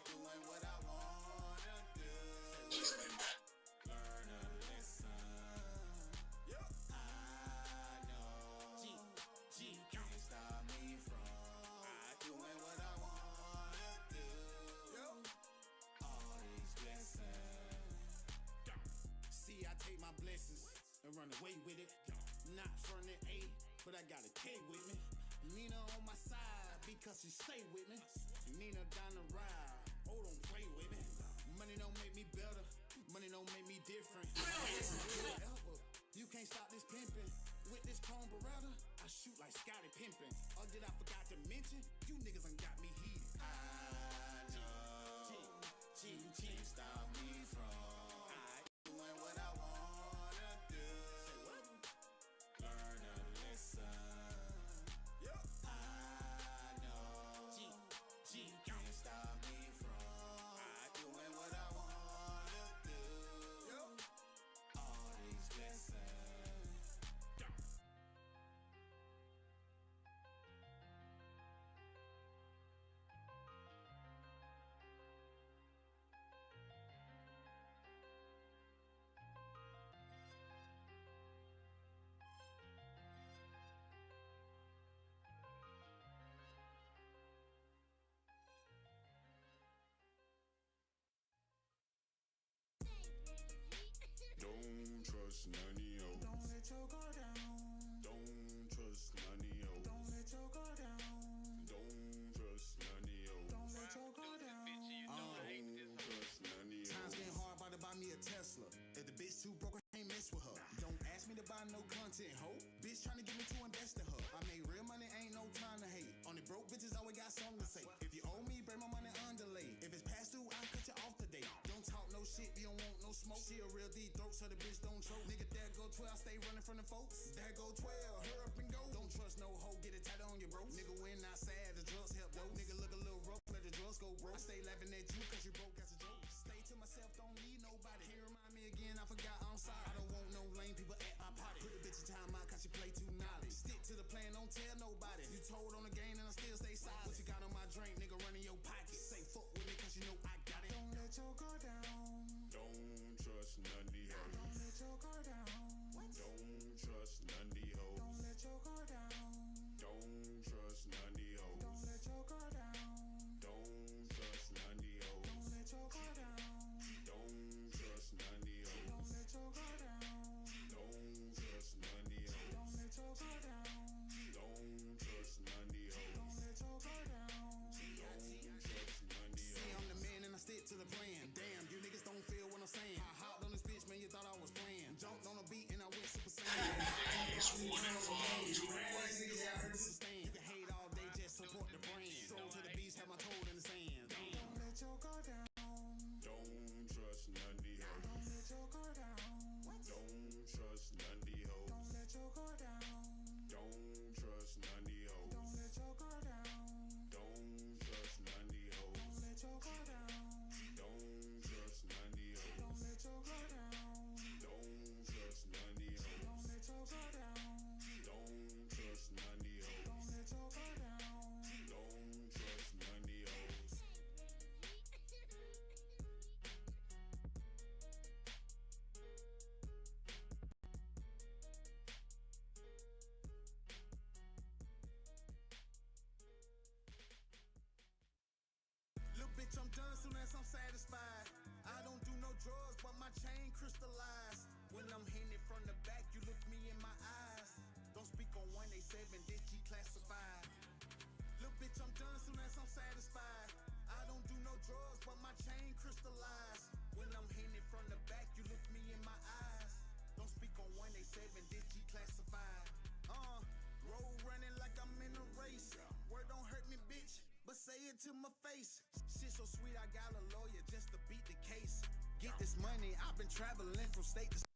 doing what I wanna do. Learn a lesson. I know you can't stop me from doing what I wanna do. All these blessings. See, I take my blessings and run away with it. Not from the A, but I got a K with me. Nina on my side because she stay with me. Nina down the ride, oh don't play with me. Money don't make me better, money don't make me different. Whatever, you can't stop this pimping. With this chrome Beretta, I shoot like Scotty Pimpin'. Or did I forgot to mention? You niggas done got me heated. I know you can't stop me from doing what I wanna do. Learn a lesson. I know you can't stop me from doing what I wanna do. All these lessons. none of yo. Don't let your guard down. Don't trust none of yo. Don't let your guard down. Don't trust none of yo. Don't let your guard down. Don't trust none of yo. Times getting hard, about to buy me a Tesla. If the bitch too broke, I can't mess with her. Don't ask me to buy no content, ho. Bitch trying to get me to invest in her. I made real money, ain't no time to hate. On the broke bitches, always got something to say. If you owe me, bring my money underlay. If it's past due, I'll cut you off today. Don't talk no shit, you don't want no smoke. She a real deep throat, so the bitch don't choke. Nigga, there go 12, stay running from the folks. There go 12, hurry up and go. Don't trust no hoe, get it tight on your bro. Nigga, when I sad, the drugs help though. Nigga, look a little rough, let the drugs go, bro. I stay laughing at you, cause you broke as a joke. Stay to myself, don't need nobody. Can't remind me again, I forgot I'm sorry. I don't want no lame people at my party. Put the bitch in time out, cause she play too knowledge. Stick to the plan, don't tell nobody. You told on the game and I still stay silent. What you got on my drink, nigga, running your pocket. Say fuck with me, cause you know I got it. Don't let your guard down. Don't trust none of these hoes. Don't let your guard down. Don't trust none of these hoes. Don't let your guard down. Don't trust none of these hoes. Don't let your guard down. Don't trust none of these hoes. Don't let your guard down. Don't trust none of these hoes. Don't let your guard down. Don't trust none of these hoes. Don't let your guard down. Don't trust none of these hoes. Don't let your guard down. Don't trust none of these hoes. See, I'm the man and I stick to the plan. Damn, you niggas don't feel what I'm saying. I hopped on this bitch, man, you thought I was playing. Jumped on a beat and I went super saiyan. It's one and for all you You can hate all day, just support the brand. Stroll to the beast, have my toe in the sand. Don't let your guard down. Don't trust none of these hoes. Don't let your guard down. Don't trust none of these hoes. Don't let your guard down. Don't trust none of these hoes. Don't let your guard down. Don't trust none of these hoes. Don't let your guard down. Don't trust none of these hoes. Don't let your guard down. Don't trust none of these hoes. Don't let your guard down. Don't trust none of these hoes. Don't let your guard down. Don't trust none of these hoes. Little bitch, I'm done soon as I'm satisfied. I don't do no drugs, but my chain crystallized. When I'm hitting it from the back, you look me in my eyes. Don't speak on 187, did you classified? Little bitch, I'm done soon as I'm satisfied. I don't do no drugs, but my chain crystallized. When I'm hitting it from the back, you look me in my eyes. Don't speak on 187, did you classified? Road running like I'm in a race. Word don't hurt me, bitch, but say it to my face. Shit so sweet, I got a lawyer just to beat the case. Get this money, I've been traveling from state to state.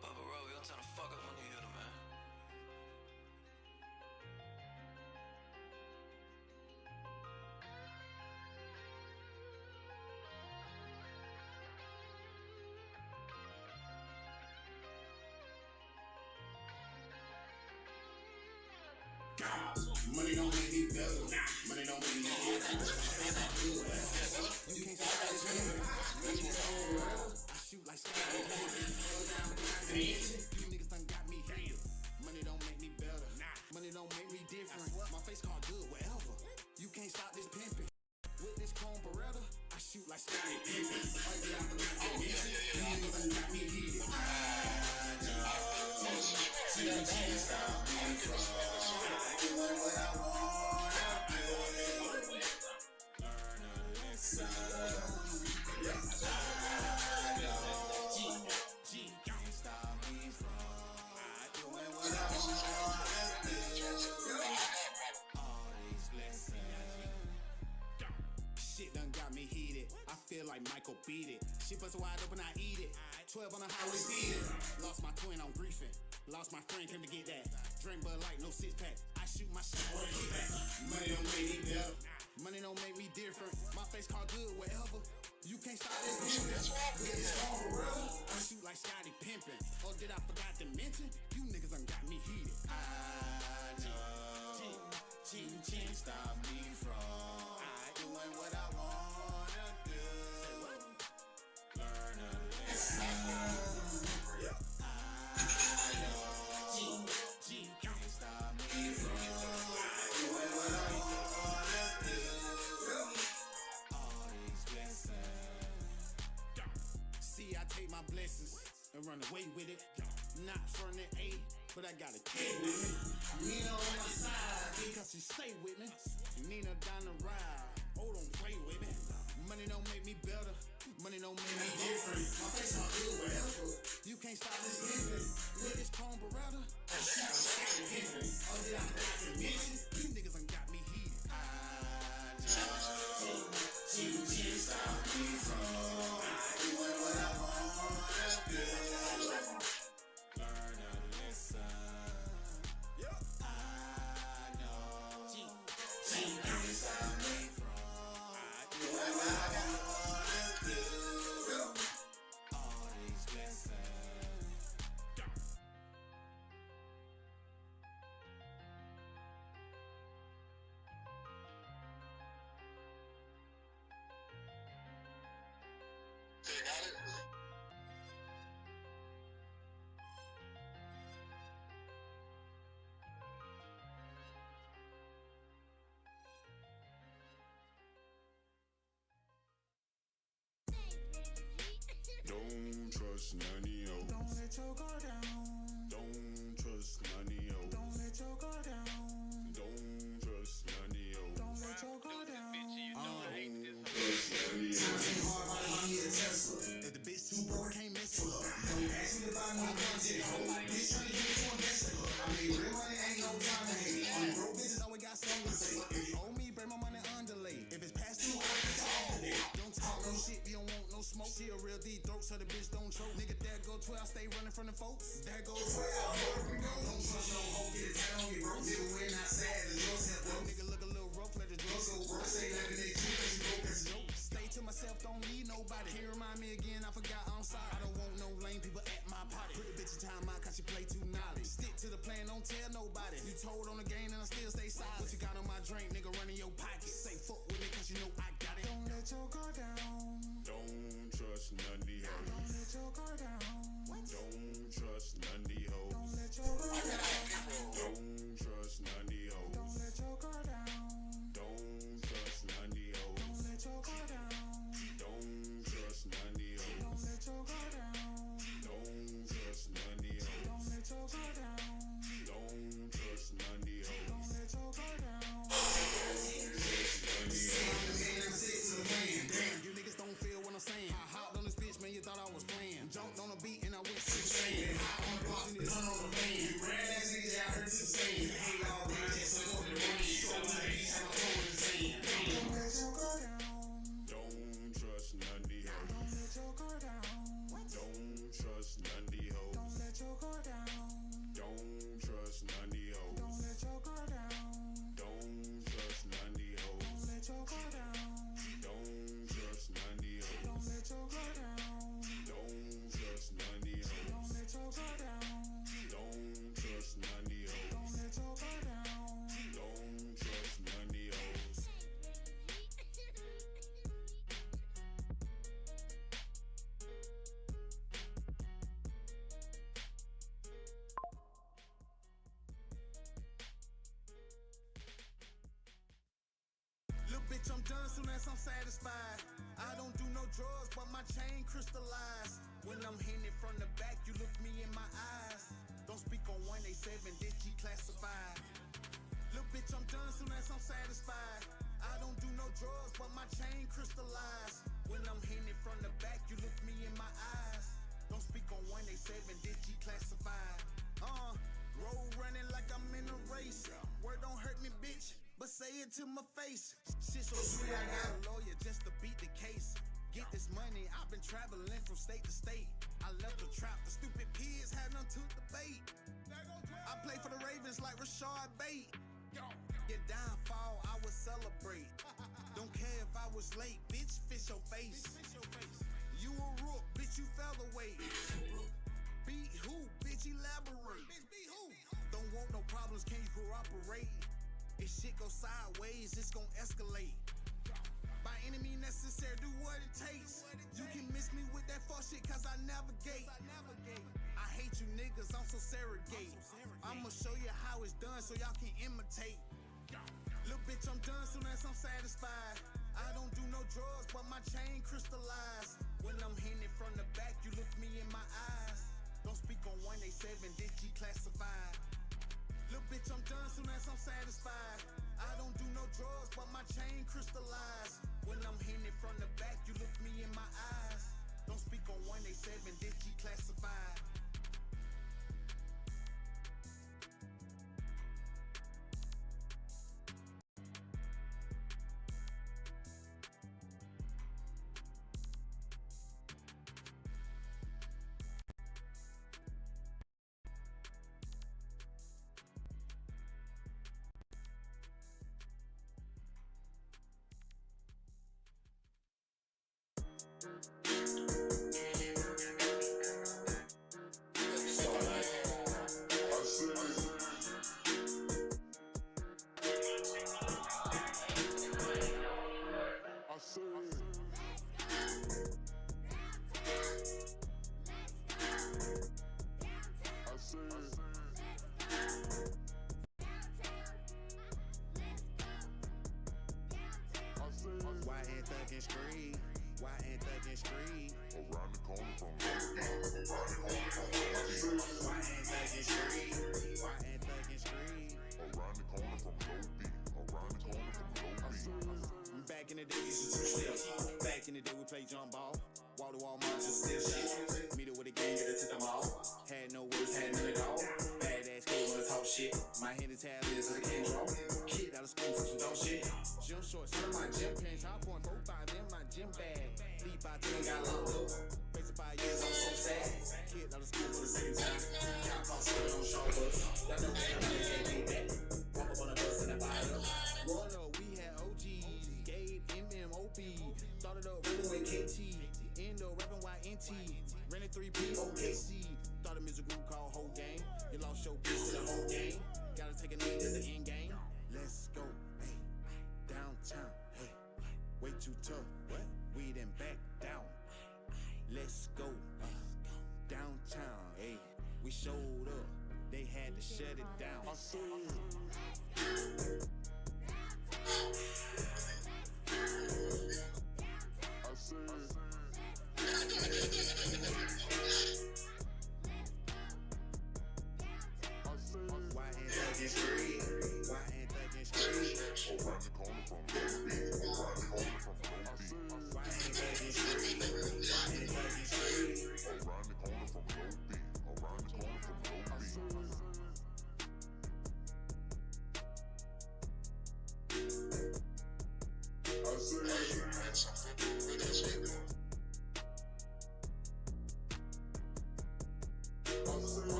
Papa Rowe, you don't turn the fuck up when you hit him, man. Money don't make me better. Money don't make me different. You can't stop this feeling. I shoot like Scotty. You niggas done got me here. Money don't make me better. Money don't make me different. My face called good wherever. You can't stop this pimping. With this chrome Beretta, I shoot like Scotty Pippen. Oh yeah, I forgot to mention. You niggas done got me here. See that can't stop me from doing what I wanna do. Learn a lesson. I know G can't stop me from doing what I wanna do. All these lessons. Shit done got me heated. I feel like Michael beat it. Shit bust wide open, I eat it. 12 on the highway speeding. Lost my twin on griefing. Lost my friend, came to get that. Drink Bud Light, no six pack. I shoot my shot or keep back. Money don't make me better. Money don't make me different. My face called good wherever. You can't stop this movement. I shoot like Scotty Pimpin'. Oh, did I forgot to mention? You niggas done got me heated. I know G can't stop me from doing what I wanna do. Learn a lesson. G can't stop me from doing what I wanna do. All Lexus and run away with it. Not from the A, but I got a K with me. Nina on my side because she stay with me. Nina down the ride, oh don't play with me. Money don't make me better, money don't make me different. My face on good wherever. You can't stop this Henry. With this Chrome Beretta, I shot Henry. Oh did I forgot to mention? You niggas ain't got me here. I know you can't stop me from doing what I wanna do. Learn a lesson. Yep. I know you can't stop me from doing what I wanna do. All these blessings. Don't trust none of yo. Don't let your guard down. Don't trust none of yo. Don't let your guard down. Don't trust none of yo. Don't let your guard down. Trust none of yo. If the bitch too broke, can't mess with her. Don't ask me to buy no content, ho. Bitch tryna get to invest in her. I mean, real money ain't no time to hate. On broke bitches, always got something to say. If you owe me, bring my money underlay. If it's past due, I can talk to it. Don't talk no shit, you don't want no smoke. She a real deep throat, so the bitch don't choke. Nigga, there go 12, stay running from the folks. There go 12, don't trust no hoe, get it down, get broke. Nigga, we're not sad, the drugs help broke. Nigga, look a little rough, let the drugs go broke. Stay like an egg, cause you broke, that's a joke. Stay to myself, don't need nobody. Can't remind me again, I forgot I'm sorry. I don't want no lame people at my party. Put the bitch in time out, cause she play too knowledge. Stick to the plan, don't tell nobody. You told on the game and I still stay silent. What you got on my drink, nigga, run in your pocket. Say fuck with me, cause you know I got it. Don't let your guard down. Don't trust none of the hoes. Don't let your guard down. Don't trust none of the hoes. Don't let your guard down. Don't trust none of the hoes. Don't let your guard down. Don't trust none of the hoes. Don't let your guard down. Don't trust none of the hoes. Don't let your guard down. Don't trust none of the hoes. Don't let your guard down. Don't trust none of the hoes. Don't let your guard down. Damn, you niggas don't feel what I'm saying. I hopped on this bitch, man, you thought I was playing. Jumped on a beat and I went insane. Hop on the block and it turn on the van. You ran ass niggas, yeah, I heard you saying. Hey, y'all, bitch, yeah, so fuck the rain. Stroll to the beach, have a cold in the sand. Don't let your guard down. Don't trust none of the hoes. Don't let your guard down. Don't trust none of the hoes. Don't let your guard down. Don't trust none of the hoes. Don't let your guard down. Don't trust none of the hoes. Don't let your guard down. Don't trust none of the hoes. Don't let your guard down. Don't trust none of the hoes. Don't let your guard down. Don't trust none of the hoes. Don't let your guard down. Don't trust none of the hoes. Little bitch, I'm done soon as I'm satisfied. I don't do no drugs, but my chain crystallized. When I'm hitting it from the back, you look me in my eyes. Don't speak on 187, this G classified. Little bitch, I'm done soon as I'm satisfied. I don't do no drugs, but my chain crystallized. When I'm hitting it from the back, you look me in my eyes. Don't speak on 187, this G classified. Road running like I'm in a race. Word don't hurt me, bitch, but say it to my face. Shit so sweet, I got a lawyer just to beat the case. Get this money, I've been traveling from state to state. I left the trap, the stupid pigs had none to debate. I play for the Ravens like Rashard Bate. Your downfall, I would celebrate. Don't care if I was late, bitch, fish your face. You a rook, bitch, you featherweight. Beat who, bitch, elaborate. Don't want no problems, can you cooperate? If shit goes sideways, it's gon' escalate. By any means necessary, do what it takes. You can miss me with that fuck shit, cause I navigate. I hate you niggas, I'm so surrogate. I'ma show you how it's done so y'all can imitate. Little bitch, I'm done soon as I'm satisfied. I don't do no drugs, but my chain crystallized. When I'm hitting it from the back, you look me in my eyes. Don't speak on 187, this G classified. Little bitch, I'm done soon as I'm satisfied. I don't do no drugs, but my chain crystallized. When I'm hitting it from the back, you look me in my eyes. Don't speak on 187, this G classified. Back in the day, used to two-step. Back in the day, we played jump ball. Wall to wall, monsters, still shit. Meet it with a gang, get it to them all. Had no words, had none at all. Badass kid wanna talk shit. My hand is tablets, so they can't draw. Kid out of school, some dumb shit. Gym shorts, some of my gym pants. High point, 4-5, in my gym bag. Deep by 10, got locked up. Facing 5 years, I'm so sad. Kid out of school for the second time. Got caught swimming on short bus. Y'all know damn, I can't beat that. Walk up on the bus and I fired up. Roll up, we had OGs. Gade, MMOP. Started up rapping with KT. Endo rapping YNT. Rented 3P OKC. Started a music group called Whole Gang. You lost your piece to the whole game. Gotta take a knee, that's the end game. Let's go, hey. Downtown, hey. Way too tough, what? We done back down. Let's go, downtown, hey. We showed up, they had to shut it down. I see it.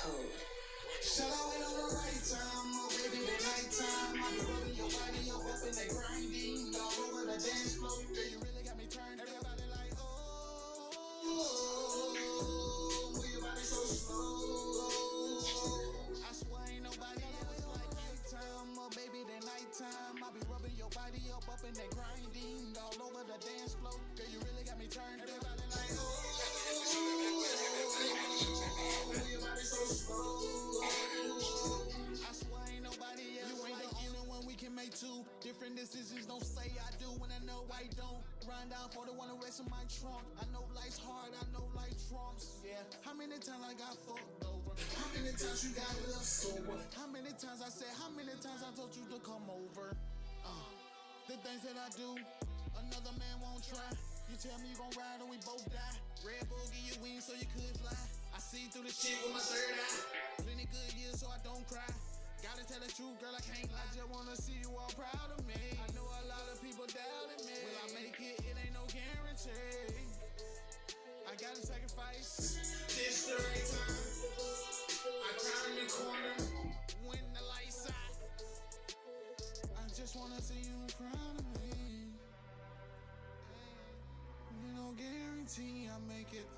Code. Shut out on the right time, oh baby, the night time. I be rubbing your body up in that grinding all over the dance floor. Girl, you really got me turned. Everybody like, oh, move your body so slow. I swear ain't nobody else like nighttime, oh baby, the night time. I be rubbing your body up in that grinding all over the dance floor. Girl, you really got me turned. Everybody like, oh. I swear ain't nobody else. You ain't the only one, we can make two different decisions. Don't say I do when I know I don't. Run down for the one who rest in my trunk. I know life's hard, I know life trumps. Yeah. How many times I got fucked over? How many times you got left sober? How many times I said, how many times I told you to come over? The things that I do, another man won't try. You tell me you gon' ride and we both die. Red Bull give you wings so you could fly. I see through the shit with my third eye. Plenty good years so I don't cry. Gotta tell the truth, girl, I can't lie. I just wanna see you all proud of me. I know a lot of people doubting me. Will I make it? It ain't no guarantee. I gotta sacrifice. This the right time. I cry in the corner when the lights out. I just wanna see you proud of me. No guarantee I make it.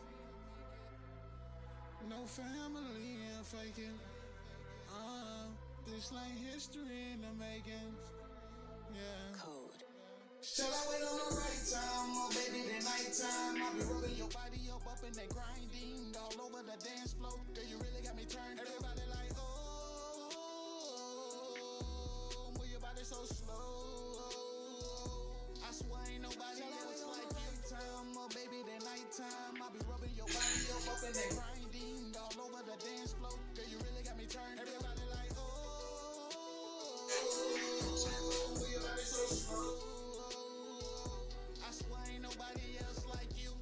No family, I'm faking. This like history in the making. Yeah. Code. Shall I wait on the right time? Oh, baby, the nighttime. I'll be rubbing your body up in that grinding. All over the dance floor. Girl, you really got me turned. Everybody like, oh, move your body so slow. I swear ain't nobody else like you. Time, oh, baby, the nighttime. I'll be rubbing your body up in that grinding. All over the dance floor. Girl, you really got me turned. Everybody like, oh, move your body so slow. I swear ain't nobody else like you.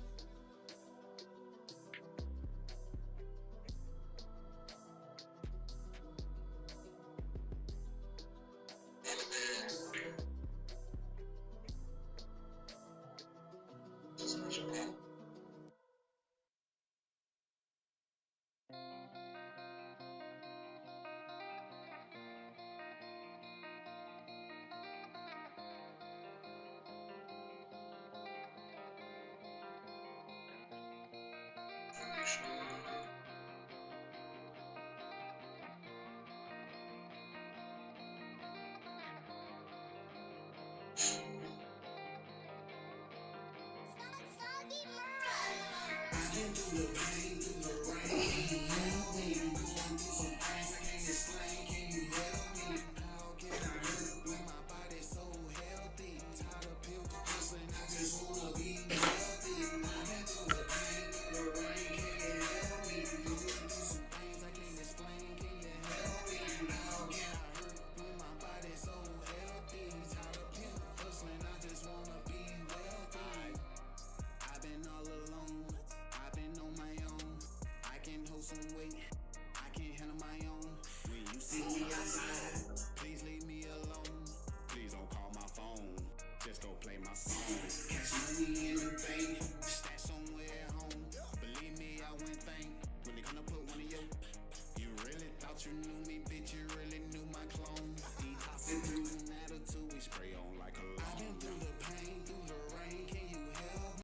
You knew